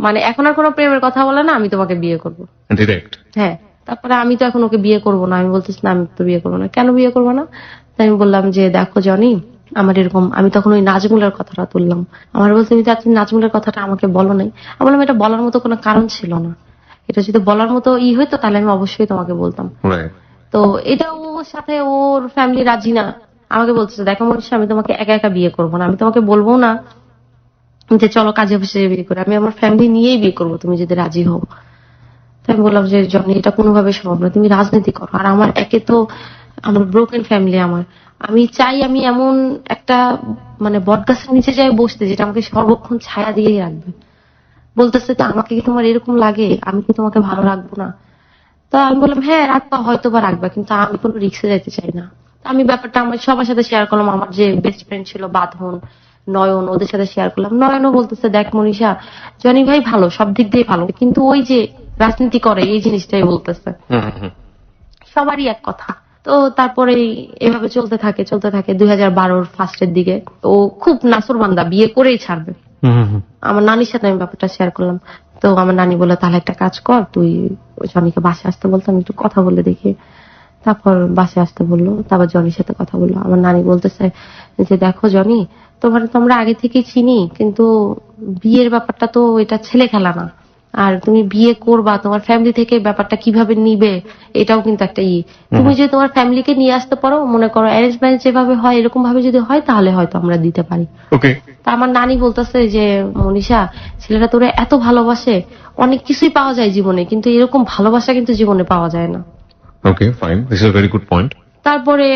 মানে এখন আর কোনো প্রেমের কথা বলে না, আমি তোমাকে বিয়ে করবো ডিরেক্ট। হ্যাঁ। তারপরে আমি তো এখন ওকে বিয়ে করবো না। আমি বলতেছি না আমি তো বিয়ে করবো না। কেন বিয়ে করবো না? তাই আমি বললাম যে দেখো জনি, আমার এরকম, আমি তখন ওই নাজমুলের কথাটা তুললাম। আমার বলতে তুমি নাজমুলের কথাটা আমাকে বলো নাই। আমি বললাম এটা বলার মতো কোনো কারণ ছিল না, এটা যদি বলার মতো হইতো তাহলে আমি অবশ্যই তোমাকে বলতাম। তো এটা ওর সাথে ওর ফ্যামিলি রাজি না। আমাকে বলতেছে দেখো মনীষা, আমি তোমাকে একা একা বিয়ে করবো না, আমি তোমাকে বলবো না যে চলো কাজে অফিসে বিয়ে করে, আমি আমার ফ্যামিলি নিয়েই বিয়ে করবো তুমি যদি রাজি হও। তাই আমি বললাম যে জনি এটা কোনোভাবে সম্ভব না, তুমি রাজনীতি করো। আর আমার একে তো আমার ব্রোকেন ফ্যামিলি, আমি চাই আমি এমন একটা মানে বটগাছের নিচে যাই বসতে যেটা আমাকে সর্বক্ষণ ছায়া দিয়েই রাখবে। বলতেছে তো আমাকে কি তোমার এরকম লাগে, আমি কি তোমাকে ভালো রাখবো না? তা আমি বললাম হ্যাঁ রাখবা, হয়তো বা রাখবা, কিন্তু আমি কোনো রিস্কে যাইতে চাই না। আমি ব্যাপারটা আমার সবার সাথে শেয়ার করলাম। আমার যে বেস্ট ফ্রেন্ড ছিল বাঁধন, নয়ন, ওদের সাথে শেয়ার করলাম। নয়নও বলতেছে দেখ মনীষা, জনি ভাই ভালো, সব দিক দিয়ে ভালো, কিন্তু ওই যে রাজনীতি করে এই জিনিসটাই বলতেছে। সবারই এক কথা। তো তারপরে এভাবে চলতে থাকে 2012 ফার্স্টের দিকে ও খুব নাসরবান্দা, বিয়ে করেই ছাড়বে। আমার নানির সাথে আমি ব্যাপারটা শেয়ার করলাম। তো আমার নানি বললো তাহলে একটা কাজ কর, তুই জনিকে বাসায় আসতে বলতো, আমি একটু কথা বলে দেখি। তারপর বাসায় আসতে বললো, তারপর জনির সাথে কথা বললো। আমার নানি বলতেছে যে দেখো জনি, তোমার তো আমরা আগে থেকেই চিনি, কিন্তু বিয়ের ব্যাপারটা তো এটা ছেলে খেলা না, আর তুমি বিয়ে করবা, তোমার ফ্যামিলি থেকে ব্যাপারটা কিভাবে নিবে এটাও কিন্তু একটা তুমি যদি তোমার ফ্যামিলিকে নিয়ে আসতে পারো, মনে করো অ্যারেঞ্জ ম্যারেজ যেভাবে হয় এরকম ভাবে যদি হয় তাহলে হয়তো আমরা দিতে পারি। ওকে। তা আমার নানি বলতেছে যে মনীষা, ছেলেরা তোরে এত ভালোবাসে, অনেক কিছুই পাওয়া যায় জীবনে, কিন্তু এরকম ভালোবাসা কিন্তু জীবনে পাওয়া যায় না। Okay fine, this is a very good point. তারপরে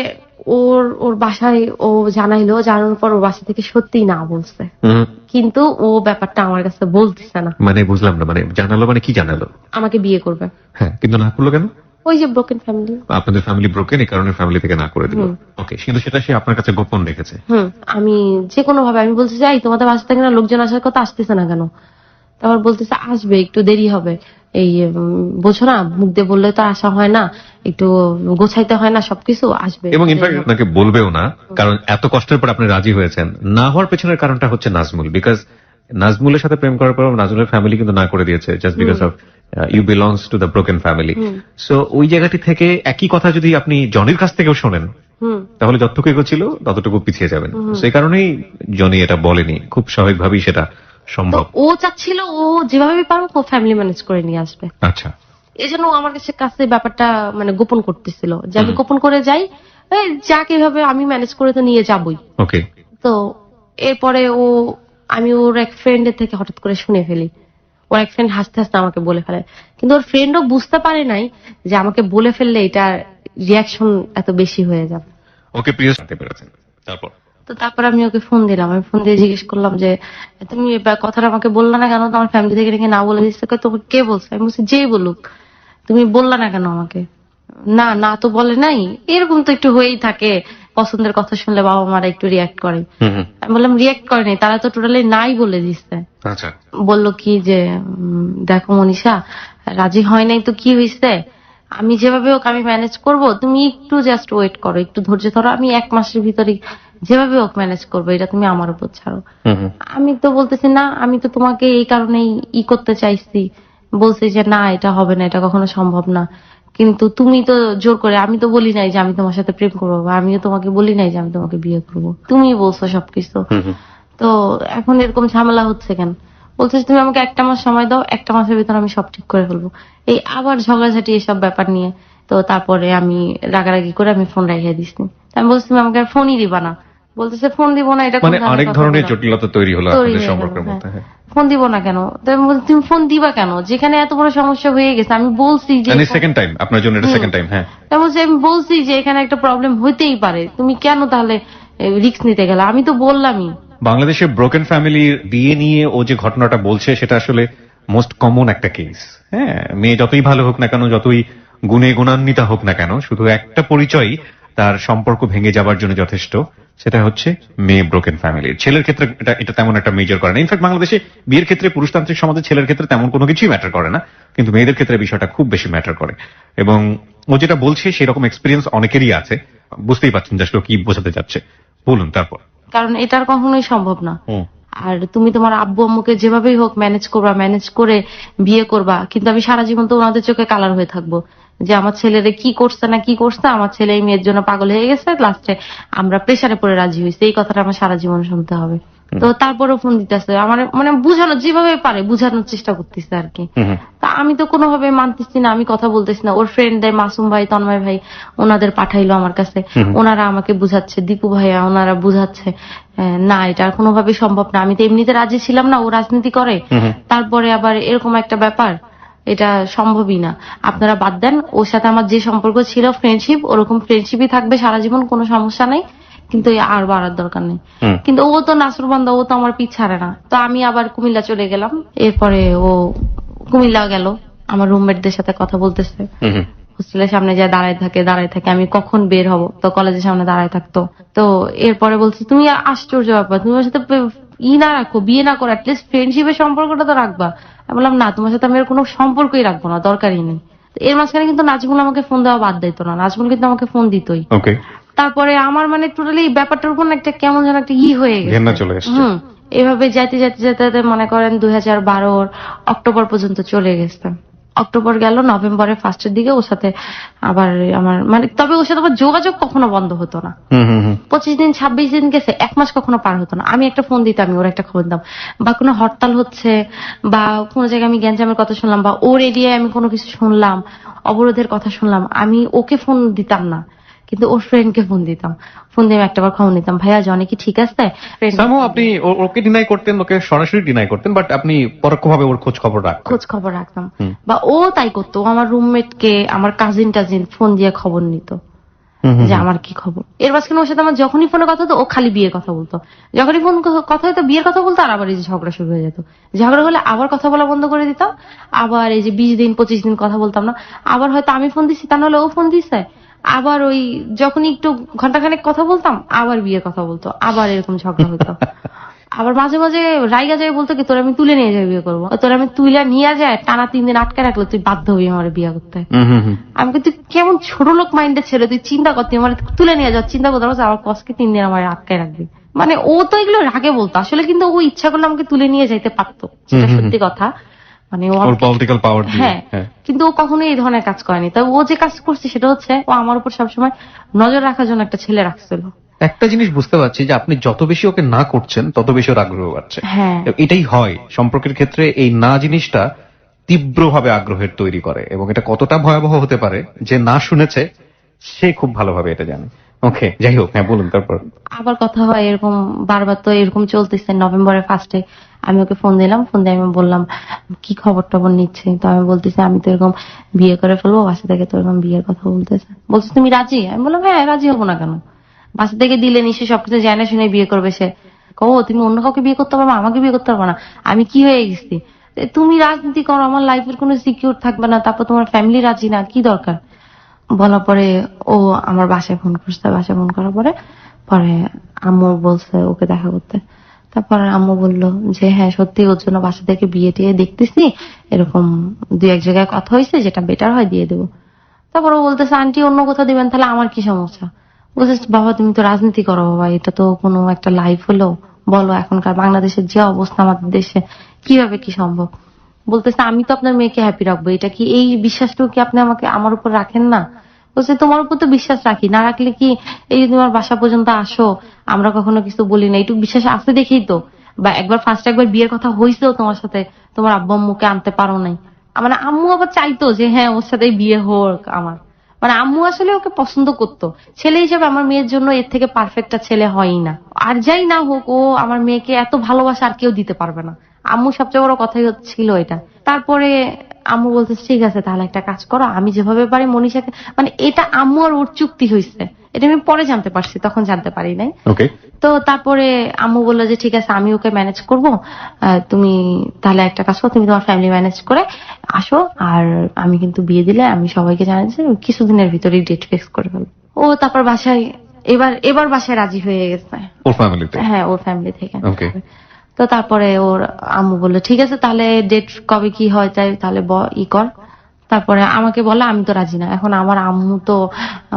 ওর বাসায় ও জানাইলো, জানানোর পর ওর বাসা থেকে সত্যিই না বলছে, কিন্তু ও ব্যাপারটা আমার কাছে বলতেছে না। মানে বুঝলাম না, মানে জানালো মানে কি জানালো? আমাকে বিয়ে করবে। হ্যাঁ, কিন্তু না করলো কেন? ওই যে ব্রোকেন ফ্যামিলি। আপনাদের ফ্যামিলি ব্রোকেন, এই কারণে ফ্যামিলি থেকে না করে দিল। ওকে, কিন্তু সেটা সে আপনার কাছে গোপন রেখেছে। আমি যে কোনো ভাবে আমি বলছি যাই, তোমাদের বাসা থেকে না লোকজন আসার কথা, আসতেছে না কেন? তারপর বলতেছে আসবে, একটু দেরি হবে, এই বোঝো না, মুখ দিয়ে বললে তো আসা হয় না, একটু গোছাইতে হয় না সবকিছু, আসবে। এবং ইনফ্যাক্ট আপনাকে বলবেও না, কারণ এত কষ্টের পর আপনি রাজি হয়েছেন। না হওয়ার পেছনের কারণটা হচ্ছে নাজমুল, বিকজ নাজমুলের সাথে প্রেম করার পর নাজমুলের ফ্যামিলি কিন্তু না করে দিয়েছে, just because of you belongs to the broken family. So ওই জায়গাটি থেকে একই কথা যদি আপনি জনির কাছ থেকেও শোনেন, তাহলে যতটুকু এগোচ্ছিল ততটুকু পিছিয়ে যাবেন। সেই কারণেই জনি এটা বলেনি, খুব স্বাভাবিকভাবেই সেটা সম্ভব। ও চাচ্ছিল ও যেভাবে পারো ও ফ্যামিলি ম্যানেজ করে নিয়ে আসবে। আচ্ছা, এই জন্য আমার কাছে ব্যাপারটা মানে গোপন করতেছিল, যে আমি গোপন করে যাই, যাক এভাবে আমি ম্যানেজ করে তো নিয়ে যাবই। ওকে। তো এরপরে আমি ওর এক ফ্রেন্ডের থেকে হঠাৎ করে শুনে ফেলি, ওর এক ফ্রেন্ড হাসতে হাসতে আমাকে বলে ফেলে, কিন্তু ওর ফ্রেন্ডও বুঝতে পারে নাই যে আমাকে বলে ফেললে এটা রিয়াকশন এত বেশি হয়ে যাবে। ওকে, প্রিয় জানতে পেরেছেন। তারপর আমি ওকে ফোন দিলাম, আমি ফোন দিয়ে জিজ্ঞেস করলাম যে তুমি কথাটা আমাকে বললা না কেন, তোমার ফ্যামিলি থেকে নাকি না বলে দিচ্ছে। তোমাকে কে বলছে? আমি বলছি যেই বলুক, তুমি বললা না কেন আমাকে? না না তো বলে নাই। এরকম তো একটু হয়েই থাকে, পছন্দের কথা শুনলে বাবা মারা একটু রিয়াক্ট করে। আমি বললাম রিয়াক্ট করে নাই, তারা তো টোটালি নাই বলে দিচ্ছে। আচ্ছা। বললো কি যে দেখো মনীষা, রাজি হয় নাই তো কি হয়েছে, আমি যেভাবে হোক আমি ম্যানেজ করব, তুমি একটু জাস্ট ওয়েট করো, একটু ধৈর্য ধরো, আমি 1 মাসের ভিতরে যেভাবে হোক ম্যানেজ করবো, এটা তুমি আমার উপর ছাড়ো। আমি তো বলতেছি না, আমি তো তোমাকে এই কারণেই করতে চাইছি, বলছি যে না এটা হবে না, এটা কখনো সম্ভব না, কিন্তু তুমি তো জোর করে, আমি তো বলি নাই যে আমি তোমার সাথে প্রেম করবো, বা আমিও তোমাকে বলি নাই যে আমি তোমাকে বিয়ে করবো, তুমি বলছো সবকিছু, তো এখন এরকম ঝামেলা হচ্ছে কেন? বলছে তুমি আমাকে 1 মাস সময় দাও, 1 মাসের ভিতর আমি সব ঠিক করে ফেলবো। এই আবার ঝগড়াঝাটি এসব ব্যাপার নিয়ে, তো তারপরে আমি রাগারাগি করে আমি ফোন রেখে দিচ্ছি। আমি বলছি তুমি আমাকে আর ফোনই দিবা না। বলতেছে ফোন দিব না, এটা মানে অনেক ধরনের জটিলতা তৈরি হলো আপনাদের সম্পর্কের মধ্যে। ফোন দিব না কেন? তুমি ফোন দিবা কেন যেখানে এত বড় সমস্যা হয়ে গেছে? আমি বলছি যে সেকেন্ড টাইম, আপনার জন্য এটা সেকেন্ড টাইম। হ্যাঁ, আমি বলছি যে এখানে একটা প্রবলেম হইতেই পারে, তুমি কেন তাহলে রিস্ক নিতে গেলে? আমি তো বললামই। বাংলাদেশের ব্রোকেন ফ্যামিলির বিয়ে নিয়ে ও যে ঘটনাটা বলছে সেটা আসলে মোস্ট কমন একটা কেস। হ্যাঁ, মেয়ে যতই ভালো হোক না কেন, যতই গুণে গুণান্বিতা হোক না কেন, শুধু একটা পরিচয় তার সম্পর্ক ভেঙে যাবার জন্য যথেষ্ট, সেটা হচ্ছে মেয়ে ব্রোকেন ফ্যামিলির। ছেলের ক্ষেত্রে এটা তেমন একটা মেজর করে না। ইনফ্যাক্ট বাংলাদেশে বিয়ের ক্ষেত্রে পুরুষতান্ত্রিক সমাজে ছেলের ক্ষেত্রে তেমন কোনো কিছুই ম্যাটার করে না, কিন্তু মেয়েদের ক্ষেত্রে বিষয়টা খুব বেশি ম্যাটার করে। এবং ও যেটা বলছে সেরকম এক্সপিরিয়েন্স অনেকেরই আছে, বুঝতেই পারছেন যে আসলে কি বোঝাতে যাচ্ছে। বলুন তারপর। কারণ এটা কখনোই সম্ভব না। আর তুমি তোমার আব্বু আম্মুকে যেভাবেই হোক ম্যানেজ করবা, ম্যানেজ করে বিয়ে করবা, কিন্তু আমি সারা জীবন তো ওনাদের চোখে কালার হয়ে থাকবো যে আমার ছেলেরে কি করছে না কি করছে, আমার ছেলে এই মেয়ের জন্য পাগল হয়ে গেছে, লাস্টে আমরা প্রেসারে পড়ে রাজি হয়েছে, এই কথাটা আমার সারা জীবন শুনতে হবে। তো তারপরেও ফোন দিতেছে, আমার মানে বুঝানো যেভাবে পারে বুঝানোর চেষ্টা করতেছে আর কি। তা আমি তো কোনোভাবে মানতেছি না, আমি কথা বলতেছি না। ওর ফ্রেন্ডদের মাসুম ভাই, তন্ময় ভাই, ওনাদের পাঠাইলো আমার কাছে, ওনারা আমাকে বুঝাচ্ছে, দীপু ভাইয়া ওনারা বুঝাচ্ছে না এটা আর কোনোভাবে সম্ভব না। আমি তো এমনিতে রাজি ছিলাম না, ও রাজনীতি করে, তারপরে আবার এরকম একটা ব্যাপার, এটা সম্ভবই না, আপনারা বাদ দেন। ওর সাথে আমার যে সম্পর্ক ছিল ফ্রেন্ডশিপ, ওরকম ফ্রেন্ডশিপই থাকবে সারা জীবন, কোনো সমস্যা নেই, কিন্তু আর বাড়ার দরকার নেই। কিন্তু ও তো নাসরবান্দা, ও তো আমার পিছ ছাড়ে না। তো আমি আবার কুমিল্লা চলে গেলাম। এরপরে ও কুমিল্লা গেল, আমার রুমমেটদের সাথে কথা বলতেছে, হোস্টেলের সামনে যায় দাঁড়ায় থাকে, আমি কখন বের হব, তো কলেজের সামনে দাঁড়ায় থাকতো। তো এরপরে বলছে তুমি আশ্চর্য ব্যাপার, তুমি ওর সাথে না রাখো, বিয়ে না করো, অ্যাটলিস্ট ফ্রেন্ডশিপের সম্পর্কটা তো রাখবা। আমি বললাম না, তোমার সাথে আমি আর কোনো সম্পর্কই রাখবো না, দরকারই নেই। এর মাঝখানে কিন্তু নাজমুল আমাকে ফোন দেওয়া বাদ দিত না, নাজমুল কিন্তু আমাকে ফোন দিতই। তারপরে আমার মানে টোটালি ব্যাপারটার উপর একটা কেমন যেন একটা হয়ে গেছে। এভাবে যাইতে মনে করেন 2012 অক্টোবর পর্যন্ত চলে গেছে। অক্টোবর গেল, নভেম্বরের ফার্স্টের দিকে ওর সাথে আবার আমার মানে, তবে ওর সাথে আবার যোগাযোগ কখনো বন্ধ হতো না। 25 দিন 26 দিন গেছে, 1 মাস কখনো পার হতো না। আমি একটা ফোন দিতাম, ওর একটা খবর দিতাম, বা কোনো হরতাল হচ্ছে বা কোনো জায়গায় আমি গ্যাঞ্জামের কথা শুনলাম বা ওর এরিয়ায় আমি কোনো কিছু শুনলাম, অবরোধের কথা শুনলাম, আমি ওকে ফোন দিতাম না, কিন্তু ওর ফ্রেন্ডকে ফোন দিতাম। ফোন দিয়ে আমি একটাবার খবর নিতাম, ভাইয়া জনি কি ঠিক আছে? সামহাও আপনি ওকে ডিনাই করতেন, ওকে সরাসরি ডিনাই করতেন, বাট আপনি পরোক্ষভাবে ওর খোঁজ খবর রাখতেন। খোঁজ খবর রাখতাম, বা ও তাই করতো। ও আমার রুমমেট কে, আমার কাজিন টাজিন ফোন দিয়ে খবর নিত যে আমার কি খবর। এর মাঝখানে ওর সাথে আমার যখনই ফোনে কথা হতো ও খালি বিয়ের কথা বলতো, যখনই ফোন কথা হতো বিয়ের কথা বলতো, আর আবার এই যে ঝগড়া শুরু হয়ে যেত। ঝগড়া হলে আবার কথা বলা বন্ধ করে দিতাম, আবার এই যে 20 দিন 25 দিন কথা বলতাম না, আবার হয়তো আমি ফোন দিচ্ছি, তা নাহলে ও ফোন দিচ্ছে, আবার ওই যখনই একটু ঘন্টাখানেক কথা বলতাম আবার বিয়ের কথা বলতো, আবার এরকম ঝগড়া হতো। আবার মাঝে মাঝে রাইগা যায়, বলতো কি তোর আমি তুলে নিয়ে যাই বিয়ে করবো, তোর আমি তুলে নিয়ে যায় টানা 3 দিন আটকে রাখলে তুই বাধ্য হবি আমার বিয়ে করতে। আমি কিন্তু কেমন ছোট লোক মাইন্ডের ছেলে, তুই চিন্তা কর, তুই আমার তুলে নিয়ে যাও, চিন্তা করতে পারছিস আমার কষ্টকে 3 দিন আমার আটকে রাখবি। মানে ও তো এগুলো রাগে বলতো, আসলে কিন্তু ও ইচ্ছা করলে আমাকে তুলে নিয়ে যাইতে পারতো, সেটা সত্যি কথা। মানে ও পলিটিক্যাল পাওয়ার, হ্যাঁ, কিন্তু ও কখনোই এই ধরনের কাজ করেনি। তবে ও যে কাজ করছে সেটা হচ্ছে ও আমার উপর সবসময় নজর রাখার জন্য একটা ছেলে রাখছিল। একটা জিনিস বুঝতে পারছি যে আপনি যত বেশি ওকে না করছেন তত বেশি ওর আগ্রহ বাড়ছে। হ্যাঁ, এটাই হয় সম্পর্কের ক্ষেত্রে, এই না জিনিসটা তীব্রভাবে আগ্রহের তৈরি করে, এবং এটা কতটা ভয়াবহ হতে পারে যে না শুনেছে সে খুব ভালোভাবে এটা জানে। ওকে, যাই হোক, হ্যাঁ বলুন তারপর। আবার কথা হয় এরকম, বারবার তো এরকম চলতেছে। নভেম্বরের ফার্স্টে আমি ওকে ফোন দিলাম, ফোন দিয়ে আমি বললাম কি খবর টবর নিচ্ছে, তো আমি বলতেছি আমি তো এরকম বিয়ে করে ফেলবো, বাসা থেকে তো এরকম বিয়ের কথা বলতেছে। বলছে তুমি রাজি? আমি বললাম হ্যাঁ রাজি হবো না কেন, বাসা থেকে দিলে নিশ্চয়ই সবকিছু জানে শুনে বিয়ে করবে সে। ও তুমি অন্য কাউকে বিয়ে করতে পারবো, আমাকে বিয়ে করতে পারবো না? আমি কি হয়ে গেছি? তুমি রাজনীতি করো, আমার লাইফের কোনো সিকিউর থাকবে না, তারপর তোমার ফ্যামিলি রাজি না, কি দরকার? বলার পরে ও আমার বাসায় ফোন করছে, বাসায় ফোন করার পরে পরে আম্মু বলছে ওকে দেখা করতে। তারপর আম্মু বললো যে হ্যাঁ সত্যি ওর জন্য বাসা থেকে বিয়ে টিয়ে দেখতেছি, এরকম 2-1 জায়গায় কথা হয়েছে, যেটা বেটার হয় দিয়ে দেবো। তারপর ও বলতেছে আন্টি অন্য কোথাও দিবেন, তাহলে আমার কি সমস্যা? বলছে বাবা তুমি তো রাজনীতি করো বাবা, এটা তো কোনো একটা লাইফ হলো? বলো এখনকার বাংলাদেশের যে অবস্থা, আমাদের দেশে কিভাবে কি সম্ভব? বলতেছে আমি তো আপনার মেয়েকে হ্যাপি রাখবো, এটা কি, এই বিশ্বাসটাও কি আপনি আমাকে আমার উপর রাখেন না? বলছে তোমার উপর তো বিশ্বাস রাখি, না রাখলে কি এই যে তোমার বাসা পর্যন্ত আসো, আমরা কখনো কিছু বলি না, এইটুকু বিশ্বাস আছে দেখেই তো, বা একবার বিয়ের কথা হয়েছেও তোমার সাথে, তোমার আব্বু আম্মুকে আনতে পারো নাই। মানে আম্মু আবার চাইতো যে হ্যাঁ ওর সাথে বিয়ে হোক আমার, মানে আম্মু আসলে ওকে পছন্দ করতো। ছেলে হিসেবে আমার মেয়ের জন্য এর থেকে পারফেক্ট ছেলে হয়ই না, আর যাই না হোক ও আমার মেয়েকে এত ভালোবাসা আর কেউ দিতে পারবে না। আম্মু সবচেয়ে বড় কথাই ছিল এটা। তারপরে আম্মু বলতে ঠিক আছে তাহলে একটা কাজ করো, আমি যেভাবে পারি মনীষাকে, মানে এটা আম্মু আর ওর চুক্তি হয়েছে, এটা আমি পরে জানতে পারছি, তখন জানতে পারি নাই। ওকে, তো তারপরে আম্মু বললো যে ঠিক আছে আমি ওকে ম্যানেজ করবো, তুমি তাহলে একটা কাজ করো, তুমি তোমার ফ্যামিলি ম্যানেজ করে আসো, আর আমি কিন্তু বিয়ে দিলে আমি সবাইকে জানাচ্ছি কিছুদিনের ভিতরেই ডেট ফিক্স করে ফেলবো। ও তারপর বাসায় এবার বাসায় রাজি হয়ে গেছে, ওর ফ্যামিলিতে। হ্যাঁ ওর ফ্যামিলি থেকে। ওকে, তো তারপরে ওর আম্মু বললো ঠিক আছে তাহলে ডেট কবে কি হয় তাই তাহলে ই কর। তারপরে আমাকে বলে আমি তো রাজি না, এখন আমার আম্মু তো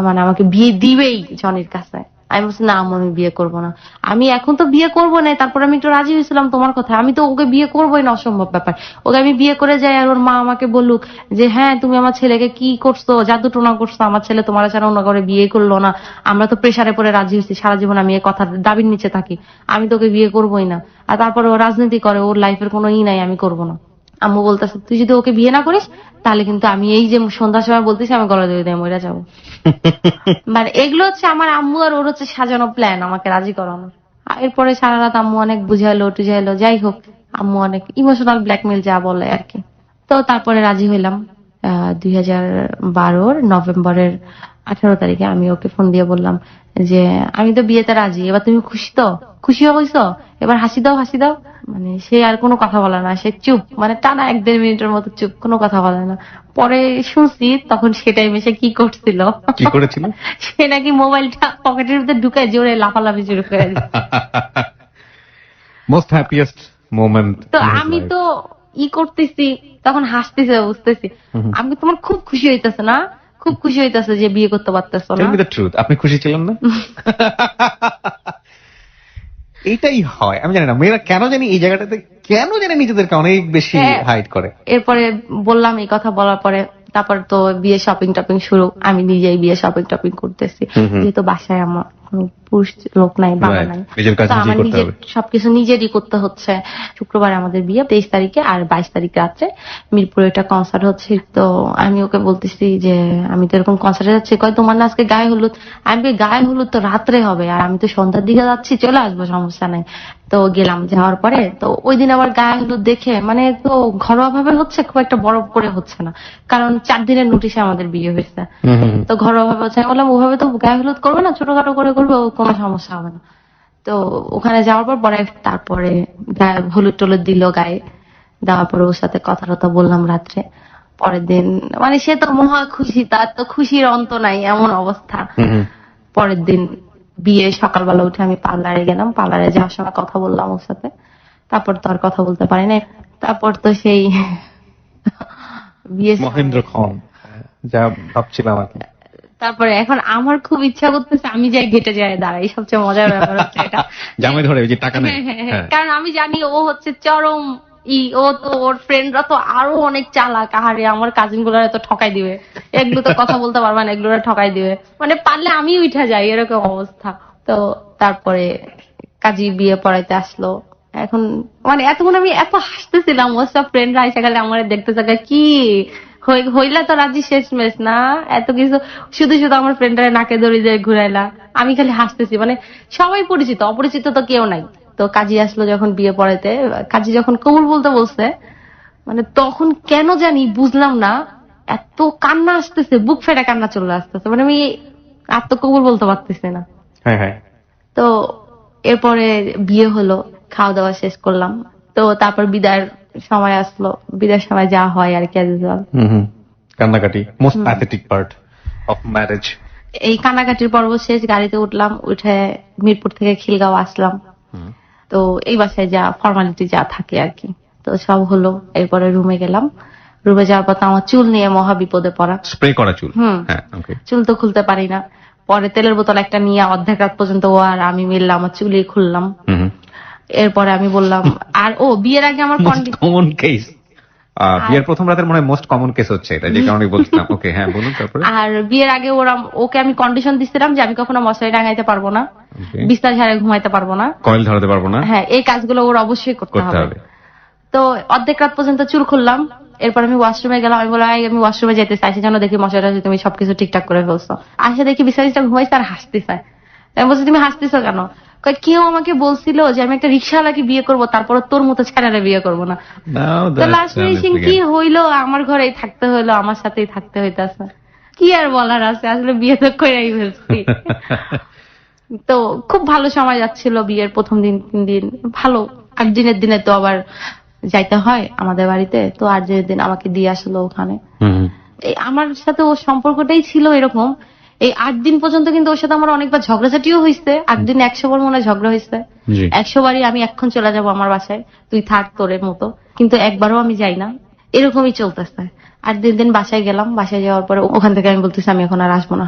মানে আমাকে বিয়ে দিবেই জনির কাছে। আমি বলছি না আম্মু আমি বিয়ে করবো না, আমি এখন তো বিয়ে করবো না। তারপরে আমি একটু রাজি হয়েছিলাম তোমার কথা, আমি তো ওকে বিয়ে করবোই না, অসম্ভব ব্যাপার। ওকে আমি বিয়ে করে যাই আর ওর মা আমাকে বলুক যে হ্যাঁ তুমি আমার ছেলেকে কি করছো, জাদু টোনা করছো, আমার ছেলে তোমার ছাড়া অন্য করে বিয়ে করলো না, আমরা তো প্রেসারে পরে রাজি হয়েছি, সারা জীবন আমি এই কথার দাবির নিচে থাকি, আমি তোকে বিয়ে করবোই না। আর তারপরে ও রাজনীতি করে, ওর লাইফের কোনো নাই, আমি করবো না। আম্মু বলতেছে তুই যদি ওকে বিয়ে না করিস তাহলে কিন্তু আমি এই যে সন্ধ্যার সময় বলতেছি আমি গলা দিয়ে দেয় মরে যাবো। মানে এগুলো হচ্ছে আমার আম্মু আর ওর হচ্ছে সাজানো প্ল্যান আমাকে রাজি করানো। এরপরে সারা রাত আম্মু অনেক বুঝাইলো টুঝাইলো, যাই হোক আম্মু অনেক ইমোশনাল ব্ল্যাকমেল যা বলে আর কি। তো তারপরে রাজি হইলাম 2012 নভেম্বরের 18 তারিখে। আমি ওকে ফোন দিয়ে বললাম যে আমি তো বিয়েতে রাজি, এবার তুমি খুশি তো? খুশি হইছো? এবার হাসি দাও হাসি দাও। মানে সে আর কোনো কথা বলে না, সে চুপ, মানে টানা 1-1.5 মিনিটের মতো চুপ, কোনো কথা বলে না। পরে শুনছি তখন সে টাইমে সে কি করছিল, কি করেছিল? সে নাকি মোবাইলটা পকেটের ভিতরে ঢুকায় জোরে লাফালাফি শুরু করে দিচ্ছে। Most happiest moment. তো আমি তো করতেছি তখন হাসতেছে, বুঝতেছি আমি তোমার খুব খুশি হইতেছে না, খুব খুশি হইতেছে যে বিয়ে করতে পারতেছো না। টেল মি দ্য ট্রুথ, আপনি খুশি ছিলেন না? এইটাই হয়, আমি জানি না মেয়েরা কেন জানি এই জায়গাটাতে কেন জানি নিজেদেরকে অনেক বেশি হ্যাঁ। হাইড করে। এরপরে বললাম এই কথা বলার পরে তারপর তো বিয়ে শপিং টপিং শুরু, আমি নিজেই বিয়ে শপিং টপিং করতেছি, যেহেতু বাসায় আমার কোনো পুরুষ লোক নাই, বাবা Right. নাই, নিজের কাজ তো নিজেই আমার করতে নিজের হবে। সবকিছু নিজেরই করতে হচ্ছে। শুক্রবার আমাদের বিয়ে 23 তারিখে, আর 22 তারিখ রাত্রে মিরপুরে একটা কনসার্ট হচ্ছে। তো আমি ওকে বলতেছি যে আমি তো এরকম কনসার্টে যাচ্ছি, কয় তোমার না আজকে গায়ে হলুদ? আমি বলি, গায়ে হলুদ তো রাত্রে হবে, আর আমি তো সন্ধ্যার দিকে যাচ্ছি, চলে আসবো, সমস্যা নাই। তো গেলাম, যাওয়ার পরে তো ওই দিন আবার গায়ে হলুদ দেখে, মানে তো ঘরোয়া ভাবে হচ্ছে, খুব একটা বড় করে হচ্ছে না, কারণ 4 দিনের নোটিশে আমাদের বিয়ে হয়েছে। তো ঘরোয়া ভাবে হচ্ছে, আমি বললাম ওভাবে তো গায়ে হলুদ করবে না, ছোটখাটো করে করবে, কোনো সমস্যা হবে না। তো ওখানে যাওয়ার পর পরে তারপরে গায়ে হলুদ টলুদ দিল, গায়ে দেওয়ার পরে ওর সাথে কথা টথা বললাম রাত্রে। পরের দিন মানে সে তো মহা খুশি, তার তো খুশির অন্ত নাই, এমন অবস্থা। পরের দিন বিয়ে সকালবেলা উঠে আমি পার্লারে গেলাম, পার্লারে যাওয়ার সময় কথা বললাম ওর সাথে, তারপর তো আর কথা বলতে পারি না। তারপর তো সেই বিয়ে, মহেন্দ্র খন যা ভাবছিলাম আর কি। তারপরে এখন আমার খুব ইচ্ছা করতেছে আমি যাই গেটে যাই দাঁড়াই, সবচেয়ে মজার ব্যাপার হচ্ছে এটা। জামাই ধরে ওই যে টাকা নেই। হ্যাঁ, কারণ আমি জানি ও হচ্ছে চরম ও তো ওর ফ্রেন্ডরা তো আরো অনেক চালাক, আহারে আমার কাজিন গুলার তো ঠকাই দিবে, এগুলো তো কথা বলতে পারবে না, এগুলো ঠকাই দিবে, মানে পারলে আমি উঠা যাই, এরকম অবস্থা। তো তারপরে কাজী বিয়ে পড়াইতে আসলো। এখন মানে এতক্ষণ আমি এত হাসতেছিলাম, ওর সব ফ্রেন্ডরা এসে গেলে আমার দেখতে থাকে কি হইলা তো রাজি শেষমেশ না, এত কিছু শুধু শুধু আমার ফ্রেন্ডরা নাকে দড়ি দিয়ে ঘুরাইলা, আমি খালি হাসতেছি, মানে সবাই পরিচিত, অপরিচিত তো কেউ নাই। তো কাজী আসলো যখন বিয়ে পড়াইতে, কাজী যখন কবুল বলতে বলছে, মানে তখন কেন জানি বুঝলাম না, এত কান্না আসতেছে, বুক ফেটে কান্না চলে আসতেছে, মানে আমি আর তো কবুল বলতে পারতেছি না। হ্যাঁ হ্যাঁ। তো এরপরে বিয়ে হলো, খাওয়া দাওয়া শেষ করলাম, তো তারপর বিদায়ের সময় আসলো, বিদায়ের সময় যা হয় আর কি, কান্নাকাটি most pathetic part of marriage. এই কান্নাকাটির পর্ব শেষ, গাড়িতে উঠলাম, উঠে মিরপুর থেকে খিলগাঁও আসলাম। তো এই বাসায় যা ফর্মালিটি যা থাকে আর কি, তো সব হলো। এরপরে রুমে গেলাম, রুমে যাওয়ার পর তো আমার চুল নিয়ে মহা বিপদে পড়া। স্প্রে করা চুল। হ্যাঁ, ওকে। চুল তো খুলতে পারি না, পরে তেলের বোতল একটা নিয়ে অর্ধেক রাত পর্যন্ত ও আর আমি মিললাম, আমার চুলই খুললাম। এরপরে আমি বললাম, আর ও বিয়ের আগে আমার কমন কেস, বিয়ের প্রথম রাতের মনে হয় মোস্ট কমন কেস হচ্ছে এটা, যে কারণে বলছিলাম। ওকে, হ্যাঁ বলুন। তারপরে আর বিয়ের আগে ওকে আমি কন্ডিশন দিচ্ছিলাম যে আমি কখনো মশারি টাঙাইতে পারবো না, বিছানা ঝাড়ে ঘুমাইতে পারবো না, কয়েল ধরাতে পারবো না, হ্যাঁ এই কাজগুলো ওর অবশ্যই করতে হবে। তো অর্ধেক রাত পর্যন্ত চুল খুললাম। এরপর আমি ওয়াশরুমে গেলাম, আমি বললাম আমি ওয়াশরুমে যেতে চাইছি, যেন দেখি মশারি তুমি সবকিছু ঠিকঠাক করে ফেলছো। আসে দেখি বিছানাটা ঘুমাইছে আর হাসতেছে। আমি বলছি তুমি হাসতেছো কেন? কেউ আমাকে বলছিল যে আমি একটা রিক্সাওয়ালাকে বিয়ে করবো, তারপর তোর মতো ছেলেরা বিয়ে করবো না। তো লাস্ট ফিনিশিং কি হইলো, আমার ঘরেই থাকতে হইলো, আমার সাথেই থাকতে হইতাছে, কি আর বলার আছে, আসলে বিয়ে তো করেই ফেলছি। তো খুব ভালো সময় যাচ্ছিল বিয়ের প্রথম দিন 3 দিন ভালো। 8 দিনের দিনে তো আবার যাইতে হয় আমাদের বাড়িতে, তো 8 দিনের দিন আমাকে দিয়ে আসলো ওখানে। আমার সাথে ওর সম্পর্কটাই ছিল এরকম। এই 8 দিন পর্যন্ত কিন্তু ওর সাথে আমার অনেকবার ঝগড়াঝাটিও হয়েছে। 8 দিন 100 বার মনে হয় ঝগড়া হয়েছে, 100 বারই আমি এখন চলে যাবো আমার বাসায়, তুই থাক তোরের মতো, কিন্তু একবারও আমি যাই না, এরকমই চলতেছে। 8 দিন বাসায় গেলাম, বাসায় যাওয়ার পরে ওখান থেকে আমি বলতেছি আমি এখন আর আসবো না,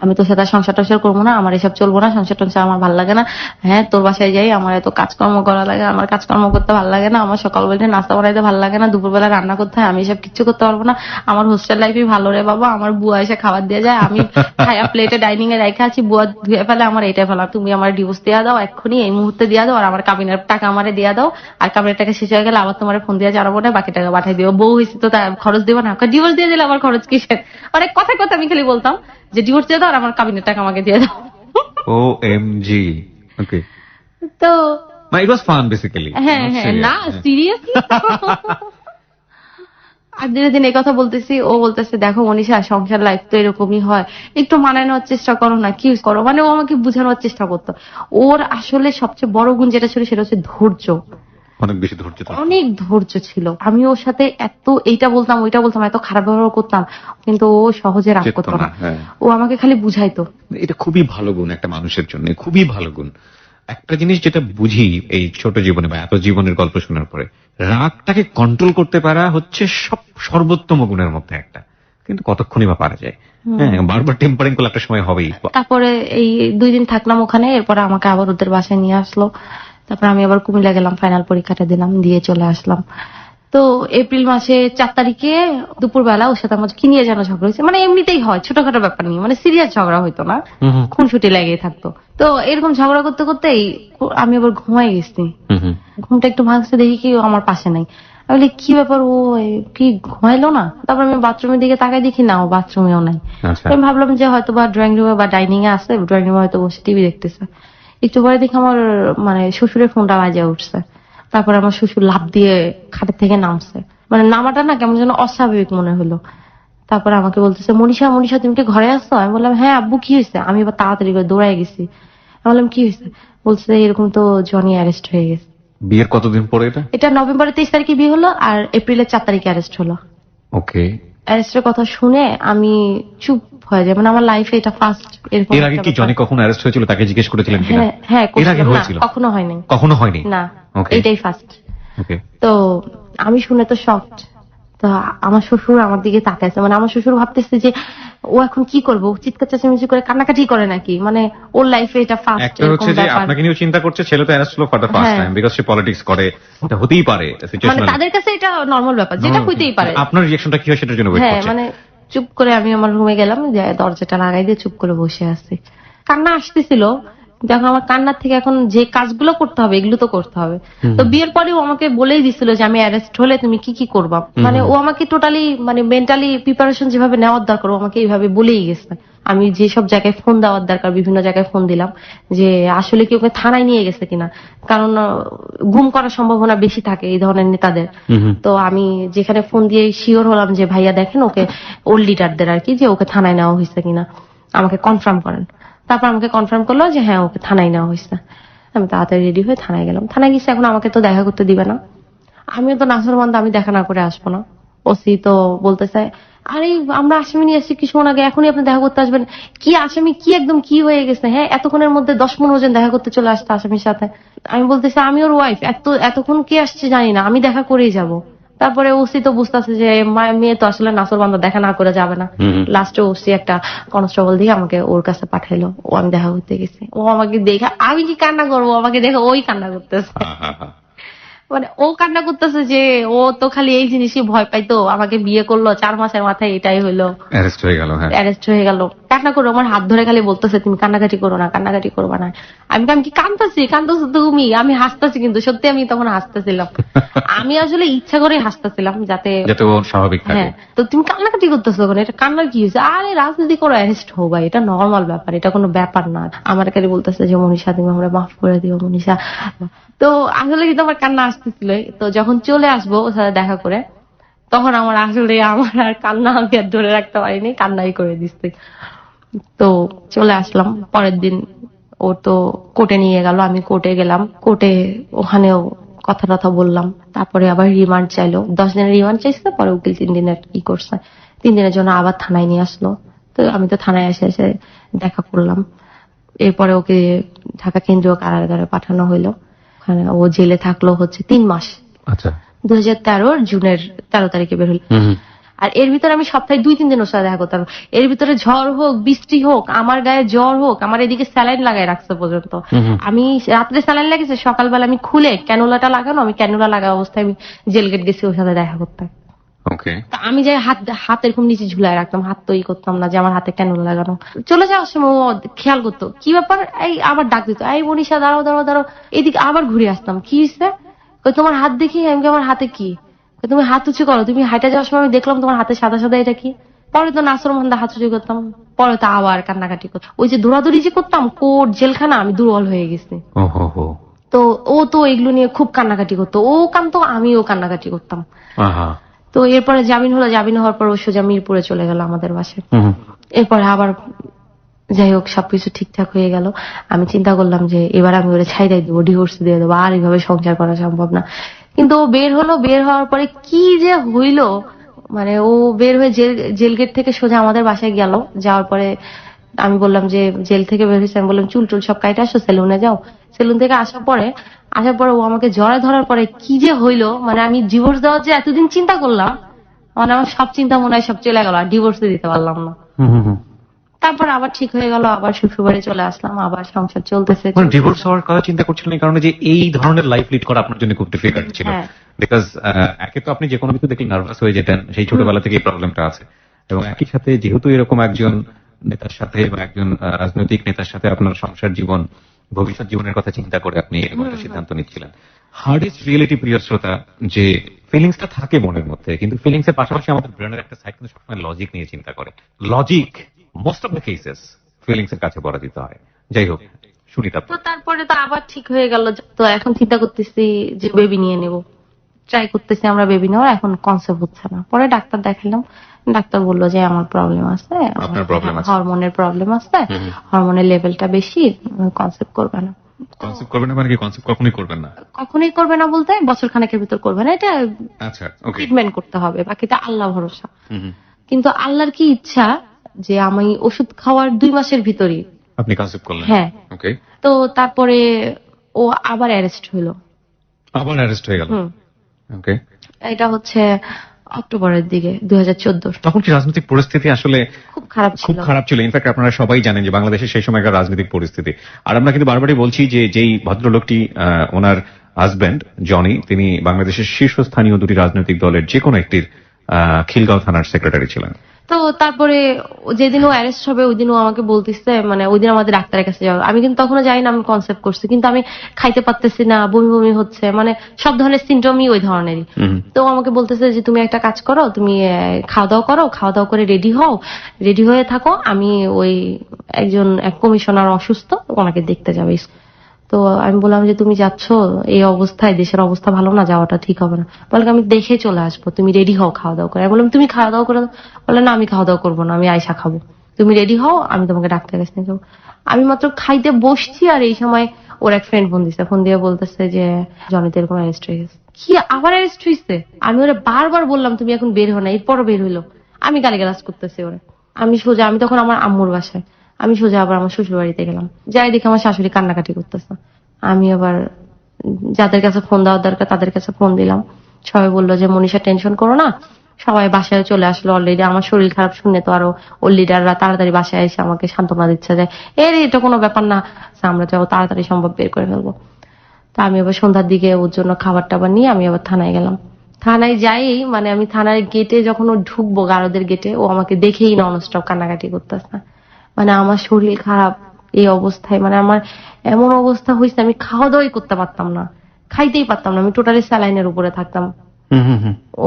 আমি তোর সাথে সংসার টংসার করবো না, আমার এসব চলবো না, সংসার টংসার আমার ভালো লাগে না। হ্যাঁ তোর বাসায় যাই, আমার এত কাজকর্ম করা লাগে, আমার কাজকর্ম করতে ভালো লাগে না, আমার সকালবেলা নাস্তা বানাইতে ভালো লাগে না, দুপুরবেলা রান্না করতে হয়, আমি এসব কিচ্ছু করতে পারবো না, আমার হোস্টেল লাইফই ভালো রে বাবা, আমার বুয়া এসে খাবার দিয়ে যায়, আমি খায়া প্লেটে ডাইনিং এ রেখে আছি, বুয়া ধুয়ে ফেলে, আমার এইটাই ফেলা, তুমি আমার ডিভোর্স দিয়ে দাও এক্ষুনি, এই মুহূর্তে দিয়ে দাও, আর আমার কাবিনের টাকা আমারে দিয়ে দাও, আর কাবিনের টাকা শেষ হয়ে গেলে আবার তোমার ফোন দিয়ে জানাবো না, বাকি টাকা পাঠাই দিও, বউ হয়েছে তো খরচ দেবো না, ডিভোর্স দিয়ে দিলে আমার খরচ কিসের, অনেক কথায় কথা আমি খালি বলতাম যে ডিভোর্স দিয়ে দাও আর আমার কাবিনের টাকা আমাকে দিয়ে দাও। OMG, ওকে। তো ইট ওয়াজ ফান বেসিক্যালি। হ্যাঁ না সিরিয়াসলি। আর দিনে দিন এই কথা বলতেছি, ও বলতেছে দেখো মনীষা সংসার লাইফ তো এরকমই হয়, একটু মানায় নেওয়ার চেষ্টা করো না, কি করো, মানে ও আমাকে বোঝানোর চেষ্টা করতো। ওর আসলে সবচেয়ে বড় গুণ যেটা ছিল সেটা হচ্ছে ধৈর্য, অনেক বেশি ধৈর্য, অনেক ধৈর্য ছিল। আমি ওর সাথে এত এইটা বলতাম ওইটা বলতাম, এত খারাপ ব্যবহার করতাম, কিন্তু ও সহজে রাগ করতো না, ও আমাকে খালি বুঝাইতো। এটা খুবই ভালো গুণ একটা মানুষের জন্য, খুবই ভালো গুণ। একটা জিনিস যেটা বুঝি এই ছোট জীবনে বা এত জীবনের গল্প শোনার পরে, রাগটাকে কন্ট্রোল করতে পারা হচ্ছে সর্বোত্তম গুণের মধ্যে একটা, কিন্তু কতক্ষণই বা পারা যায়। হ্যাঁ, বারবার টেম্পারিং করলে একটা সময় হবেই। তারপরে এই 2 দিন থাকলাম ওখানে, এরপরে আমাকে আবার ওদের বাসায় নিয়ে আসলো, তারপর আমি আবার কুমিল্লা গেলাম, ফাইনাল পরীক্ষাটা দিলাম, দিয়ে চলে আসলাম। তো এপ্রিল মাসে 4 তারিখে দুপুরবেলা ওর সাথে আমার কি নিয়ে যেন ঝগড়া হয়েছে, মানে এমনিতেই হয় ছোটখাটো ব্যাপার নিয়ে, মানে সিরিয়াস ঝগড়া হইতো না, খুনসুটি লেগে থাকতো। তো এরকম ঝগড়া করতে করতেই আমি আবার ঘুমাই গেছি। ঘুমটা একটু ভাঙছে, দেখি কি ও আমার পাশে নাই। আমি বলি কি ব্যাপার, ও কি ঘুমাইলো না? তারপর আমি বাথরুমের দিকে তাকাই, দেখি না, ও বাথরুমেও নাই। আমি ভাবলাম যে হয়তো বা ড্রয়িং রুমে বা ডাইনিং এ আছে, ড্রয়িং রুমে হয়তো বসে টিভি দেখতেছে। একটু পরে দেখি আমার মানে শ্বশুরের ফোনটা বাজে উঠছে। তারপর আমার শ্বশুর লাফ দিয়ে খাটের থেকে নামছে, মানে নামাটা না কেমন যেন অস্বাভাবিক মনে হলো। তারপর আমাকে বলতেছে, মনীষা মনীষা তুমি কি ঘরে আসছো? আমি বললাম হ্যাঁ আব্বু, কি হয়েছে? আমি এবার তাড়াতাড়ি করে দৌড়াই গেছি। আমি বললাম কি হয়েছে? বলছে এরকম তো জনি অ্যারেস্ট হয়ে গেছে। বিয়ের কতদিন পরে এটা? এটা নভেম্বরের 23 তারিখে বিয়ে হলো, আর এপ্রিলের 4 তারিখে অ্যারেস্ট হলো। ওকে। অ্যারেস্টের কথা শুনে আমি চুপ হয়ে যায়, মানে আমার লাইফে এটা ফার্স্ট এরকম। এর আগে কি জনি কখন অ্যারেস্ট হয়েছিল তাকে জিজ্ঞেস করেছিলেন কিনা? হ্যাঁ এর আগে করছিলাম। হয়েছিল? না, কখনো হয়নি। কখনো হয়নি? না, Okay. এটাই ফার্স্ট। ওকে। তো আমি শুনে তো শকড। তো আমার শ্বশুর আমার দিকে তাকাইছে, মানে আমার শ্বশুর ভাবতেছে যে ও এখন কি করবো, চিৎকার চেঁচামেচি করে কান্নাকাটি করে নাকি, মানে ওর লাইফে এটা ফার্স্ট একটা হচ্ছে যে আপনাকে নিয়েও চিন্তা করছে, ছেলে তো অ্যারেস্ট হলো ফর দ্য ফার্স্ট হ্যাঁ। টাইম, বিকজ সে পলিটিক্স করে, এটা হতেই পারে মানে সিচুয়েশনাল। তাদের কাছে এটা নর্মাল ব্যাপার, যেটা হইতেই পারে। আপনার রিঅ্যাকশনটা কি হয় সেটার জন্য ওয়েট হ্যাঁ, করছে। মানে চুপ করে আমি আমার রুমে গেলাম, যে দরজাটা লাগাই দিয়ে চুপ করে বসে আছি। কান্না আসতেছিল, যখন আমার কান্নার থেকে এখন যে কাজগুলো করতে হবে এগুলো তো করতে হবে। তো বিয়ের পরেও আমাকে বলেই দিছিল যে আমি অ্যারেস্ট হলে তুমি কি কি করবা, মানে ও আমাকে টোটালি মানে মেন্টালি প্রিপারেশন যেভাবে নেওয়ার দরকার ও আমাকে এইভাবে বলেই গেছে। আমি যেসব জায়গায় ফোন দেওয়ার দরকার বিভিন্ন জায়গায় ফোন দিলাম, যে আসলে কি ওকে থানায় নিয়ে গেছে কিনা, কারণ গুম করার সম্ভাবনা বেশি থাকে এই ধরনের নেতাদের। তো আমি যেখানে ফোন দিয়ে শিওর হলাম যে ভাইয়া দেখেন ওকে, ওর লিডারদের আর কি, যে ওকে থানায় নেওয়া হয়েছে কিনা আমাকে কনফার্ম করেন। তারপর আমাকে কনফার্ম করলো যে হ্যাঁ ওকে থানায় নেওয়া হয়েছে। আমি তাড়াতাড়ি রেডি হয়ে থানায় গেলাম। থানায় গেছি, এখন আমাকে তো দেখা করতে দিবে না, আমিও তো নাসরবান্ধা, আমি দেখা না করে আসবো না। ওসি তো বলতেছে আরে আমরা আসামি নিয়ে আসছি কিছুক্ষণ আগে, এখনই আপনি দেখা করতে আসবেন? কি আসামি, কি একদম কি হয়ে গেছে? হ্যাঁ এতক্ষণের মধ্যে 10-15 জন দেখা করতে চলে আসতো আসামির সাথে। আমি বলতেছি আমি ওর ওয়াইফ, এতক্ষণ কে আসছে জানি না, আমি দেখা করেই যাব। তারপরে ওসি তো বুঝতেছে যে মেয়ে তো আসলে নাসরবান্ধা দেখা না করে যাবে না। লাস্টে ওসি একটা কনস্টেবল দিয়ে আমাকে ওর কাছে পাঠাইলো, ও আমি দেখা করতে গেছি। ও আমাকে দেখে আমি কি কান্না করবো, আমাকে দেখে ওই কান্না করতেছে। মানে ও কান্না করতেছে যে ও তো খালি এই জিনিসই ভয় পাইতো, আমাকে বিয়ে করলো 4 মাসের মাথায় এটাই হইলো, অ্যারেস্ট হয়ে গেল। হ্যাঁ, অ্যারেস্ট হয়ে গেল। কান্না করো, আমার হাত ধরে খালি বলতেছে তুমি কান্নাকাটি করো না, কান্নাকাটি করবা না। আমি কি কান্দতেছি? কান্দতেছো তুমি? আমি হাসতেছি, কিন্তু সত্যি আমি তখন হাসতেছিলাম। আমি আসলে ইচ্ছা করে হাসতেছিলাম যাতে ও স্বাভাবিক থাকে। হ্যাঁ, তো তুমি কান্নাকাটি করতেছো কেন? এটা কান্নার কি হয়েছে? আরে রাজনীতি করো, অ্যারেস্ট হো ভাই, এটা নর্মাল ব্যাপার, এটা কোনো ব্যাপার না। আমার খালি বলতেছে যে মনীষা তুমি আমরা মাফ করে দিও মনীষা। তো আসলে কিন্তু আমার কান্না আসতেছিল। তো যখন চলে আসবো ওর সাথে দেখা করে, তখন আমার আসলে আমার আর কান্না আমি আর ধরে রাখতে পারিনি, কান্নাই করে দিচ্ছি। তো চলে আসলাম পরের দিন। ও তো কোর্টে নিয়ে গেল, আমি কোর্টে গেলাম। কোর্টে ওখানেও কথা টথা বললাম। তারপরে আবার রিমান্ড চাইলো, 10 দিনের রিমান্ড চাইছে। পরে উকিল 3 দিনের কি করছে, 3 দিনের জন্য আবার থানায় নিয়ে আসলো। তো আমি তো থানায় এসে দেখা করলাম। এরপরে ওকে ঢাকা কেন্দ্রীয় কারাগারে পাঠানো হইলো। ওখানে ও জেলে থাকলো হচ্ছে 3 মাস। আচ্ছা। 2013 জুনের 13 তারিখে বের হলো। আর এর ভিতরে আমি সপ্তাহে 2-3 দিন ওর সাথে দেখা করতাম। এর ভিতরে ঝড় হোক, বৃষ্টি হোক, আমার গায়ে জ্বর হোক, আমার এদিকে স্যালাইন লাগাই রাখছে পর্যন্ত। আমি রাত্রে স্যালাইন লাগেছে, সকালবেলা আমি খুলে ক্যানুলাটা লাগানো, আমি ক্যানুলা লাগা অবস্থায় আমি জেল গেট গেছি ওর সাথে দেখা করতে। ওকে। আমি যাই হাত এরকম নিচে ঝুলাই রাখতাম, হাত তো করতাম না যে আমার হাতে ক্যানুলা লাগানো। চলে যাওয়ার সময় ও খেয়াল করতো কি ব্যাপার, এই আবার ডাক দিত, এই মনীষা দাঁড়াও দাঁড়াও দাঁড়াও। এদিকে আবার ঘুরে আসতাম, কি হয়েছে? তোমার হাত দেখি। আমি আমার হাতে কি? তুমি হাত উঁচু করো, তুমি হাইটা যাওয়ার সময় আমি দেখলাম তোমার হাতে সাদা সাদা, এটা কি? পরে তো নাসরবান্ধা হাত উঁচু করতাম, পরে তো আবার কান্নাকাটি করতাম। ওই যে দৌড়াদৌড়ি যে করতাম কোর্ট জেলখানা, আমি দুর্বল হয়ে গেছি। তো ও তো এগুলো নিয়ে খুব কান্নাকাটি করতো, ও কানতো আমিও কান্নাকাটি করতাম। তো এরপরে জামিন হলো, জামিন হওয়ার পর ও সোজা মিরপুরে চলে গেল আমাদের বাসায়। এরপরে আবার যাই হোক সবকিছু ঠিকঠাক হয়ে গেল। আমি চিন্তা করলাম যে এবার আমি ওরা ছাইড়াই দেবো, ডিভোর্স দিয়ে দেবো, আর এইভাবে সংসার করা সম্ভব না। কিন্তু ও বের হলো, বের হওয়ার পরে কি যে হইলো, মানে ও বের হয়ে জেল গেট থেকে সোজা আমাদের বাসায় গেল। যাওয়ার পরে আমি বললাম যে জেল থেকে বের হয়েছে, আমি বললাম চুল টুল সব কাইটে আসো, সেলুনে যাও। সেলুন থেকে আসার পরে ও আমাকে জড়ায় ধরার পরে কি যে হইলো, মানে আমি ডিভোর্স দেওয়ার যে এতদিন চিন্তা করলাম, মানে আমার সব চিন্তা মনে হয় সব চলে গেল, আর ডিভোর্স দিতে পারলাম না। তারপর আবার ঠিক হয়ে গেল, আবার শ্বশুরবাড়ি চলে আসলাম, আবার সংসার চলতেছে। মানে ডিভোর্স হওয়ার কথা চিন্তা করছিলেন এই কারণে যে এই ধরনের লাইফ লিড করা আপনার জন্য খুব ডিফিকাল্ট ছিল, হ্যাঁ। বিকজ একে তো আপনি যে কোনো কিছু দেখলে নার্ভাস হয়ে যেতেন, সেই ছোটবেলা থেকে এই প্রবলেমটা আছে, এবং একই সাথে যেহেতু এরকম একজন নেতার সাথে বা একজন রাজনৈতিক নেতার সাথে আপনার সংসার জীবন, ভবিষ্যৎ জীবনের কথা চিন্তা করে আপনি এরকম একটা সিদ্ধান্ত নিচ্ছিলেন। হার্ডেস্ট রিয়েলিটি, প্রিয় শ্রোতা, যে ফিলিংসটা থাকে মনের মধ্যে, কিন্তু ফিলিংস এর পাশাপাশি আমাদের ব্রেনের একটা সাইড কিন্তু সবসময় লজিক নিয়ে চিন্তা করে। Logic most of the cases feelings এর কাছে পরাজিত হয়। যাই হোক, শুনি তো তারপর। তারপরে তো আবার ঠিক হয়ে গেল। তো এখন চিন্তা করতেছি যে বেবি নিয়ে নেব, ট্রাই করতেছি আমরা বেবি নেওয়ার, এখন কনসেপ্ট হচ্ছে না। পরে ডাক্তার দেখালাম, ডাক্তার বললো যে আমার প্রবলেম আছে, আপনার problem আছে? হরমোনের প্রবলেম আছে, হরমোনের লেভেলটা বেশি, কনসেপ্ট করবে না। কনসেপ্ট করবেন না মানে কি? কনসেপ্ট কখনোই করবেন না? কখনোই করবে না বলতে বছর খানেকের ভিতর করবে না, এটা আচ্ছা, ওকে। ট্রিটমেন্ট করতে হবে, বাকিটা আল্লাহ ভরসা। কিন্তু আল্লাহর কি ইচ্ছা যে আমি ওষুধ খাওয়ার 2 মাসের ভিতরই। আপনি কনসেপ্ট করলেন? হ্যাঁ। ওকে। তো তারপরে ও আবার অ্যারেস্ট হইলো। আবার অ্যারেস্ট হয়ে গেল? ওকে। এটা হচ্ছে অক্টোবরের দিকে 2014। তখন কি রাজনৈতিক পরিস্থিতি আসলে খুব খারাপ ছিল। খুব খারাপ ছিল? ইনফ্যাক্ট আপনারা সবাই জানেন যে বাংলাদেশের সেই সময়কার রাজনৈতিক পরিস্থিতি। আর আমরা কিন্তু বারবারই বলছি যে যেই ভদ্রলোকটি, ওনার হাজবেন্ড জনি, তিনি বাংলাদেশের শীর্ষস্থানীয় 2টি রাজনৈতিক দলের যে কোনো একটির খিলগাঁও থানার সেক্রেটারি ছিলেন। তো তারপরে যেদিন ও অ্যারেস্ট হবে ওই দিন ও আমাকে বলতেছে, মানে ওই দিন আমাদের ডাক্তারের কাছে যাবো। আমি কিন্তু তখনও জানি না আমি কনসেপ্ট করছি, কিন্তু আমি খাইতে পারতেছি না, বমি বমি হচ্ছে, মানে সব ধরনের সিমটমই ওই ধরনেরই। তো ও আমাকে বলতেছে যে তুমি একটা কাজ করো, তুমি খাওয়া দাওয়া করো, খাওয়া দাওয়া করে রেডি হও, রেডি হয়ে থাকো, আমি ওই এক কমিশনার অসুস্থ, ওনাকে দেখতে যাবে। তো আমি বললাম যে তুমি যাচ্ছ এই অবস্থায়, দেশের অবস্থা ভালো না, যাওয়াটা ঠিক হবে না। বলে আমি দেখে চলে আসবো, তুমি রেডি হও খাওয়া দাওয়া করে। আমি বললাম তুমি খাওয়া দাওয়া করে দাও। বলে না আমি খাওয়া দাওয়া করবো না, আমি আয়সা খাবো, তুমি রেডি হও, আমি তোমাকে ডাক্তারের কাছে নিয়ে যাবো। আমি মাত্র খাইতে বসছি আর এই সময় ওর এক ফ্রেন্ড ফোন দিচ্ছে, ফোন দিয়ে বলতেছে যে জনিতে এরকম অ্যারেস্ট হয়ে গেছে। কি আবার অ্যারেস্ট হয়েছে? আমি ওরা বারবার বললাম তুমি এখন বের হো না, এরপরও বের হইলো। আমি গালিগালাজ করতেছি ওরা। আমি তখন আমার আম্মুর বাসায়, আমি সোজা আবার আমার শ্বশুর বাড়িতে গেলাম, যাই দেখে আমার শাশুড়ি কান্নাকাটি করতেছে। আমি আবার যাদের কাছে ফোন দেওয়ার দরকার তাদের কাছে ফোন দিলাম। সবাই বললো যে মনীষা টেনশন করো না, সবাই বাসায় চলে আসলো অলরেডি। আমার শরীর খারাপ শুনে তো আরো ওর লিডাররা তাড়াতাড়ি বাসায় এসে আমাকে সান্ত্বনা দিচ্ছে যে এটা কোনো ব্যাপার না, আমরা যাবো, তাড়াতাড়ি সম্ভব বের করে ফেলবো। তা আমি আবার সন্ধ্যার দিকে ওর জন্য খাবার টাবার নিয়ে আমি আবার থানায় গেলাম। থানায় যাই, মানে আমি থানার গেটে যখন ও ঢুকবো, গারদের গেটে, ও আমাকে দেখেই ননস্টপ কান্নাকাটি করতেছে। মানে আমার শরীর খারাপ এই অবস্থায়, মানে আমার এমন অবস্থা হয়েছে আমি খাওয়া দাওয়াই করতে পারতাম না, খাইতেই পারতাম না, আমি টোটালি স্যালাইনের উপরে থাকতাম।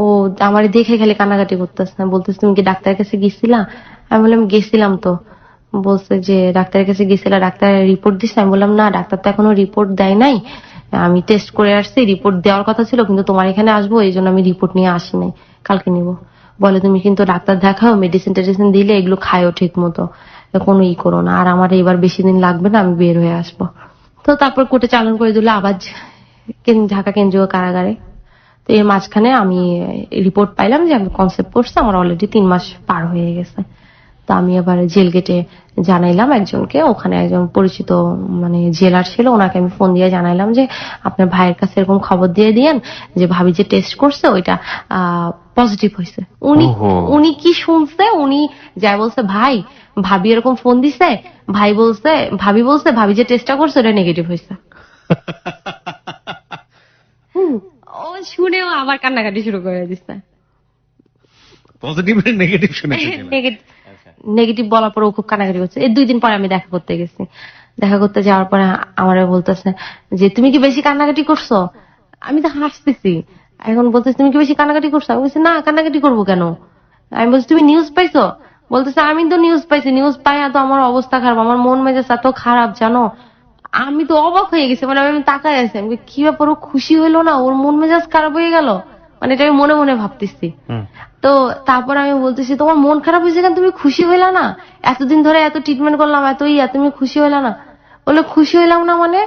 ও আমার দেখে খালি কান্নাকাটি করতেছে, বলতেছে তুমি কি ডাক্তারের কাছে গেছিলা? আমি বললাম গেছিলাম তো। বলছে যে ডাক্তারের কাছে গেছিলা, ডাক্তার রিপোর্ট দিচ্ছে? আমি বললাম না, ডাক্তার তো এখনো রিপোর্ট দেয় নাই, আমি টেস্ট করে আসছি, রিপোর্ট দেওয়ার কথা ছিল কিন্তু তোমার এখানে আসবো এই জন্য আমি রিপোর্ট নিয়ে আসি নাই, কালকে নিব। বলে তুমি কিন্তু ডাক্তার দেখাও, মেডিসিন টেডিসিন দিলে এগুলো খায়ও ঠিক মতো, কোনো করো না, আর আমার এবার বেশি দিন লাগবে না, আমি বের হয়ে আসবো। তো তারপর কোর্টে চালান করে দিল আবার ঢাকা কেন্দ্রীয় কারাগারে। তো এর মাঝখানে আমি রিপোর্ট পাইলাম যে আমি কনসেপ্ট করছি, আমার অলরেডি 3 মাস পার হয়ে গেছে। তো আমি আবার জেল গেটে জানাইলাম একজনকে, ওখানে একজন পরিচিত মানে জেলার ছিল, ওনাকে আমি ফোন দিয়ে জানাইলাম যে আপনার ভাইয়ের কাছে এরকম খবর দিয়ে দিয়েন যে ভাবি যে টেস্ট করছে ওইটা পজিটিভ হয়েছে। উনি কি শুনছে, উনি যাই বলছে ভাই ভাবি এরকম ফোন দিছে, ভাবি বলছে ভাবি যে টেস্টটা করছে ওটা নেগেটিভ হয়েছে। ও শুনেও আবার কান্নাকাটি শুরু করে দিচ্ছে। পজিটিভ না নেগেটিভ শুনেছেন? নেগেটিভ বলার পরে ও খুব কান্নাকাটি করছে। এই 2 দিন পরে আমি দেখা করতে গেছি, দেখা করতে যাওয়ার পরে আমার বলতেছে যে তুমি কি বেশি কান্নাকাটি করছো? আমি তো হাসতেছি, এখন বলতেছে তুমি কি বেশি কান্নাকাটি করছো? আমি বলছি না, কান্নাকাটি করবো কেন? আমি বলছি তুমি নিউজ পাইছো? বলতেছে আমি তো নিউজ পাইছি, নিউজ পাই তো আমার অবস্থা খারাপ, আমার মন মেজাজ এত খারাপ জানো। আমি তো অবাক হয়ে গেছি, মানে আমি তাকায় আছি, আমি কি ব্যাপার, ও খুশি হইলো না, ওর মন মেজাজ খারাপ হয়ে গেল, মানে এটা আমি মনে মনে ভাবতেছি। তো তারপর আমি বলতেছি তোমার মন খারাপ হয়েছে কেন, তুমি খুশি হইলা না? এতদিন ধরে এত ট্রিটমেন্ট করলাম, তুমি খুশি হইলা না? বলে খুশি হইলাম না মানে?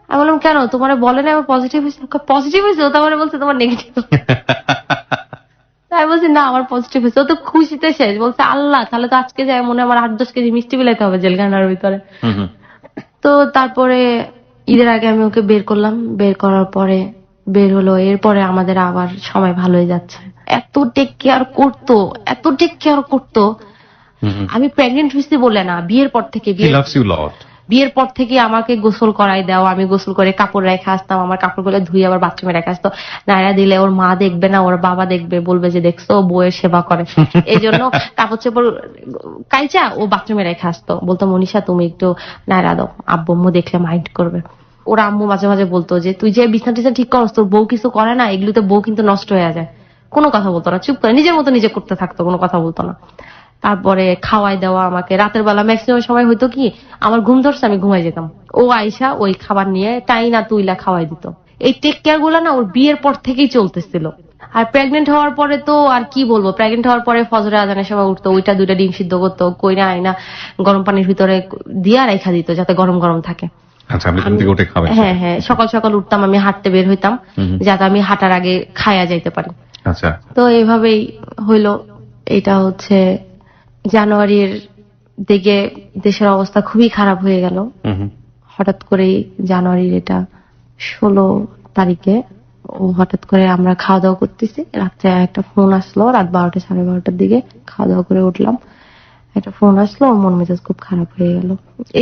আমি বললাম কেন, তোমার বলে না আমার পজিটিভ হয়েছে? পজিটিভ হয়েছে? ও তারপরে বলছে তোমার নেগেটিভ। তাই বলছি না আমার পজিটিভ হয়েছে। ও তো খুশিতে শেষ, বলছে আল্লাহ তাহলে তো আজকে যায় মনে আমার 8-10 কেজি মিষ্টি বিলাইতে হবে জেলখানার ভিতরে। তো তারপরে ঈদের আগে আমি ওকে বের করলাম, বের করার পরে বের হলো, এরপরে আমাদের আবার সময় ভালোই যাচ্ছে। এত টেক কেয়ার করতো, আমি প্রেগনেন্ট হয়েছি বলে না, বিয়ের পর থেকে হি লাভস ইউ লট। বিয়ের পর থেকে আমাকে গোসল করাই দাও, আমি গোসল করে কাপড় রেখে আসতাম, আমার কাপড়গুলো ধুয়ে আবার বাথরুমে রেখে আসতো। নাইরা দিলে ওর মা দেখবে না, ওর বাবা দেখবে, বলবে যে দেখছো বউয়ের সেবা করে। এই জন্য কাপড় চোপড় কাইচা ও বাথরুমে রেখে আসতো, বলতো মনীষা তুমি একটু নাইরা দাও, আব্বু আম্মু দেখলে মাইন্ড করবে। ওরা আম্মু মাঝে মাঝে বলতো যে তুই যে বিছনা টিছনা ঠিক করস, তোর বউ কিছু করে না, এগুলোতে বউ কিন্তু নষ্ট হয়ে যায়। কোনো কথা বলতো না, চুপ করে নিজের মতো নিজে করতে থাকতো, কোনো কথা বলতো না। তারপরে খাওয়াই দেওয়া আমাকে রাতের বেলা ম্যাক্সিমাম সময় হয়তো কি আমার ঘুম ধরছে, আমি ঘুমাই যেতাম, ও আয়সা ওই খাবার নিয়ে টাইনা তুইলা খাওয়াই দিত। এই টেক কেয়ার গুলা না ওর বিয়ের পর থেকেই চলতেছিল। আর প্রেগনেন্ট হওয়ার পরে তো আর কি বলবো, প্রেগনেন্ট হওয়ার পরে ফজরে আজানের সময় উঠতো, ওইটা দুইটা ডিম সিদ্ধ করতো, কইরা আয়না গরম পানির ভিতরে দিয়া রেখা দিত যাতে গরম গরম থাকে। আচ্ছা, আমি ঘুম থেকে উঠে খাবেন? হ্যাঁ হ্যাঁ, সকাল সকাল উঠতাম, আমি হাঁটতে বের হইতাম যাতে আমি হাঁটার আগে খায়া যাইতে পারি। আচ্ছা, তো এইভাবেই হইলো। এটা হচ্ছে জানুয়ারির দিকে দেশের অবস্থা খুবই খারাপ হয়ে গেল। হঠাৎ করে জানুয়ারির এটা 16 তারিখে ও হঠাৎ করে আমরা খাওয়া দাওয়া করতেছি, রাত্রে একটা ফোন আসলো, রাত 12টা 12:30টার দিকে খাওয়া দাওয়া করে উঠলাম, একটা ফোন আসলো, ওর মন মেজাজ খুব খারাপ হয়ে গেল।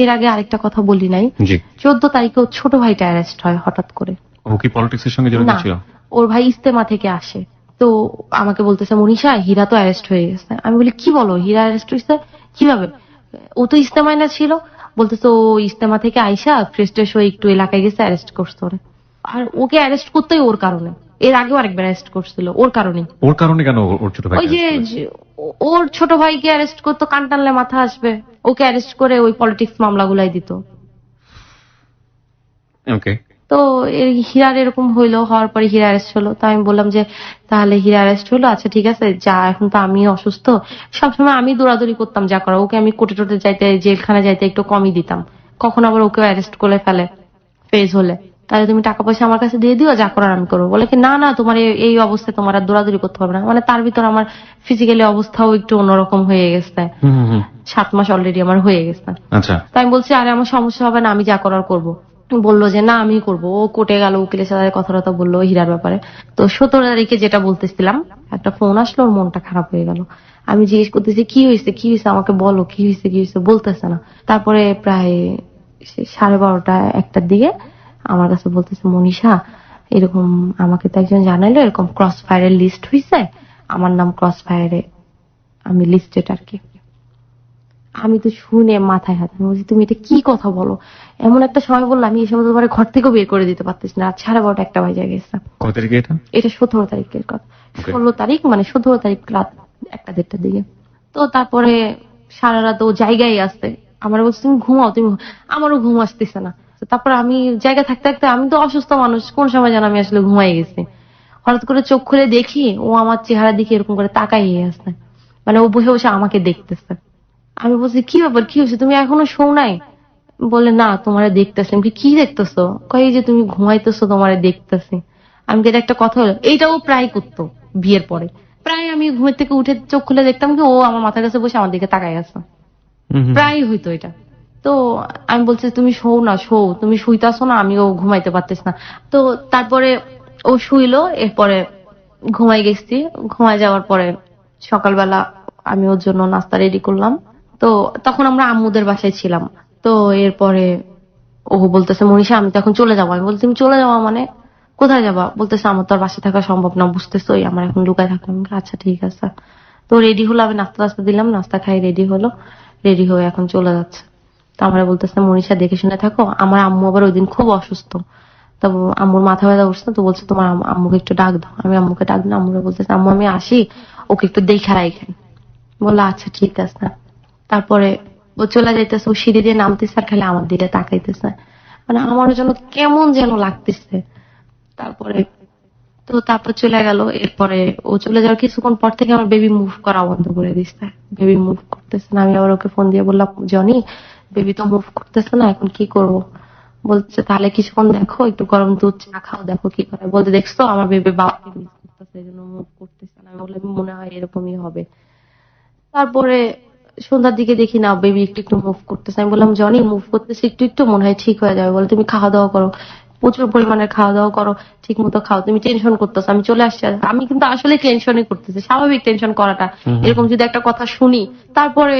এর আগে আরেকটা কথা বলি নাই, 14 তারিখে ওর ছোট ভাইটা অ্যারেস্ট হয় হঠাৎ করে। ও কি পলিটিক্স এর সঙ্গে জড়িত না, ছিল? ওর ভাই ইস্তেমা থেকে আসে, তো আমাকে বলতেছে মনীষা হীরা তো অ্যারেস্ট হয়ে গেছে। আমি বলি কি বলো, হীরা অ্যারেস্ট হয়েছে কিভাবে? ও তো ইস্তেমায় না ছিল। বলতেছে ও ইস্তেমা থেকে আইসা ফ্রেশ ট্রেশ হয়ে একটু এলাকায় গেছে, অ্যারেস্ট করছে ওরে। আর ওকে অ্যারেস্ট করতেই ওর কারণে, এর আগেও আরেকবার অ্যারেস্ট করছিল ওর কারণে। ওর কারণে কেন? ওর ছোট ভাই ওই যে ওর ছোট ভাইকে অ্যারেস্ট করতো, কান টানলে মাথা আসবে, ওকে অ্যারেস্ট করে ওই পলিটিক্স মামলাগুলাই দিত। ওকে। তো হীরার এরকম হইলো, হওয়ার পরে হীরা অ্যারেস্ট হলো। তো আমি বললাম যে তাহলে হীরা অ্যারেস্ট হলো, আচ্ছা ঠিক আছে যা, এখন তো আমি অসুস্থ, সবসময় আমি দৌড়াদৌড়ি করতাম যা করা, ওকে আমি কোর্টে টোটে যাইতে, জেলখানে যাইতে একটু কমই দিতাম, কখন আবার ওকে অ্যারেস্ট করে ফেলে ফেজ হলে, তাহলে তুমি টাকা পয়সা আমার কাছে দিয়ে দিও, যা করার আমি করবো। বলে কি না না, তোমার এই অবস্থায় তোমার আর দৌড়াদৌড়ি করতে হবে না। মানে তার ভিতর আমার ফিজিক্যালি অবস্থাও একটু অন্যরকম হয়ে গেছে, 7 মাস অলরেডি আমার হয়ে গেছে। আচ্ছা, তাই আমি বলছি আরে আমার সমস্যা হবে না, আমি যা করার করবো। বললো যে না আমি করবো। ও কোর্টে গেল, উকিলের সাথে কথা বললো হীরার ব্যাপারে। তো 17 তারিখে যেটা বলতেছিলাম, একটা ফোন আসলো, ওর মনটা খারাপ হয়ে গেল। আমি জিজ্ঞেস করতেছি কি হয়েছে কি হয়েছে, আমাকে বলো কি হয়েছে কি হয়েছে, বলতেছে না। তারপরে প্রায় 12:30 1টার দিকে আমার কাছে বলতেছে মনীষা এরকম আমাকে তো একজন জানাইলো এরকম ক্রস ফায়ারের লিস্ট হয়েছে, আমার নাম ক্রস ফায়ারে, আমি লিস্টেড আর কি। আমি তো শুনে মাথায় হাত, আমি বলছি তুমি এটা কি কথা বলো, এমন একটা সময় বললো আমি এই সময় তোমার ঘর থেকেও বের করে দিতে পারতেছি না। রাত 12:30 1টা বাজে গেছে। কত তারিখে এটা? এটা 17 তারিখের কথা। 16 তারিখ মানে 17 তারিখ রাত 1টা 1:30টার দিকে। তো তারপরে সারা রাত ও জায়গায় আসতে, আমার বলছে তুমি ঘুমাও তুমি, আমারও ঘুম আসতেছে না। তারপর আমি জায়গা থাকতে থাকতে, আমি তো অসুস্থ মানুষ, কোন সময় যেন আমি আসলে ঘুমাই গেছি। হঠাৎ করে চোখ খুলে দেখি ও আমার চেহারা দিকে এরকম করে তাকাই আসছে, মানে ও বসে বসে আমাকে দেখতেছে। আমি বলছি কি ব্যাপার কি হয়েছে, তুমি এখনো শো নাই? বলে না তোমারে দেখতেছি। আমি কি দেখতেছো? কই যে তুমি ঘুমাইতেছো তোমারে দেখতেছি। আমি কি একটা কথা হলো, এইটাও প্রায় করতো বিয়ের পরে, প্রায় আমি ঘুমের থেকে উঠে চোখ খুলে দেখতাম কি ও আমার মাথার কাছে বসে আমার দিকে তাকাই আছে, প্রায় হইতো এটা। তো আমি বলছি তুমি শো না শো, তুমি শুইতাছো না, আমিও ঘুমাইতে পারতেছি না। তো তারপরে ও শুইলো, এরপরে ঘুমাই গেছি। ঘুমাই যাওয়ার পরে সকালবেলা আমি ওর জন্য নাস্তা রেডি করলাম। তো তখন আমরা আম্মুদের বাসায় ছিলাম। তো এরপরে ও বলতেছে মনীষা আমি তো এখন চলে যাবো। আমি বলছি তুমি চলে যাওয়া মানে কোথায় যাবা? বলতেছে আমার তো আর বাসায় থাকা সম্ভব না, বুঝতেছোই আমার এখন লুকায় থাকলাম। আচ্ছা ঠিক আছে। তো রেডি হলো, আমি নাস্তা দিলাম, নাস্তা খাই রেডি হলো, রেডি হয়ে এখন চলে যাচ্ছে। তো আমরা বলতেছে মনীষা দেখে শুনে থাকো, আমার আম্মু আবার ওই দিন খুব অসুস্থ, তো আম্মুর মাথা ব্যথা উঠছে, তো বলছে তোমার আম্মুকে একটু ডাক দাও। আমি আম্মুকে ডাক দিলাম, আম্মুকে বলতেছে আম্মু আমি আসি, ওকে একটু দেখে রাখেন। বললো আচ্ছা ঠিক আছে। তারপরে ও চলে যাইতেছে, ও সিঁড়ি দিয়ে নামতেছে আর খালি আমার দিকে তাকাইতেছে, মানে আমার জন্য কেমন যেন লাগতেছে। তারপর চলে গেল। এরপরে ও চলে যাওয়ার কিছুক্ষণ পর থেকে আমার বেবি মুভ করা বন্ধ করে দিচ্ছে, বেবি মুভ করতেছে না। আমি আবার ওকে ফোন দিয়ে বললাম জনি বেবি তো মুভ করতেছে না, এখন কি করব? বলছে তাহলে কিছুক্ষণ দেখো, একটু গরম দুধ চা খাও, দেখো কি করে। বলতে দেখছো আমার বেবি বাবাকে মিস করতেছে, এই জন্য মুভ করতেছে না। আমি বললাম মনে হয় এরকমই হবে। তারপরে সন্ধ্যার দিকে দেখি না বেবি একটু একটু মুভ করতেছে। আমি বললাম জনি মুভ করতেছে একটু একটু, মনে হয় ঠিক হয়ে যাবে, বলে তুমি খাওয়া দাওয়া করো। প্রচুর পরিমাণে খাওয়া দাওয়া করো, ঠিক মতো খাও, তুমি টেনশন করতেছো, আমি চলে আসছি। আমি কিন্তু আসলে টেনশনই করতেছি, স্বাভাবিক টেনশন করাটা। এরকম যদি একটা কথা শুনি, তারপরে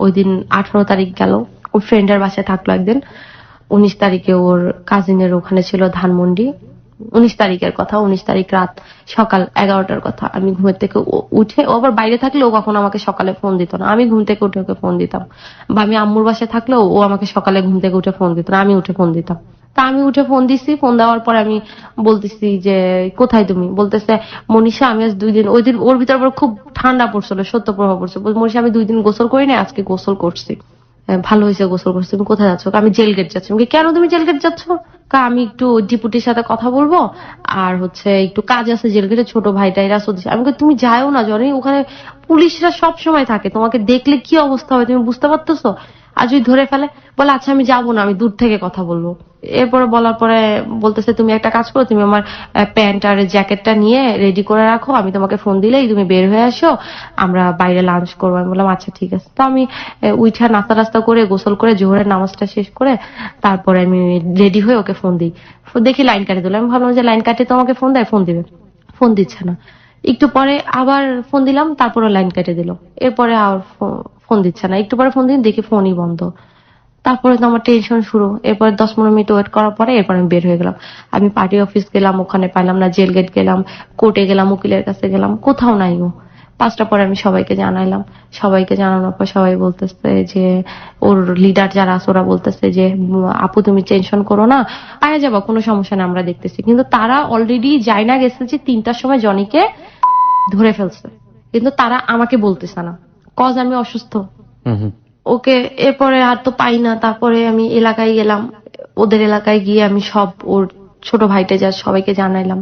ওই দিন 18 তারিখ গেল, ওর ফ্রেন্ডের বাসায় থাকলো একদিন। 19 তারিখে ওর কাজিনের ওখানে ছিল ধানমন্ডি। 19 তারিখের কথা, 19 তারিখ রাত সকাল 11টার কথা। আমি ঘুমের থেকে উঠে, ও আবার বাইরে থাকলে ও কখনো আমাকে সকালে ফোন দিত না, আমি ঘুম থেকে উঠে ওকে ফোন দিতাম। বা আমি আম্মুর বাসায় থাকলেও ও আমাকে সকালে ঘুম থেকে উঠে ফোন দিত না, আমি উঠে ফোন দিতাম। তা আমি উঠে ফোন দিছি, ফোন দেওয়ার পরে আমি বলতেছি যে কোথায় তুমি, বলতেছে মনীষা আমি আজ 2 দিন, ওই দিন ওর ভিতর আবার খুব ঠান্ডা পড়ছিল, সত্য প্রভাব পড়ছে। মনীষা আমি 2 দিন গোসল করি না, আজকে গোসল করছি। ভালো হয়েছে গোসল করছি। তুমি কোথায় যাচ্ছ? আমি জেল গেট যাচ্ছি। আমি কেন তুমি জেল গেট যাচ্ছ? আমি একটু ডিপুটির সাথে কথা বলবো, আর হচ্ছে একটু কাজ আছে জেল গেটে, ছোট ভাইটা এরা সদস্য। আমি তুমি যাও না জনি, ওখানে পুলিশরা সব সময় থাকে, তোমাকে দেখলে কি অবস্থা হবে তুমি বুঝতে পারতেছো? আর যদি ধরে ফেলে? বলে আচ্ছা আমি যাবো না, আমি দূর থেকে কথা বলবো। এরপরে বলার পরে বলতেছে তুমি একটা কাজ করো, তুমি আমার প্যান্ট আর জ্যাকেটটা নিয়ে রেডি করে রাখো, আমি তোমাকে ফোন দিলেই তুমি বের হয়ে আসো, আমরা বাইরে লাঞ্চ করবো। আমি বললাম আচ্ছা ঠিক আছে। তো আমি উঠা নাস্তা টাস্তা করে গোসল করে জোহরের নামাজটা শেষ করে তারপরে আমি রেডি হয়ে ওকে ফোন দিই। দেখি লাইন কাটে দিল। আমি ভাবলাম যে লাইন কাটে তোমাকে ফোন দেয়, ফোন দিবে, ফোন দিচ্ছে না। একটু পরে আবার ফোন দিলাম, তারপরে লাইন কেটে দিল। এরপরে আর ফোন দিচ্ছে না। একটু পরে ফোন দিন, দেখি ফোনই বন্ধ। তারপরে তো আমার টেনশন শুরু। এরপরে 10-15 মিনিট ওয়েট করার পরে এরপর আমি বের হয়ে গেলাম। আমি পার্টি অফিস গেলাম, ওখানে পাইলাম না। জেল গেট গেলাম, কোর্টে গেলাম, উকিলের কাছে গেলাম, কোথাও নাই ও। 5টা পরে আমি সবাইকে জানাইলাম। সবাইকে জানানোর পর সবাই বলতেছে যে ওর লিডার যারা আছে ওরা বলতেছে যে আপু তুমি টেনশন করো না, পাওয়া যাবো, কোনো সমস্যা না, আমরা দেখতেছি। কিন্তু তারা অলরেডি যাই না গেছে যে 3টার সময় জনিকে ধরে ফেলছে, কিন্তু তারা আমাকে বলতেছে না, কজ আমি অসুস্থ। ওকে এরপরে আর তো পাই না। তারপরে আমি এলাকায় গেলাম, ওদের এলাকায় গিয়ে আমি সব ওর ছোট ভাইটা যা সবাইকে জানাইলাম।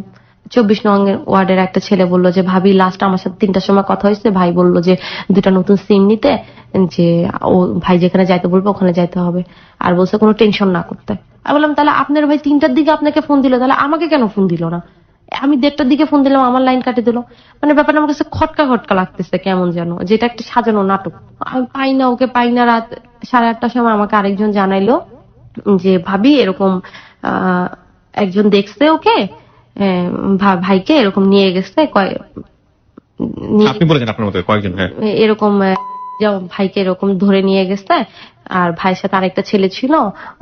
24 নং ওয়ার্ডের একটা ছেলে বললো যে ভাবি লাস্ট আমার সাথে 3টার সময় কথা হয়েছে, ভাই বললো যে 2টা নতুন সিম নিতে, যে ও ভাই যেখানে যাইতে বলবো ওখানে যাইতে হবে, আর বলছে কোনো টেনশন না করতে। আমি বললাম তাহলে আপনার ভাই 3টার দিকে আপনাকে ফোন দিল, তাহলে আমাকে কেন ফোন দিল না? আমি 1:30টার দিকে ফোন দিলাম, আমার লাইন কাটে দিল। মানে ব্যাপারটা আমার কাছে খটকা খটকা লাগতেছে, কেমন যেন যেটা একটা সাজানো নাটক। আমি পাই না, ওকে পাই না। রাত 8:30টার সময় আমাকে আরেকজন জানাইলো যে ভাবি এরকম একজন দেখছে ওকে, ভাইকে এরকম নিয়ে গেছে, আপনি বলেছেন আপনার মতো কয়েকজন, হ্যাঁ এরকম ভাইকে এরকম ধরে নিয়ে গেছে, আর ভাইয়ের সাথে আরেকটা ছেলে ছিল,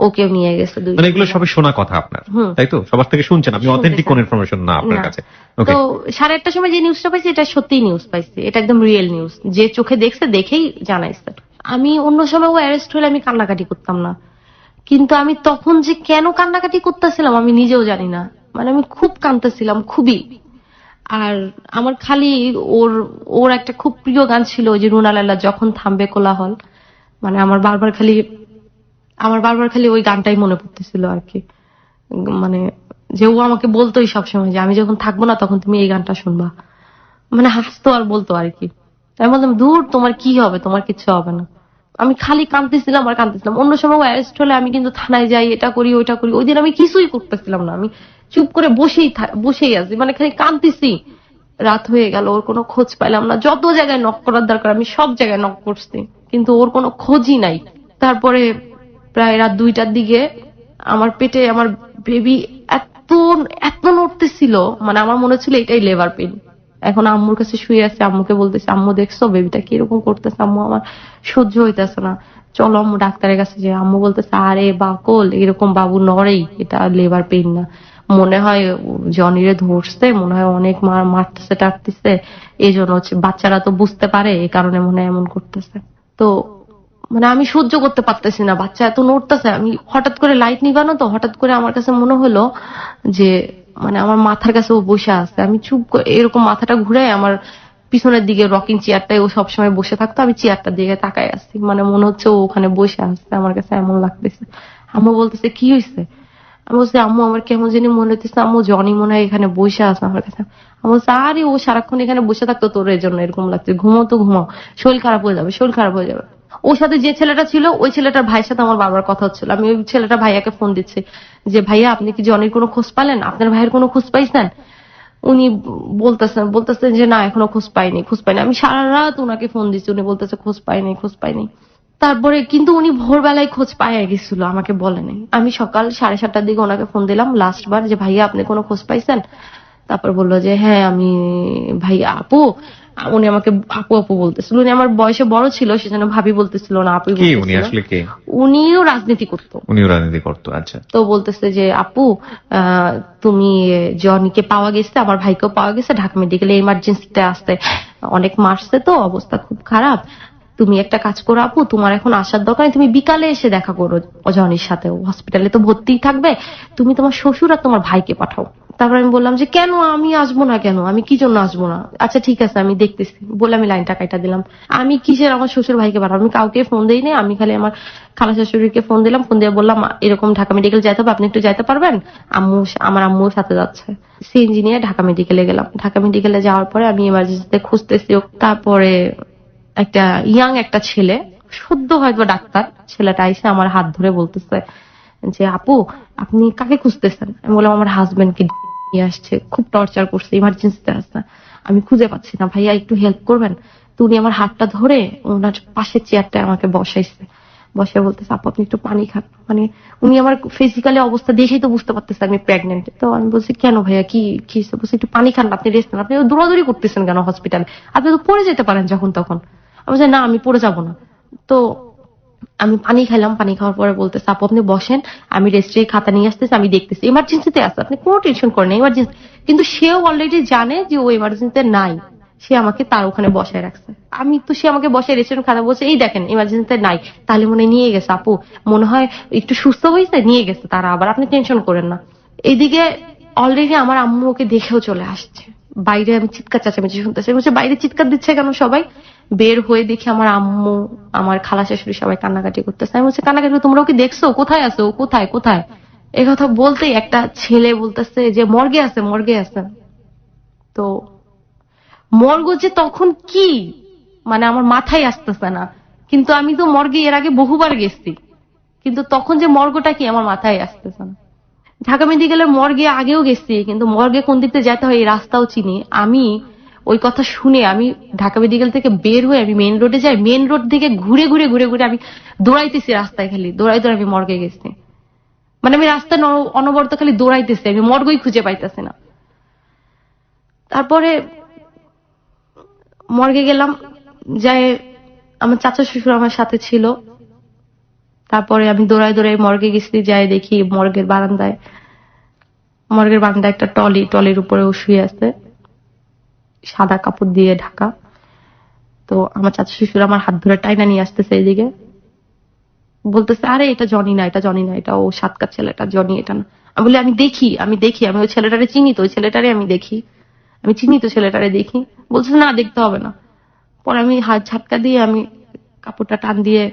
ওকেও নিয়ে গেছে। মানে এগুলো সবই শোনা কথা আপনার, তাই তো? সবার থেকে শুনছেন আপনি, অথেন্টিক কোন ইনফরমেশন না আপনার কাছে। তো 8:30টার সময় যে নিউজটা পাইছি এটা সত্যিই নিউজ পাইছি, এটা একদম রিয়েল নিউজ, যে চোখে দেখছে দেখেই জানাইছে। আমি অন্য সময় ও অ্যারেস্ট হলে আমি কান্নাকাটি করতাম না, কিন্তু আমি তখন যে কেন কান্নাকাটি করতেছিলাম আমি নিজেও জানি না। মানে আমি খুব কাঁদতেছিলাম, খুবই। আর আমার খালি ওর একটা খুব প্রিয় গান ছিল, ওই যে রুনা লালা যখন থামবে কোলাহল। মানে আমার বারবার খালি ওই গানটাই মনে পড়তেছিল আর কি। মানে যে ও আমাকে বলতোই সবসময় যে আমি যখন থাকবো না তখন তুমি এই গানটা শুনবা। মানে হাসতো আর বলতো আর কি। আমি বললাম দূর, তোমার কি হবে, তোমার কিছু হবে না। আমি খালি কাঁদতেছিলাম আর কাঁদতেছিলাম। অন্য সময় অ্যারেস্ট হলে আমি কিন্তু থানায় যাই, এটা করি ওইটা করি। ওই দিন আমি কিছুই করতেছিলাম না, আমি চুপ করে বসেই আছি, মানে খালি কাঁদতেছি। রাত হয়ে গেল, ওর কোনো খোঁজ পাইলাম না। যত জায়গায় নক করার দরকার আমি সব জায়গায় নক করছি, কিন্তু ওর কোনো খোঁজই নাই। তারপরে প্রায় রাত 2টার দিকে আমার পেটে আমার বেবি এত এত নড়তেছিল, মানে আমার মনে হচ্ছিল এটাই লেবার পেন। এখন আম্মুর কাছে শুয়ে আছে, আম্মুকে বলতেছে আম্মু দেখছো বেবিটা কিরকম করতেছে, আম্মু আমার সহ্য হইতেছে না, চলো আম্মু ডাক্তারের কাছে যাই। আম্মু বলতেছে আরে বাকল, এরকম বাবু নড়েই, এটা লেবার পেন না, মনে হয় জনিরে ধরছে, মনে হয় অনেক মারতেছে টাটতেছে, এই জন্য হচ্ছে, বাচ্চারা তো বুঝতে পারে, এই কারণে মনে হয় এমন করতেছে। তো মানে আমি সহ্য করতে পারতেছি না, বাচ্চা এত নড়তেছে। আমি হঠাৎ করে লাইট নিবানো, তো হঠাৎ করে আমার কাছে মনে হলো যে মানে আমার মাথার কাছে ও বসে আছে। আমি চুপ করে এরকম মাথাটা ঘুরে আমার পিছনের দিকে রকিং চেয়ারটায় ও সবসময় বসে থাকতো, আমি চেয়ারটার দিকে তাকাই আসছি, মানে মনে হচ্ছে ও ওখানে বসে আসছে, আমার কাছে এমন লাগতেছে। আম্মু বলতেছে কি হয়েছে? আমি বলছি আম্মু আমার কেমন জানি মনে হইতেছে, আম্মু জনি মনে হয় এখানে বসে আছে আমার কাছে। আমি বলছি আরে ও সারাক্ষণ এখানে বসে থাকতো, তোর এই জন্য এরকম লাগছে, ঘুমাও তো ঘুমাও, শরীর খারাপ হয়ে যাবে, শরীর খারাপ হয়ে যাবে। ওর সাথে যে ছেলেটা ছিল, ওই ছেলেটার ভাইয়ের সাথে আমার বারবার কথা হচ্ছিল। আমি ওই ছেলেটা ভাইয়াকে ফোন দিচ্ছি যে ভাইয়া আপনি কি জনির কোনো খোঁজ পালেন, আপনার ভাইয়ের কোনো খোঁজ পাইছেন? উনি বলতেছেন যে না এখনো খোঁজ পাইনি। আমি সারা রাত ওনাকে ফোন দিচ্ছি, উনি বলতেছে খোঁজ পাইনি। তারপরে কিন্তু উনি ভোরবেলায় খোঁজ পাইয়া গেছিল, আমাকে বলে নাই। আমি সকাল 7:30টার দিকে ওনাকে ফোন দিলাম লাস্ট বার, যে ভাইয়া আপনি কোনো খোঁজ পাইছেন? তারপর বললো যে হ্যাঁ আমি ভাইয়া আপু। উনি আমাকে আপু আপু বলতেছিল, উনি আমার বয়সে বড় ছিল সেজন্য ভাবি বলতেছিল না, আপুই কি উনি বলতেছিল। আসলে কে? উনিও রাজনীতি করতো। উনিও রাজনীতি করতো, আচ্ছা। তো বলতেছে যে আপু তুমি জনিকে পাওয়া গেছে, আমার ভাইকেও পাওয়া গেছে, ঢাকা মেডিকেলে এমার্জেন্সিতে আসতে অনেক মারছে, তো অবস্থা খুব খারাপ। তুমি একটা কাজ করো আপু, তোমার এখন আসার দরকার নেই, তুমি বিকালে এসে দেখা করো জনির সাথে, হসপিটালে তো ভর্তিই থাকবে, তুমি তোমার শ্বশুর আর তোমার ভাইকে পাঠাও। তারপর আমি বললাম যে কেন আমি আসবো না, কেন আমি কি জন্য আসবো না? আচ্ছা ঠিক আছে আমি দেখতেছি বলে আমি লাইনটা কাটা দিলাম। আমি কিসের আমার শ্বশুর ভাইকে পাঠাবো? আমি কাউকে ফোন দিই নাই, আমি খালি আমার খালা শাশুড়িকে ফোন দিলাম, ফোন দিয়ে বললাম এরকম ঢাকা মেডিকেল যাইতে হবে, আপনি একটু যাইতে পারবেন? আমার আম্মুর সাথে যাচ্ছে। সিএনজি নিয়ে ঢাকা মেডিকেলে গেলাম। ঢাকা মেডিকেলে যাওয়ার পরে আমি এমার্জেন্সিতে খুঁজতেছি। তারপরে একটা ইয়াং একটা ছেলে, সদ্য হয়তো ডাক্তার, ছেলেটা এসে আমার হাত ধরে বলতেছে যে আপু আপনি কাকে খুঁজতেছেন? আমি বললাম আমার হাজবেন্ডকে নিয়ে আসছে, খুব টর্চার করছে, ইমার্জেন্সিতে আসছে, আমি খুঁজে পাচ্ছি না, ভাইয়া একটু হেল্প করবেন? তো উনি আমার হাতটা ধরে ওনার পাশের চেয়ারটা আমাকে বসাইছে, বসে বলতেছে আপু আপনি একটু পানি খান। মানে উনি আমার ফিজিক্যালি অবস্থা দেখেই তো বুঝতে পারতেছে আমি প্রেগনেন্ট। তো আমি বলছি কেন ভাইয়া কি কি বলছি একটু পানি খান, আপনি রেস্ট নেন, আপনি দৌড়াদৌড়ি করতেছেন কেন হসপিটালে, আপনি তো পড়ে যেতে পারেন যখন তখন। আমি বলছি না আমি পড়ে যাবো না। তো আমি পানি খাইলাম, পানি খাওয়ার পরে বলতেছে আপু আপনি বসেন, আমি রেজিস্ট্রি খাতা নিয়ে আসতেছি, আমি দেখতেছি, ইমার্জেন্সিতে আছে, আপনি কোনো টেনশন করেন না, ইমার্জেন্সি। কিন্তু সেও অলরেডি জানে যে ও ইমার্জেন্সিতে নাই, সে আমাকে তার ওখানে বসায় রাখছে। আমি তো সে আমাকে বসে রেস্টুরেন্ট খাতা বলছে এই দেখেন ইমার্জেন্সিতে নাই, তাহলে মনে হয় নিয়ে গেছে আপু, মনে হয় একটু সুস্থ হয়েছে, নিয়ে গেছে তারা আবার, আপনি টেনশন করেন না। এইদিকে অলরেডি আমার আম্মু ওকে দেখেও চলে আসছে। বাইরে আমি চিৎকার চেঁচামেচি শুনতেছি, বলছে বাইরে চিৎকার দিচ্ছে কেন সবাই? বের হয়ে দেখি আমার আম্মু আমার খালা শাশুড়ি সবাই কান্নাকাটি করতেছে। আমি বলছি কান্নাকাটি তোমরা ওকে দেখছো? কোথায় আছে ও, কোথায় কোথায়? এই কথা বলতেই একটা ছেলে বলতেছে যে মর্গে আছে, মর্গে আছে। তো মর্গ যে তখন কি, মানে আমার মাথায় আসতেছে না। কিন্তু আমি তো মর্গে এর আগে বহুবার গেছি, কিন্তু তখন যে মর্গটা কি আমার মাথায় আসতেছে না। ঢাকা মেডিকেলের মর্গে আগেও গেছি, কিন্তু মর্গে কোন দিক দিয়ে যেতে হয় এই রাস্তাও চিনি আমি। ওই কথা শুনে আমি ঢাকা মেডিকেল থেকে বের হয়ে আমি মেইন রোডে যাই, মেইন রোড থেকে ঘুরে ঘুরে ঘুরে ঘুরে আমি দৌড়াইতেছি রাস্তায়, খালি দৌড়াই দৌড়াই আমি মর্গে গেছি। মানে আমি রাস্তায় অনবরত খালি দৌড়াইতেছি, আমি মর্গই খুঁজে পাইতেছি না। তারপরে মর্গে গেলাম, যাই আমার চাচা শ্বশুর আমার সাথে ছিল। তারপরে আমি দৌড়াই দৌড়াই মর্গে গেছি, যাই দেখি মর্গের বারান্দায় একটা টলির উপরে ও শুয়ে আছে, সাদা কাপড় দিয়ে ঢাকা। তো আমার চাচা শ্বশুর আমার হাত ধরে টাইনা নিয়ে আসতেছে এইদিকে, বলতেছে আরে এটা জনি না, এটা জনি না, এটা ও সাতকার ছেলেটা, জনি এটা না। আমি বলি আমি দেখি আমি ওই ছেলেটারে চিনি তো, ওই ছেলেটারে আমি দেখি, আমি চিনি তো ছেলেটারে দেখি। বলতেছে না দেখতে হবে না। পরে আমি হাত ঝাটকা দিয়ে আমি কাপড়টা টান দিয়ে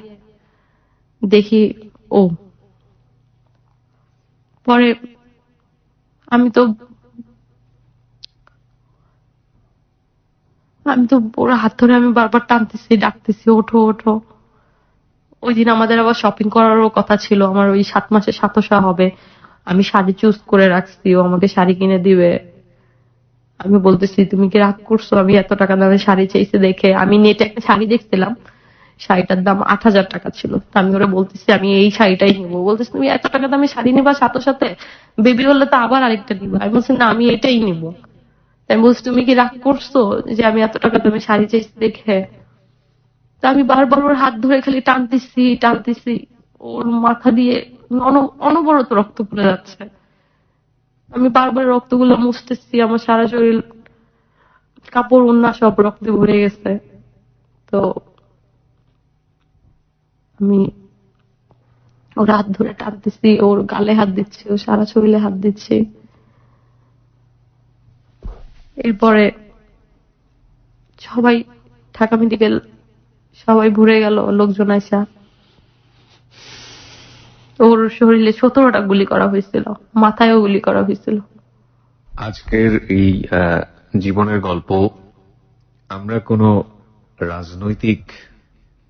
দেখি ও। পরে আমি তো পুরো হাত ধরে আমি বারবার টানতেছি, ডাকতেছি ওঠো ওঠো। ওই দিন আমাদের আবার শপিং করারও কথা ছিল, আমার ওই 7 মাসে সাতশা হবে, আমি শাড়ি চুজ করে রাখছি, ও আমাকে শাড়ি কিনে দিবে। আমি বলতেছি তুমি কি রাগ করছো, আমি এত টাকা দামে শাড়ি চাইছে দেখে। আমি নেটে একটা শাড়ি দেখছিলাম, শাড়িটার দাম 8,000 টাকা ছিল। আমি ওরা বলতেছি আমি এই শাড়িটাই নিবো। বলতেছি তুমি এত টাকা দামে শাড়ি নিবা, সাথে বেবি হলে তো আবার আরেকটা নিবো। আমি বলছি না আমি এটাই নিবো। আমি বলছি তুমি কি রাগ করছো যে আমি এত টাকা দামে শাড়ি চাইছি দেখে? তা আমি বারবার ওর হাত ধরে খালি টানতেছি, ওর মাথা দিয়ে অনবরত রক্ত পড়ে যাচ্ছে। আমি বারবার রক্তগুলো মুছতেছি, আমার সারা শরীর কাপড় ওন্না সব রক্তে ভরে গেছে। তো আমি ওর হাত ধরে টানতেছি, ওর গালে হাত দিচ্ছি, ওর সারা শরীরে হাত দিচ্ছি। এরপরে সবাই ঢাকা মেডিকেল সবাই ঘুরে গেল, লোকজন আসা। ওর শরীরে 17টা গুলি করা হয়েছিল, মাথায়ও গুলি করা হয়েছিল। আজকের এই জীবনের গল্প আমরা কোনো রাজনৈতিক,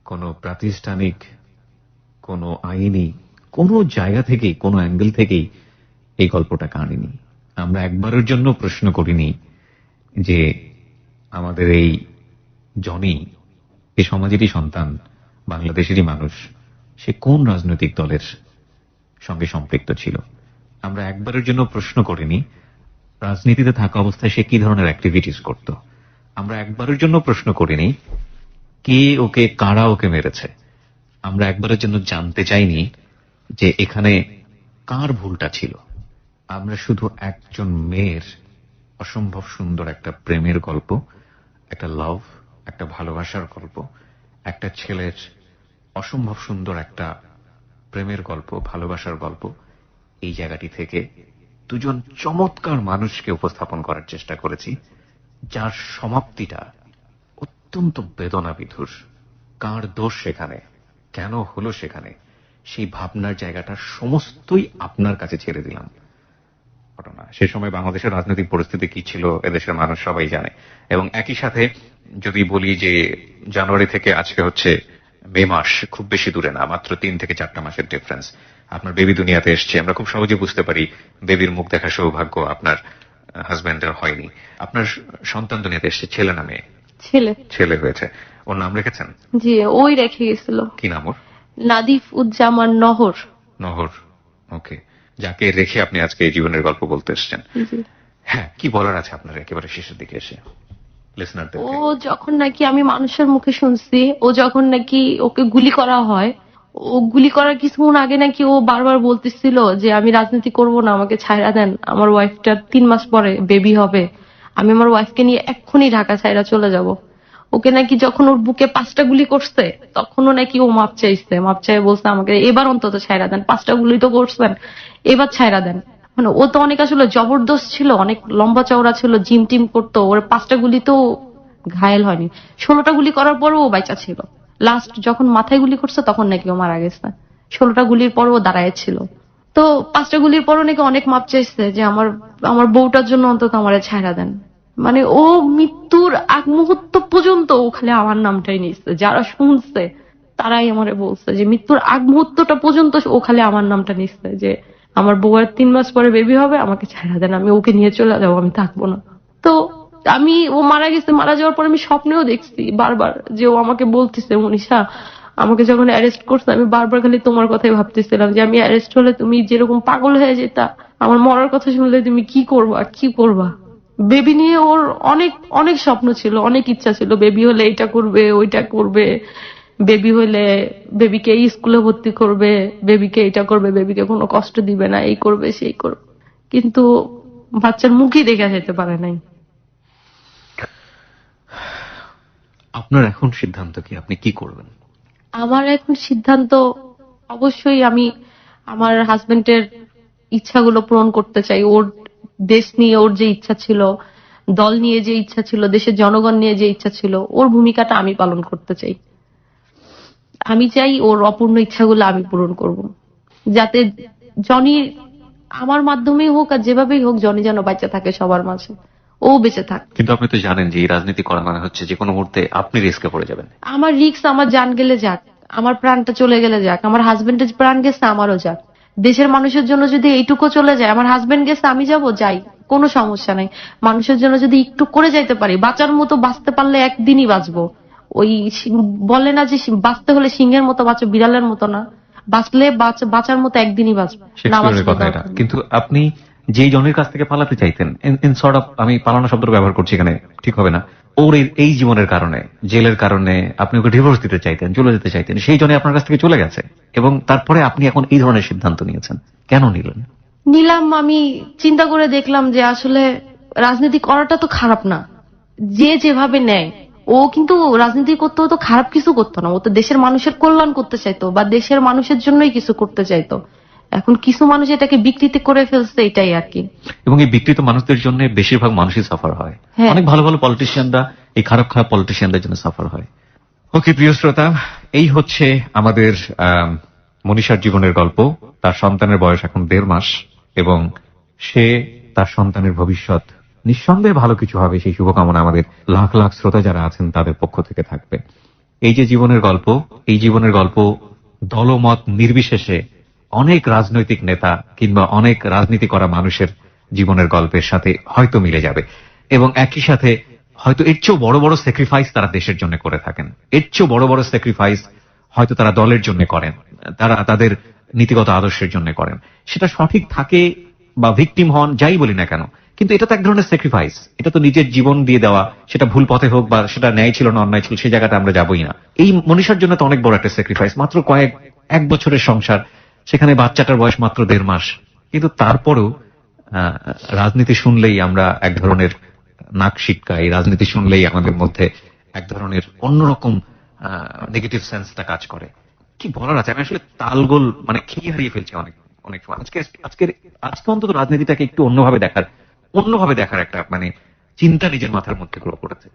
কোনো প্রাতিষ্ঠানিক, কোনো আইনি, কোনো জায়গা থেকেই, কোনো অ্যাঙ্গেল থেকেই এই গল্পটা কানিনি। আমরা একবারের জন্য প্রশ্ন করিনি যে আমাদের এই জনি এই সমাজেরই সন্তান, বাংলাদেশেরই মানুষ, সে কোন রাজনৈতিক দলের সঙ্গে সম্পৃক্ত ছিল। আমরা একবারের জন্য প্রশ্ন করিনি রাজনীতিতে থাকা অবস্থায় সে কি ধরনের অ্যাক্টিভিটিস করত। আমরা একবারের জন্য প্রশ্ন করিনি কে ওকে, কারা ওকে মেরেছে। আমরা একবারের জন্য জানতে চাইনি যে এখানে কার ভুলটা ছিল। আমরা শুধু একজন মেয়ের অসম্ভব সুন্দর একটা প্রেমের গল্প, একটা লাভ, একটা ভালোবাসার গল্প, একটা ছেলের অসম্ভব সুন্দর একটা প্রেমের গল্প, ভালোবাসার গল্প, এই জায়গাটি থেকে দুজন চমৎকার মানুষকে উপস্থাপন করার চেষ্টা করেছি, যার সমাপ্তিটা অত্যন্ত বেদনা বিধুর। কার দোষ সেখানে, কেন হলো সেখানে, সেই ভাবনার জায়গাটা সমস্তই আপনার কাছে ছেড়ে দিলাম। ঘটনা সে সময় বাংলাদেশের রাজনৈতিক পরিস্থিতি কি ছিল এদেশের মানুষ সবাই জানে। এবং একই সাথে যদি বলি যে জানুয়ারি থেকে আজকে হচ্ছে মে মাস, খুব বেশি দূরে না, মাত্র 3 থেকে 4টা মাসের ডিফারেন্স। আপনার বেবি দুনিয়াতে এসছে, আমরা খুব সহজে বুঝতে পারি বেবির মুখ দেখা সৌভাগ্য আপনার হাজবেন্ডের হয়নি। আপনার সন্তান দুনিয়াতে এসছে, ছেলে না মেয়ে? ছেলে। ছেলে হয়েছে। ওর নাম রেখেছেন? জি, ওই রেখে গেছিল। কি নাম ওর? নাদিফ উজ্জামান নহর। নহর, ওকে। যাকে রেখে আপনি আজকে এই জীবনের গল্প বলতে এসছেন। জি। হ্যাঁ, কি বলার আছে আপনার একেবারে শেষের দিকে এসে লিসনারদেরকে? ও যখন নাকি আমি মানুষের মুখে শুনছি, ও যখন নাকি ওকে গুলি করা হয়, ও গুলি করার কিছুক্ষণ আগে নাকি ও বারবার বলতেছিল যে আমি রাজনীতি করব না, আমাকে ছাইড়া দেন, আমার ওয়াইফটা 3 মাস পরে বেবি হবে, আমি আমার ওয়াইফকে নিয়ে এক্ষুনি ঢাকা ছাইড়া চলে যাব। ওকে নাকি যখন ওর বুকে 5টা গুলি করছে তখনও নাকি ও মাপ চাইছে, মাপ চাই বলছে আমাকে এবার অন্তত ছাইড়া দেন, 5টা গুলি তো করছেন, এবার ছাইড়া দেন। মানে ও তো অনেক আসলে জবরদস্ত ছিল, অনেক লম্বা চওড়া ছিল, জিম টিম করতো, ওর 5টা গুলি তো ঘায়েল হয়নি, 16টা গুলি করার পরও ও বাইচা ছিল। লাস্ট যখন মাথায় গুলি করছে তখন নাকি ও মারা গেছে, 16টা গুলির পরও ও দাঁড়ায় ছিল। তো 5টা গুলির পরও নাকি অনেক মাপ চাইছে যে আমার বউটার জন্য অন্তত আমারে ছাইড়া দেন। মানে ও মৃত্যুর আগ মুহূর্ত পর্যন্ত ও খালি আমার নামটাই নিচ্ছে, যারা শুনছে তারাই আমারে বলছে যে মৃত্যুর আগ মুহূর্তটা পর্যন্ত ও খালি আমার নামটা নিচ্ছে যে আমার বউয়ের 3 মাস পরে বেবি হবে, আমাকে ছাড়া দেন, আমি ওকে নিয়ে চলে যাবো, আমি থাকবো না। তো ও মারা গেছে, মারা যাওয়ার পর আমি স্বপ্নেও দেখছি বারবার যে ও আমাকে বলতেছে মনীষা আমাকে যখন অ্যারেস্ট করছে আমি বারবার খালি তোমার কথাই ভাবতেছিলাম যে আমি অ্যারেস্ট হলে তুমি যেরকম পাগল হয়ে যেতা, আমার মরার কথা শুনলে তুমি কি করবা। বেবি নিয়ে ওর অনেক অনেক স্বপ্ন ছিল, অনেক ইচ্ছা ছিল, বেবি হলে এইটা করবে, ওইটা করবে, বেবি হলে বেবিকে এই স্কুলে ভর্তি করবে, বেবিকে এটা করবে, বেবিকে কোনো কষ্ট দিবে না, এই করবে সেই করবে, কিন্তু বাচ্চার মুখই দেখা যেতে পারে নাই। আপনার এখন সিদ্ধান্ত কি, আপনি কি করবেন? আমার এখন সিদ্ধান্ত, অবশ্যই আমি আমার হাজবেন্ডের ইচ্ছাগুলো পূরণ করতে চাই। ওর দেশ নিয়ে ওর যে ইচ্ছা ছিল, দল নিয়ে যে ইচ্ছা ছিল, দেশের জনগণ নিয়ে যে ইচ্ছা ছিল, ওর ভূমিকাটা আমি পালন করতে চাই। আমি চাই ওর অপূর্ণ ইচ্ছাগুলো আমি পূরণ করব, যাতে জনি আমার মাধ্যমেই হোক আর যেভাবেই হোক জনি যেন বাচ্চা থাকে সবার মাঝে, ও বেঁচে থাক। কিন্তু আপনি তো জানেন যে এই রাজনীতি করা মানে হচ্ছে যে কোনো মুহূর্তে আপনি রিস্কে পড়ে যাবেন। আমার রিস্ক, আমার জান গেলে যাক, আমার প্রাণটা চলে গেলে যাক, আমার হাজবেন্ডের প্রাণ গেছে আমারও যাক, দেশের মানুষের জন্য যদি এইটুকু চলে যায়, আমার হাজবেন্ড গেছে আমি যাব, যাই, কোনো সমস্যা নাই। মানুষের জন্য যদি একটু করে যাইতে পারি, বাঁচার মতো বাঁচতে পারলে একদিনই বাঁচবো। ওই বলে না যে বাঁচতে হলে সিংহের মতো বাঁচো, বিড়ালের মতো না, বাঁচলে বাঁচার মতো একদিনই বাঁচবো, না বাঁচলে কথা এটা। কিন্তু আপনি যেই জনের কাছ থেকে পালাতে চাইতেন, ইন সর্ট অফ, আমি পালানো শব্দটা ব্যবহার করছি এখানে, ঠিক হবে না, ওর এই জীবনের কারণে, জেলের কারণে আপনি ওকে ডিভোর্স দিতে চাইতেন, চলে যেতে চাইতেন, সেই জন্য আপনার কাছ থেকে চলে গেছে, এবং তারপরে আপনি এখন এই ধরনের সিদ্ধান্ত নিয়েছেন, কেন নিলেন? নিলাম, আমি চিন্তা করে দেখলাম যে আসলে রাজনীতি করাটা তো খারাপ না, যে যেভাবে নেয়। ও কিন্তু রাজনীতি করতে তো খারাপ কিছু করতো না, ও তো দেশের মানুষের কল্যাণ করতে চাইতো বা দেশের মানুষের জন্যই কিছু করতে চাইতো। এখন কিছু মানুষ এটাকে বিকৃতি করে ফেলছে, এটাই আর কি। এবং এই বিকৃত মানুষদের জন্য বেশিরভাগ মানুষই সাফার হয়। হ্যাঁ। অনেক ভালো ভালো পলিটিশিয়ানরা এই খারাপ খারাপ পলিটিশিয়ানদের জন্য সাফার হয়। ওকে প্রিয় শ্রোতা, এই হচ্ছে আমাদের মনীষার জীবনের গল্প। তার সন্তানের বয়স এখন 1.5 মাস এবং সে তার সন্তানের ভবিষ্যৎ নিঃসন্দেহে ভালো কিছু হবে, সেই শুভকামনা আমাদের লাখ লাখ শ্রোতা যারা আছেন তাদের পক্ষ থেকে থাকবে। এই যে জীবনের গল্প, এই জীবনের গল্প দলমত নির্বিশেষে অনেক রাজনৈতিক নেতা কিংবা অনেক রাজনীতি করা মানুষের জীবনের গল্পের সাথে হয়তো মিলে যাবে, এবং একই সাথে হয়তো এর চেয়েও বড় বড় স্যাক্রিফাইস তারা দেশের জন্য করে থাকেন, এর চেয়েও বড় বড় স্যাক্রিফাইস হয়তো তারা দলের জন্য করেন, তারা তাদের নীতিগত আদর্শের জন্য করেন, সেটা সঠিক থাকে বা ভিকটিম হন যাই বলি না কেন, কিন্তু এটা তো এক ধরনের স্যাক্রিফাইস। এটা তো নিজের জীবন দিয়ে দেওয়া, সেটা ভুল পথে হোক বা সেটা ন্যায় ছিল না অন্যায় ছিল, সেই জায়গাটা আমরা যাবোই না। এই মনীষার জন্য তো অনেক বড় একটা স্যাক্রিফাইস, মাত্র এক বছরের সংসার, সেখানে বাচ্চাটার বয়স মাত্র 1.5 মাস, কিন্তু তারপরেও রাজনীতি শুনলেই আমরা এক ধরনের নাক সিটকাই, রাজনীতি শুনলেই আমাদের মধ্যে এক ধরনের অন্যরকম নেগেটিভ সেন্সটা কাজ করে। কি বলার আছে, আমি আসলে তালগোল মানে খেয়ে হারিয়ে ফেলছি অনেক অনেক সময়। আজকে অন্তত রাজনীতিটাকে একটু অন্যভাবে দেখার একটা মানে চিন্তা নিজের মাথার মধ্যে গ্রো করেছে।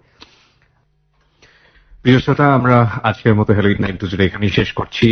প্রিয় শ্রোতা, আমরা আজকের মতো হ্যালো ইট নাইট দুজনে এখানেই শেষ করছি।